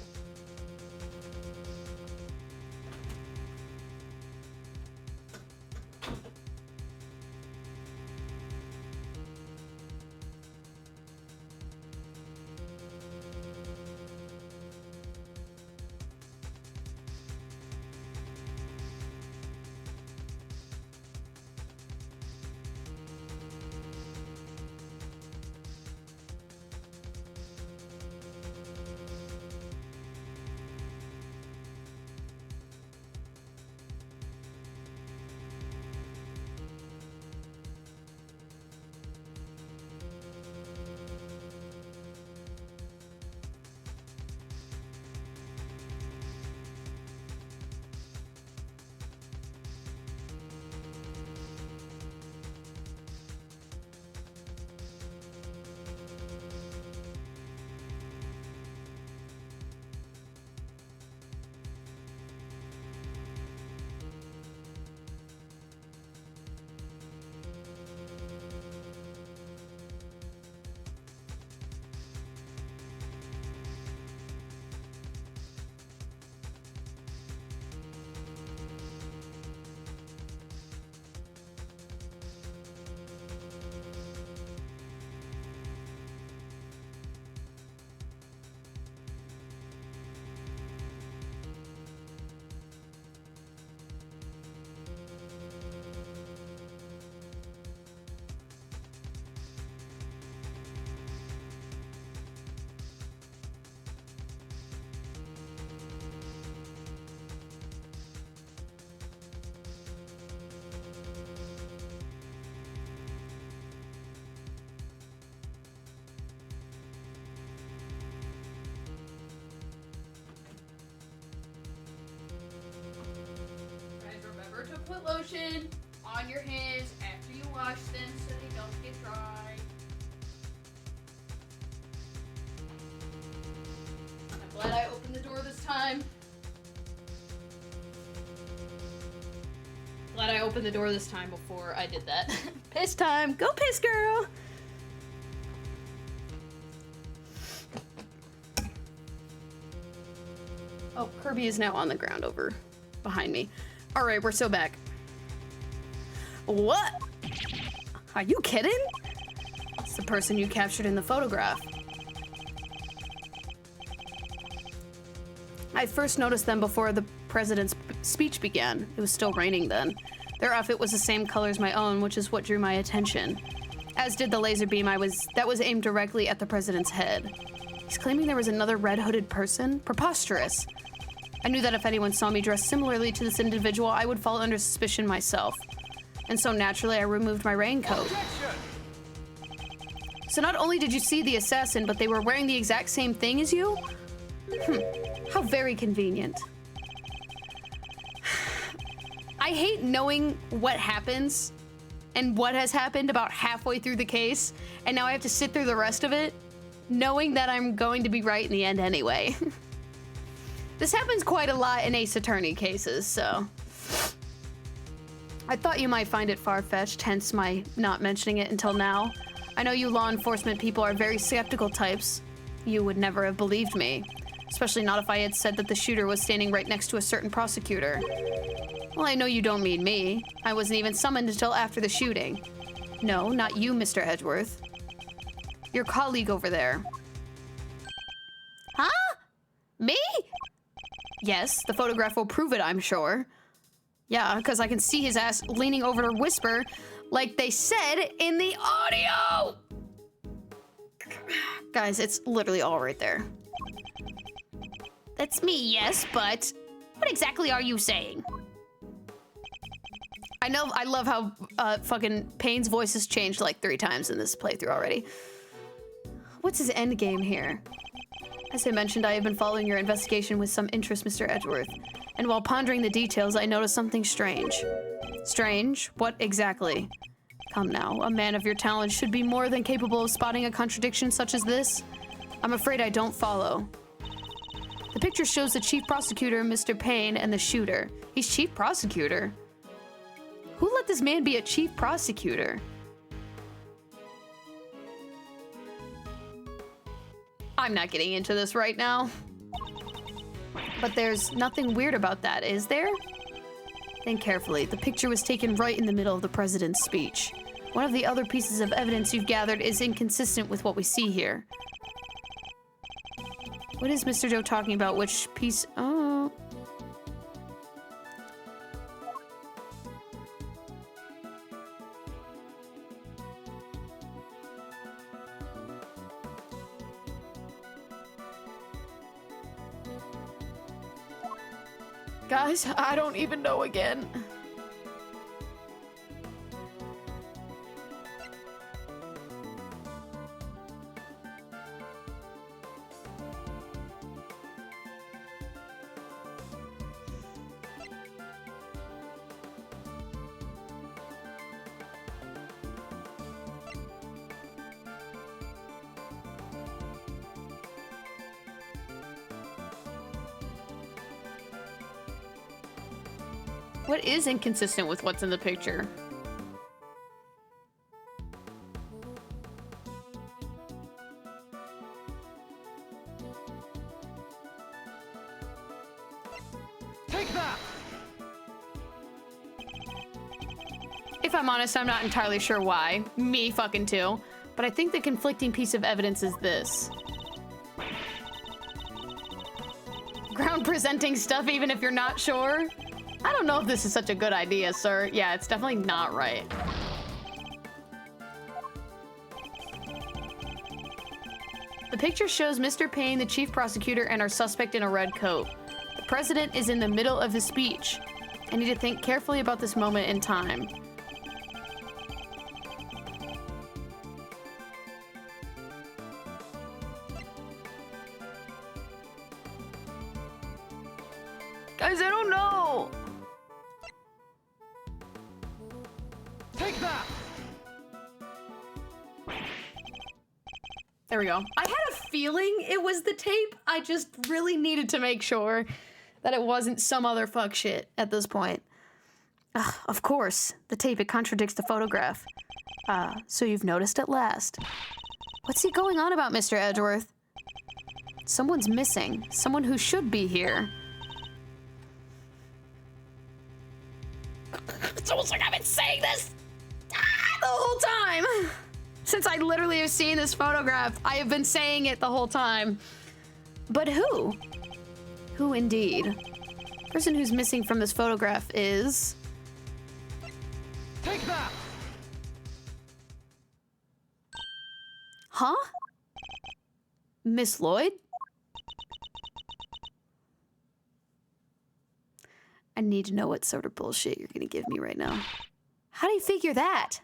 put lotion on your hands after you wash them so they don't get dry. I'm glad I opened the door this time. Glad I opened the door this time before I did that. Piss time! Go piss, girl! Oh, Kirby is now on the ground over behind me. All right, we're so back. What? Are you kidding? It's the person you captured in the photograph. I first noticed them before the president's speech began. It was still raining then. Their outfit was the same color as my own, which is what drew my attention. As did the laser beam that was aimed directly at the president's head. He's claiming there was another red-hooded person? Preposterous. I knew that if anyone saw me dressed similarly to this individual, I would fall under suspicion myself. And so naturally, I removed my raincoat. So not only did you see the assassin, but they were wearing the exact same thing as you? How very convenient. I hate knowing what happens and what has happened about halfway through the case, and now I have to sit through the rest of it, knowing that I'm going to be right in the end anyway. This happens quite a lot in Ace Attorney cases, so... I thought you might find it far-fetched, hence my not mentioning it until now. I know you law enforcement people are very skeptical types. You would never have believed me. Especially not if I had said that the shooter was standing right next to a certain prosecutor. Well, I know you don't mean me. I wasn't even summoned until after the shooting. No, not you, Mr. Edgeworth. Your colleague over there. Huh? Me? Yes, the photograph will prove it, I'm sure. Yeah, because I can see his ass leaning over to whisper, like they said in the audio! Guys, it's literally all right there. That's me, yes, but what exactly are you saying? I know, I love how fucking Payne's voice has changed like 3 times in this playthrough already. What's his end game here? As I mentioned, I have been following your investigation with some interest, Mr. Edgeworth. And while pondering the details, I noticed something strange. Strange? What exactly? Come now, a man of your talent should be more than capable of spotting a contradiction such as this. I'm afraid I don't follow. The picture shows the chief prosecutor, Mr. Payne, and the shooter. He's chief prosecutor? Who let this man be a chief prosecutor? I'm not getting into this right now. But there's nothing weird about that, is there? Think carefully. The picture was taken right in the middle of the president's speech. One of the other pieces of evidence you've gathered is inconsistent with what we see here. What is Mr. Doe talking about? Which piece? Oh. Guys, I don't even know again. What is inconsistent with what's in the picture? Take that! If I'm honest, I'm not entirely sure why. Me fucking too. But I think the conflicting piece of evidence is this. Ground presenting stuff even if you're not sure? I don't know if this is such a good idea, sir. Yeah, it's definitely not right. The picture shows Mr. Payne, the chief prosecutor, and our suspect in a red coat. The president is in the middle of his speech. I need to think carefully about this moment in time. Guys, I don't know. There we go. I had a feeling it was the tape. I just really needed to make sure that it wasn't some other fuck shit at this point. Ugh, of course, the tape, it contradicts the photograph. So you've noticed at last. What's he going on about, Mr. Edgeworth? Someone's missing. Someone who should be here. It's almost like I've been saying this the whole time. Since I literally have seen this photograph, I have been saying it the whole time. But who? Who indeed? The person who's missing from this photograph is... Take that! Huh? Miss Lloyd? I need to know what sort of bullshit you're gonna give me right now. How do you figure that?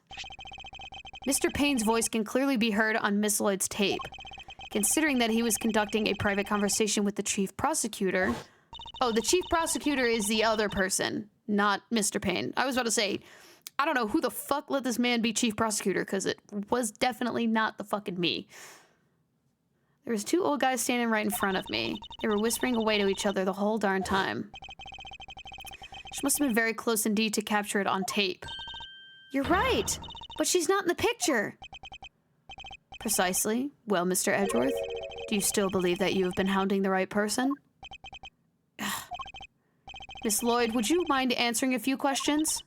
Mr. Payne's voice can clearly be heard on Miss Lloyd's tape. Considering that he was conducting a private conversation with the chief prosecutor... Oh, the chief prosecutor is the other person, not Mr. Payne. I was about to say, I don't know who the fuck let this man be chief prosecutor, because it was definitely not the fucking me. There was two old guys standing right in front of me. They were whispering away to each other the whole darn time. She must have been very close indeed to capture it on tape. You're right, but she's not in the picture. Precisely. Well, Mr. Edgeworth, do you still believe that you have been hounding the right person? Miss Lloyd, would you mind answering a few questions?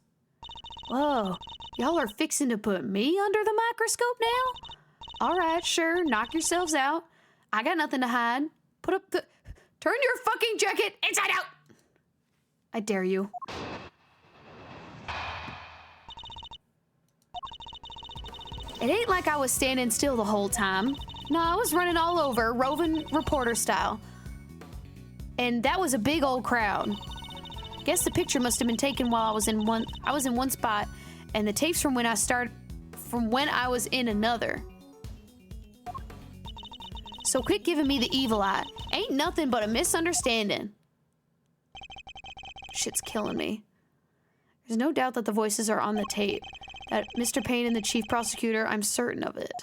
Whoa, y'all are fixing to put me under the microscope now? All right, sure, knock yourselves out. I got nothing to hide. Put up the... Turn your fucking jacket inside out! I dare you. It ain't like I was standing still the whole time. No, I was running all over, roving reporter style. And that was a big old crowd. Guess the picture must have been taken while I was in one spot, and the tapes from when I was in another. So quit giving me the evil eye. Ain't nothing but a misunderstanding. Shit's killing me. There's no doubt that the voices are on the tape. That Mr. Payne and the chief prosecutor, I'm certain of it.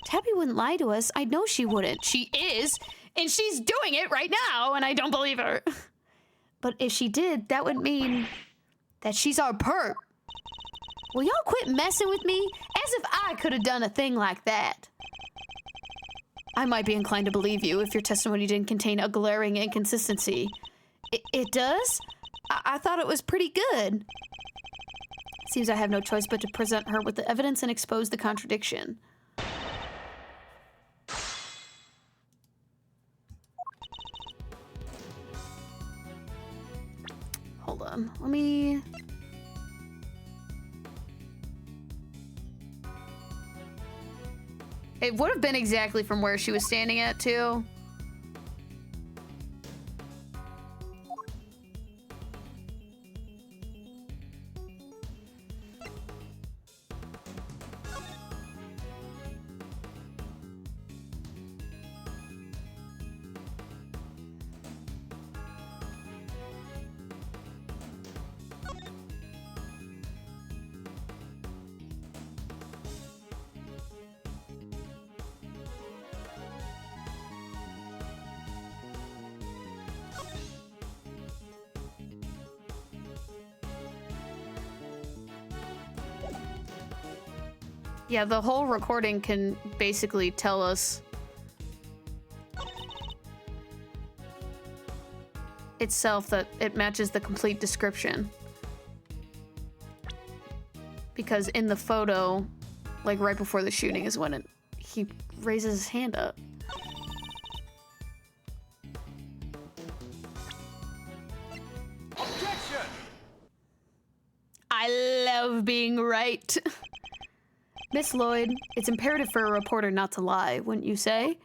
Tabby wouldn't lie to us. I know she wouldn't. She is, and she's doing it right now, and I don't believe her. But if she did, that would mean that she's our perp. Will y'all quit messing with me? As if I could have done a thing like that. I might be inclined to believe you if your testimony didn't contain a glaring inconsistency. It does? I thought it was pretty good. Seems I have no choice but to present her with the evidence and expose the contradiction. Hold on, let me... It would have been exactly from where she was standing at, too. Yeah, the whole recording can basically tell us itself that it matches the complete description. Because in the photo, like right before the shooting is when he raises his hand up. Objection! I love being right. Miss Lloyd, it's imperative for a reporter not to lie, wouldn't you say?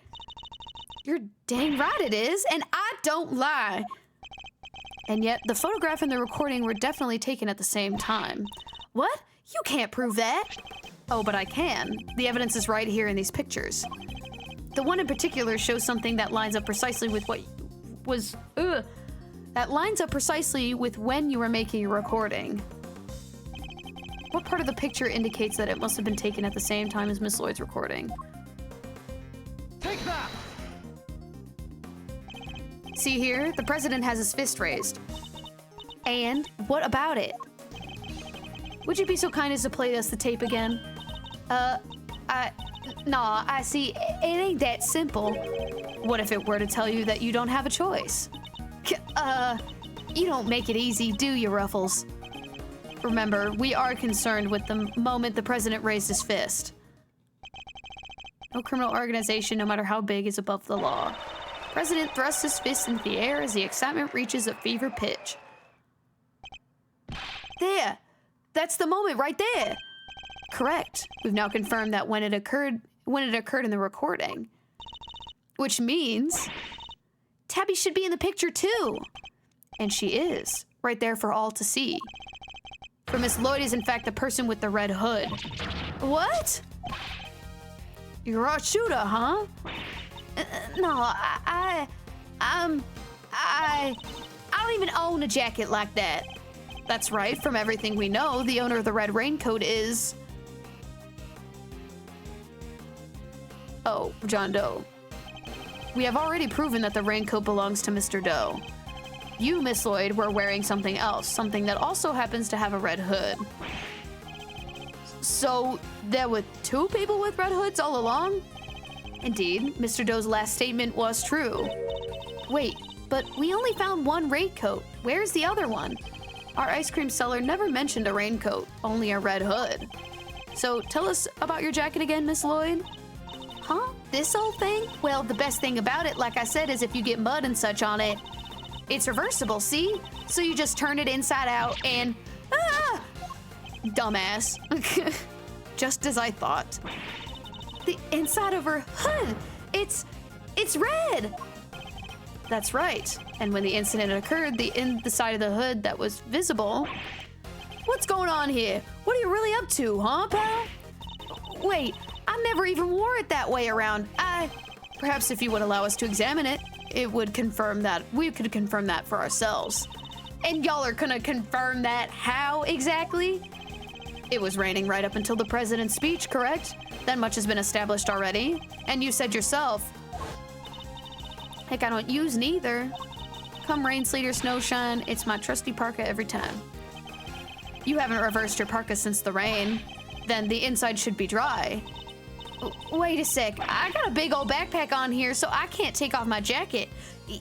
You're dang right it is, and I don't lie. And yet, the photograph and the recording were definitely taken at the same time. What? You can't prove that. Oh, but I can. The evidence is right here in these pictures. The one in particular shows something that lines up precisely with what was... that lines up precisely with when you were making your recording. What part of the picture indicates that it must have been taken at the same time as Miss Lloyd's recording? See here, the president has his fist raised. And what about it? Would you be so kind as to play us the tape again? Nah, I see, it ain't that simple. What if it were to tell you that you don't have a choice? You don't make it easy, do you, Ruffles? Remember, we are concerned with the moment the president raised his fist. No criminal organization, no matter how big, is above the law. President thrusts his fist into the air as the excitement reaches a fever pitch. There! That's the moment right there! Correct. We've now confirmed that when it occurred in the recording. Which means Tabby should be in the picture too. And she is, right there for all to see. For Miss Lloyd is in fact the person with the red hood. What? You're a shooter, huh? No, I don't even own a jacket like that. That's right, from everything we know, the owner of the red raincoat is... Oh, John Doe. We have already proven that the raincoat belongs to Mr. Doe. You, Miss Lloyd, were wearing something else, something that also happens to have a red hood. So, there were two people with red hoods all along? Indeed, Mr. Doe's last statement was true. Wait, but we only found one raincoat. Where's the other one? Our ice cream seller never mentioned a raincoat, only a red hood. So, tell us about your jacket again, Miss Lloyd. Huh? This old thing? Well, the best thing about it, like I said, is if you get mud and such on it, it's reversible, see? So you just turn it inside out and... Ah! Dumbass. Just as I thought. The inside of her hood, it's red! That's right. And when the incident occurred, the side of the hood that was visible... What's going on here? What are you really up to, huh, pal? Wait, I never even wore it that way around. Perhaps if you would allow us to examine it, it would confirm that. We could confirm that for ourselves. And y'all are gonna confirm that how exactly? It was raining right up until the president's speech, correct? That much has been established already. And you said yourself. Heck, I don't use neither. Come rain, sleet, or snowshine, it's my trusty parka every time. You haven't reversed your parka since the rain. Then the inside should be dry. Wait a sec, I got a big old backpack on here, so I can't take off my jacket.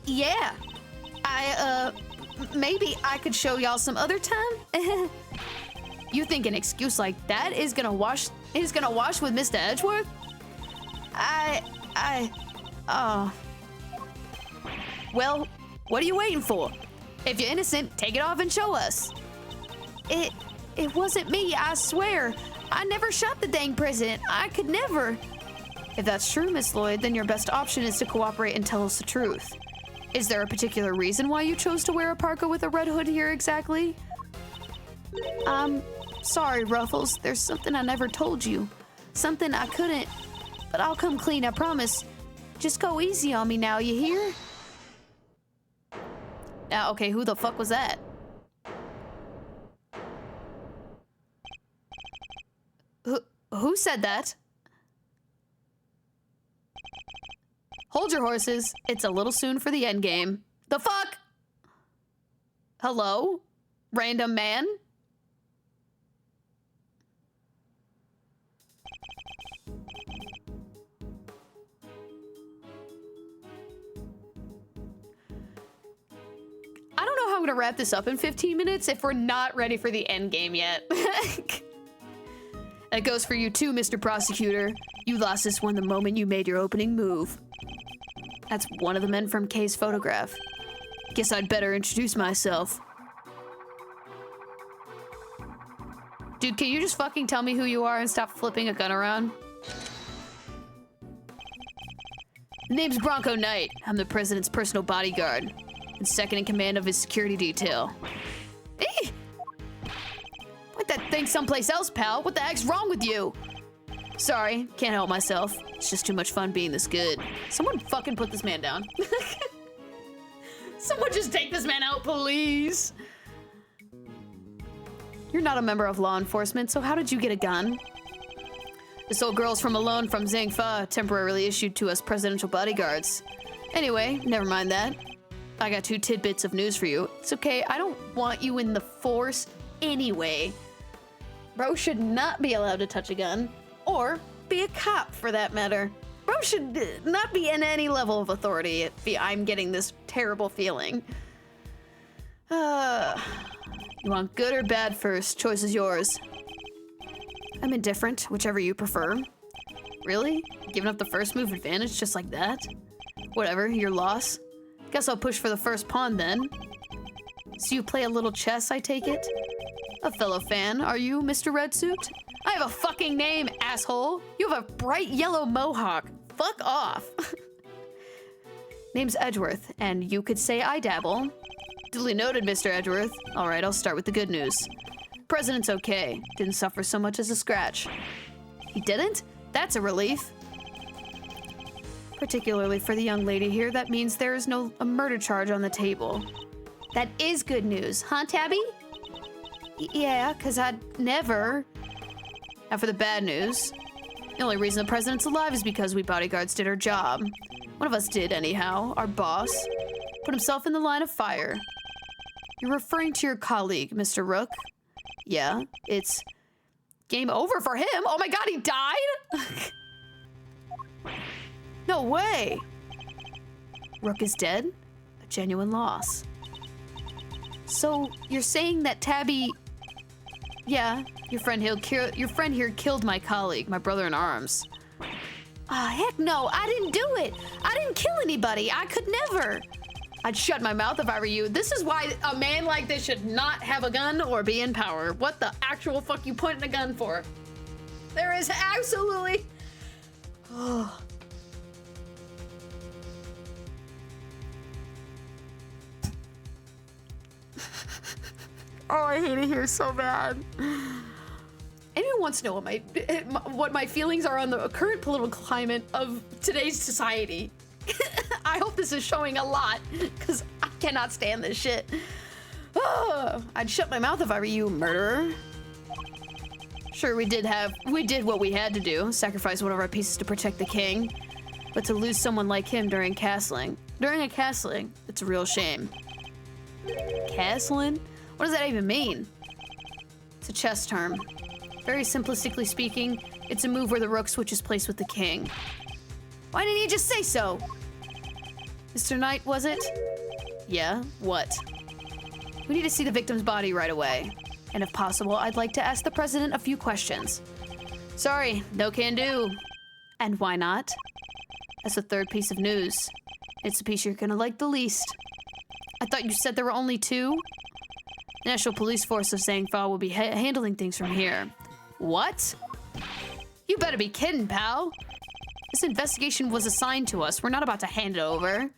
Yeah, maybe I could show y'all some other time? You think an excuse like that is gonna wash with Mr. Edgeworth? Well, what are you waiting for? If you're innocent, take it off and show us. It wasn't me, I swear. I never shot the dang president. I could never. If that's true, Miss Lloyd, then your best option is to cooperate and tell us the truth. Is there a particular reason why you chose to wear a parka with a red hood here exactly? Sorry, Ruffles. There's something I never told you. Something I couldn't. But I'll come clean, I promise. Just go easy on me now, you hear? Now, okay, who the fuck was that? Who said that? Hold your horses. It's a little soon for the end game. The fuck? Hello? Random man? I don't know how I'm gonna wrap this up in 15 minutes if we're not ready for the end game yet. That goes for you too, Mr. Prosecutor. You lost this one the moment you made your opening move. That's one of the men from Kay's photograph. Guess I'd better introduce myself. Dude, can you just fucking tell me who you are and stop flipping a gun around? Name's Bronco Knight. I'm the president's personal bodyguard and second in command of his security detail. Eh! Point that thing someplace else, pal. What the heck's wrong with you? Sorry, can't help myself. It's just too much fun being this good. Someone fucking put this man down. Someone just take this man out, please. You're not a member of law enforcement, so how did you get a gun? This old girl's from a loan from Zhang Fa, temporarily issued to us presidential bodyguards. Anyway, never mind that. I got 2 tidbits of news for you. It's okay, I don't want you in the force anyway. Bro should not be allowed to touch a gun, or be a cop for that matter. Bro should not be in any level of authority. I'm getting this terrible feeling. You want good or bad first? Choice is yours. I'm indifferent, whichever you prefer. Really? Giving up the first move advantage just like that? Whatever, your loss. Guess I'll push for the first pawn then. So you play a little chess, I take it? A fellow fan, are you, Mr. Red Suit? I have a fucking name, asshole! You have a bright yellow mohawk. Fuck off. Name's Edgeworth, and you could say I dabble. Duly noted, Mr. Edgeworth. Alright, I'll start with the good news. President's okay. Didn't suffer so much as a scratch. He didn't? That's a relief. Particularly for the young lady here, that means there is no murder charge on the table. That is good news, huh, Tabby? Yeah, because I'd never. Now for the bad news. The only reason the president's alive is because we bodyguards did our job. One of us did, anyhow. Our boss put himself in the line of fire. You're referring to your colleague, Mr. Rook? Yeah, it's game over for him. Oh my god, he died? No way. Rook is dead? A genuine loss. So you're saying that Tabby... Yeah, your friend here killed my colleague, my brother in arms. Ah, heck no, I didn't do it. I didn't kill anybody. I could never. I'd shut my mouth if I were you. This is why a man like this should not have a gun or be in power. What the actual fuck you pointing a gun for? There is absolutely... Oh. Oh, I hate it here so bad. Anyone wants to know what my feelings are on the current political climate of today's society? I hope this is showing a lot, because I cannot stand this shit. Oh, I'd shut my mouth if I were you, murderer. Sure, we did what we had to do, sacrifice one of our pieces to protect the king. But to lose someone like him during a castling, it's a real shame. Castling? What does that even mean? It's a chess term. Very simplistically speaking, it's a move where the rook switches place with the king. Why didn't you just say so? Mr. Knight, was it? Yeah, what? We need to see the victim's body right away. And if possible, I'd like to ask the president a few questions. Sorry, no can do. And why not? That's the third piece of news. It's the piece you're gonna like the least. I thought you said there were only 2? The National Police Force of Zhangfa will be handling things from here. What? You better be kidding, pal. This investigation was assigned to us. We're not about to hand it over.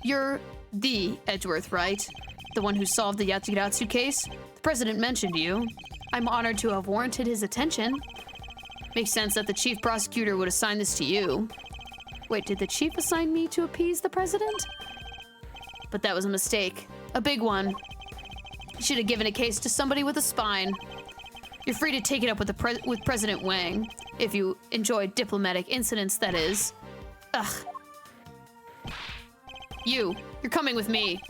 You're the Edgeworth, right? The one who solved the Yatsugatsu case? The president mentioned you. I'm honored to have warranted his attention. Makes sense that the chief prosecutor would assign this to you. Wait, did the chief assign me to appease the president? But that was a mistake. A big one. Should have given a case to somebody with a spine. You're free to take it up with President Wang, if you enjoy diplomatic incidents, that is. Ugh. You're coming with me.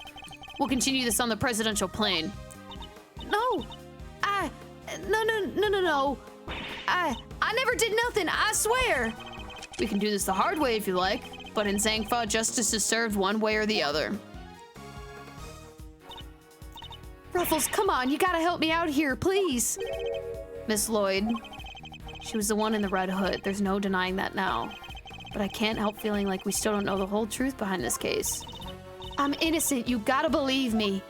We'll continue this on the presidential plane. No, no. I never did nothing, I swear. We can do this the hard way if you like, but in Zhangfa, justice is served one way or the other. Ruffles, come on, you gotta help me out here, please. Miss Lloyd. She was the one in the red hood. There's no denying that now. But I can't help feeling like we still don't know the whole truth behind this case. I'm innocent, you gotta believe me.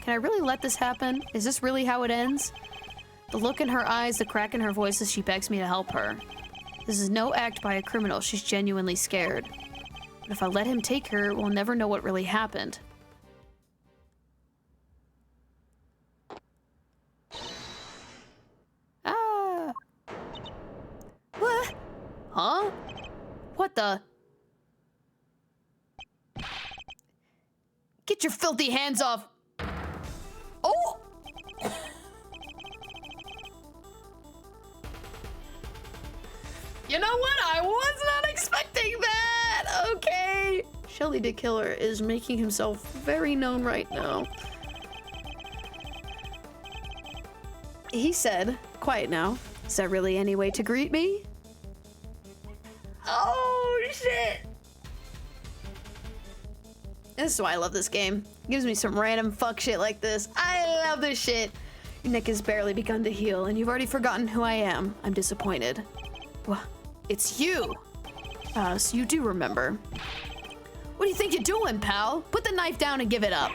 Can I really let this happen? Is this really how it ends? The look in her eyes, the crack in her voice as she begs me to help her. This is no act by a criminal, she's genuinely scared. But if I let him take her, we'll never know what really happened. Ah! What? Huh? What the? Get your filthy hands off! Oh! You know what? I was not expecting that! Shelly the Killer is making himself very known right now. He said, quiet now. Is that really any way to greet me? Oh, shit. This is why I love this game. It gives me some random fuck shit like this. I love this shit. Your neck has barely begun to heal, and you've already forgotten who I am. I'm disappointed. Well, it's you. So you do remember. What do you think you're doing, pal? Put the knife down and give it up.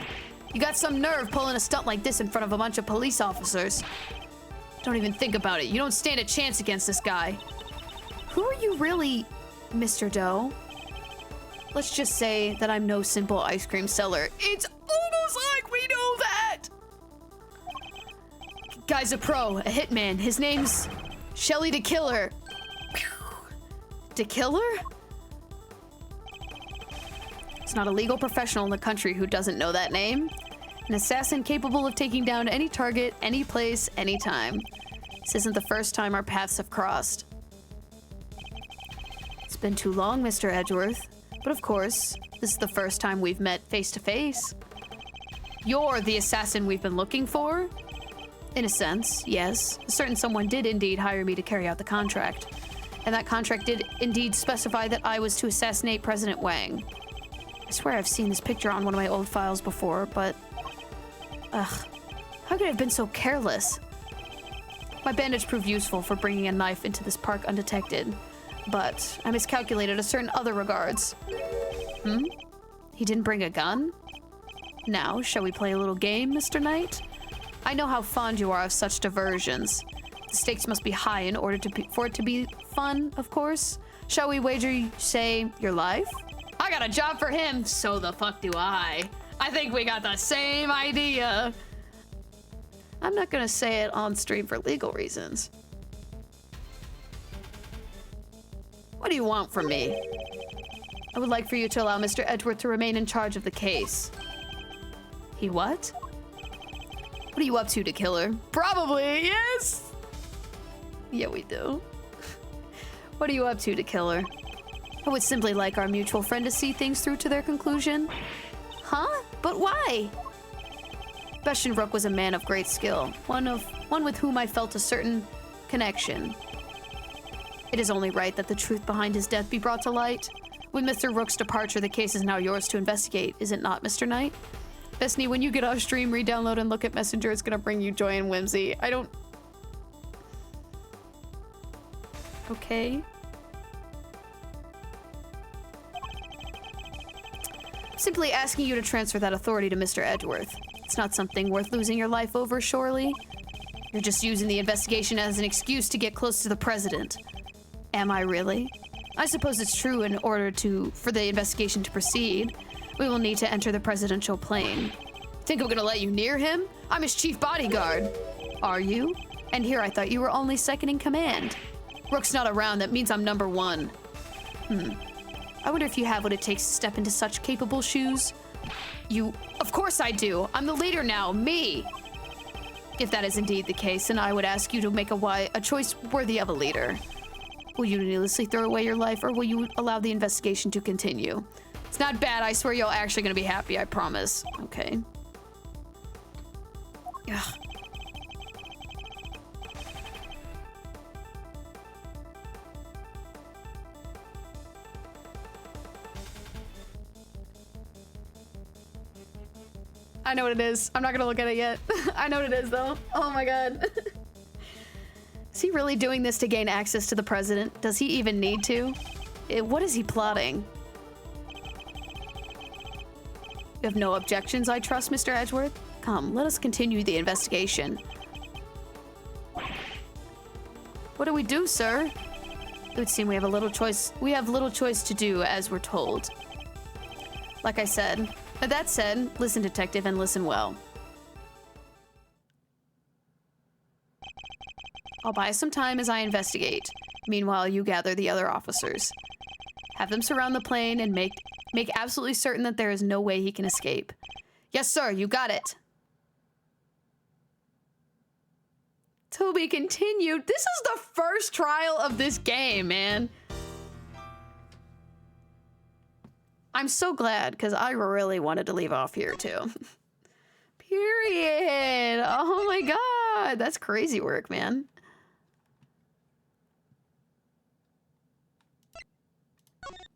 You got some nerve pulling a stunt like this in front of a bunch of police officers. Don't even think about it. You don't stand a chance against this guy. Who are you really, Mr. Doe? Let's just say that I'm no simple ice cream seller. It's almost like we know that! Guy's a pro, a hitman. His name's Shelly the Killer. The Killer? It's not a legal professional in the country who doesn't know that name. An assassin capable of taking down any target, any place, anytime. This isn't the first time our paths have crossed. It's been too long, Mr. Edgeworth. But of course, this is the first time we've met face to face. You're the assassin we've been looking for? In a sense, yes. A certain someone did indeed hire me to carry out the contract. And that contract did indeed specify that I was to assassinate President Wang. I swear I've seen this picture on one of my old files before, but... Ugh. How could I have been so careless? My bandage proved useful for bringing a knife into this park undetected. But I miscalculated a certain other regards. He didn't bring a gun? Now, shall we play a little game, Mr. Knight? I know how fond you are of such diversions. The stakes must be high in order for it to be fun, of course. Shall we wager, say, your life? I got a job for him, so the fuck do I. I think we got the same idea. I'm not gonna say it on stream for legal reasons. What do you want from me? I would like for you to allow Mr. Edgeworth to remain in charge of the case. He what? What are you up to, Killer? Probably, yes! Yeah, we do. What are you up to, Killer? I would simply like our mutual friend to see things through to their conclusion. Huh? But why? Bastian Rook was a man of great skill, one with whom I felt a certain connection. It is only right that the truth behind his death be brought to light. With Mr. Rook's departure, the case is now yours to investigate, is it not, Mr. Knight? Bestie, when you get off stream, re-download and look at Messenger. It's gonna bring you joy and whimsy. I don't... Okay. I'm simply asking you to transfer that authority to Mr. Edgeworth. It's not something worth losing your life over, surely? You're just using the investigation as an excuse to get close to the president. Am I really? I suppose it's true in order for the investigation to proceed. We will need to enter the presidential plane. Think I'm gonna let you near him? I'm his chief bodyguard. Are you? And here I thought you were only second in command. Rook's not around, that means I'm number one. I wonder if you have what it takes to step into such capable shoes. Of course I do. I'm the leader now, me. If that is indeed the case, then I would ask you to make a choice worthy of a leader. Will you needlessly throw away your life, or will you allow the investigation to continue? It's not bad. I swear you're actually gonna be happy. I promise. Okay. Ugh. I know what it is. I'm not gonna look at it yet. I know what it is, though. Oh my god. Is he really doing this to gain access to the president? Does he even need to? What is he plotting? You have no objections, I trust, Mr. Edgeworth? Come, let us continue the investigation. What do we do, sir? It would seem we have little choice to do as we're told. Like I said. That said, listen, detective, and listen well. I'll buy some time as I investigate. Meanwhile, you gather the other officers. Have them surround the plane and make absolutely certain that there is no way he can escape. Yes, sir, you got it. To be continued. This is the first trial of this game, man. I'm so glad, because I really wanted to leave off here, too. Period. Oh my god. That's crazy work, man.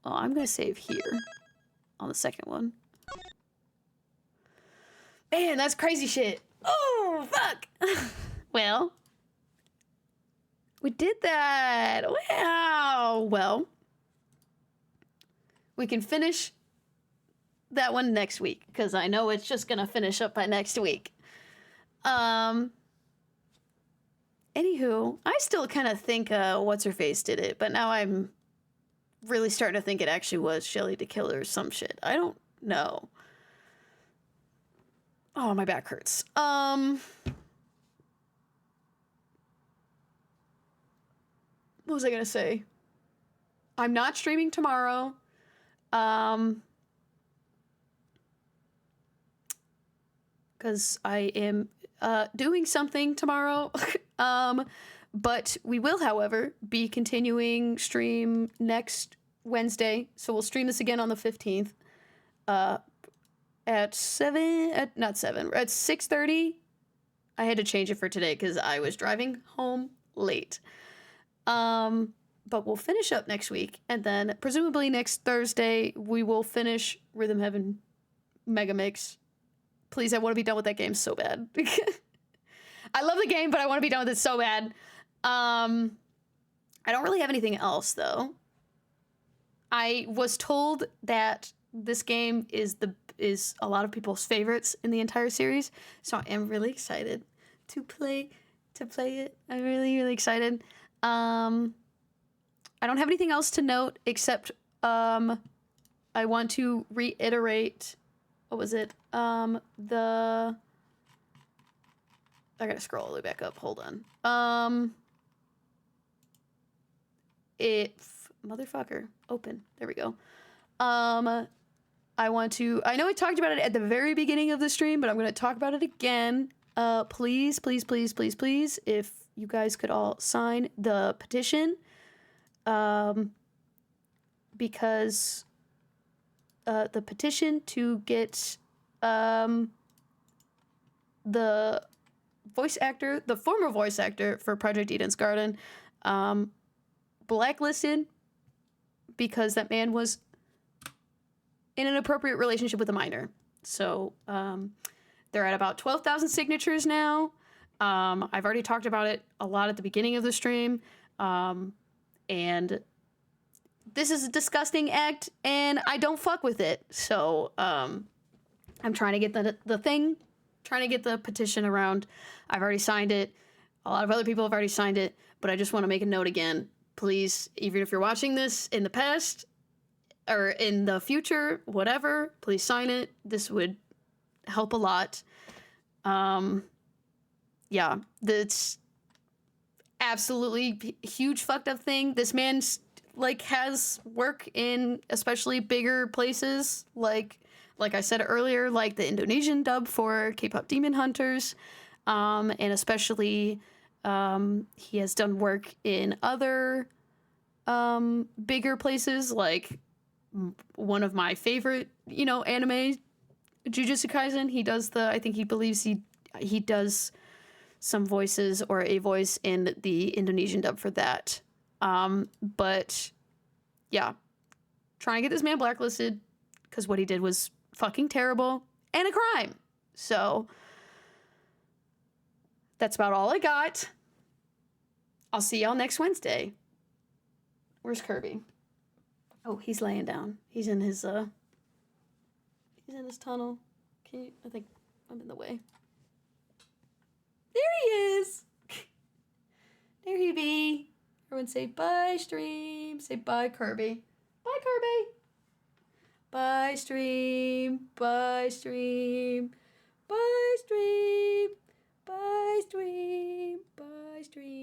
Oh, I'm gonna save here on the second one. Man, that's crazy shit. Oh, fuck. Well, we did that. Wow. Well, we can finish that one next week, because I know it's just gonna finish up by next week. Anywho, I still kind of think what's-her-face did it, but now I'm really starting to think it actually was Shelly the Killer or some shit. I don't know. Oh, my back hurts. What was I gonna say? I'm not streaming tomorrow. Because I am doing something tomorrow. But we will, however, be continuing stream next Wednesday. So we'll stream this again on the 15th. At 6:30. I had to change it for today because I was driving home late. But we'll finish up next week, and then presumably next Thursday we will finish Rhythm Heaven Mega Mix. Please, I want to be done with that game so bad. I love the game, but I want to be done with it so bad. I don't really have anything else, though. I was told that this game is a lot of people's favorites in the entire series, so I am really excited to play it. I'm really, really excited. I don't have anything else to note except I want to reiterate, what was it? I gotta scroll all the way back up. Hold on. Motherfucker. Open. There we go. I know I talked about it at the very beginning of the stream, but I'm going to talk about it again. Please, please, please, please, please, if you guys could all sign the petition. Because the petition to get the former voice actor for Project Eden's Garden, blacklisted because that man was in an inappropriate relationship with a minor. So they're at about 12,000 signatures now. I've already talked about it a lot at the beginning of the stream. And this is a disgusting act, and I don't fuck with it. So I'm trying to get trying to get the petition around. I've already signed it. A lot of other people have already signed it, but I just want to make a note again. Please, even if you're watching this in the past or in the future, whatever, please sign it. This would help a lot. Yeah, that's absolutely huge fucked up thing. This man has work in especially bigger places, like I said earlier, like the Indonesian dub for K-pop Demon Hunters, and especially he has done work in other bigger places, like one of my favorite, anime, Jujutsu Kaisen. He does he does some voices or a voice in the Indonesian dub for that. But yeah, trying to get this man blacklisted because what he did was fucking terrible and a crime. So that's about all I got. I'll see y'all next Wednesday. Where's Kirby? Oh, he's laying down. He's in his tunnel. I think I'm in the way. There he is. There he be. Everyone say bye, stream. Say bye, Kirby. Bye, Kirby. Bye, stream. Bye, stream. Bye, stream. Bye, stream. Bye, stream.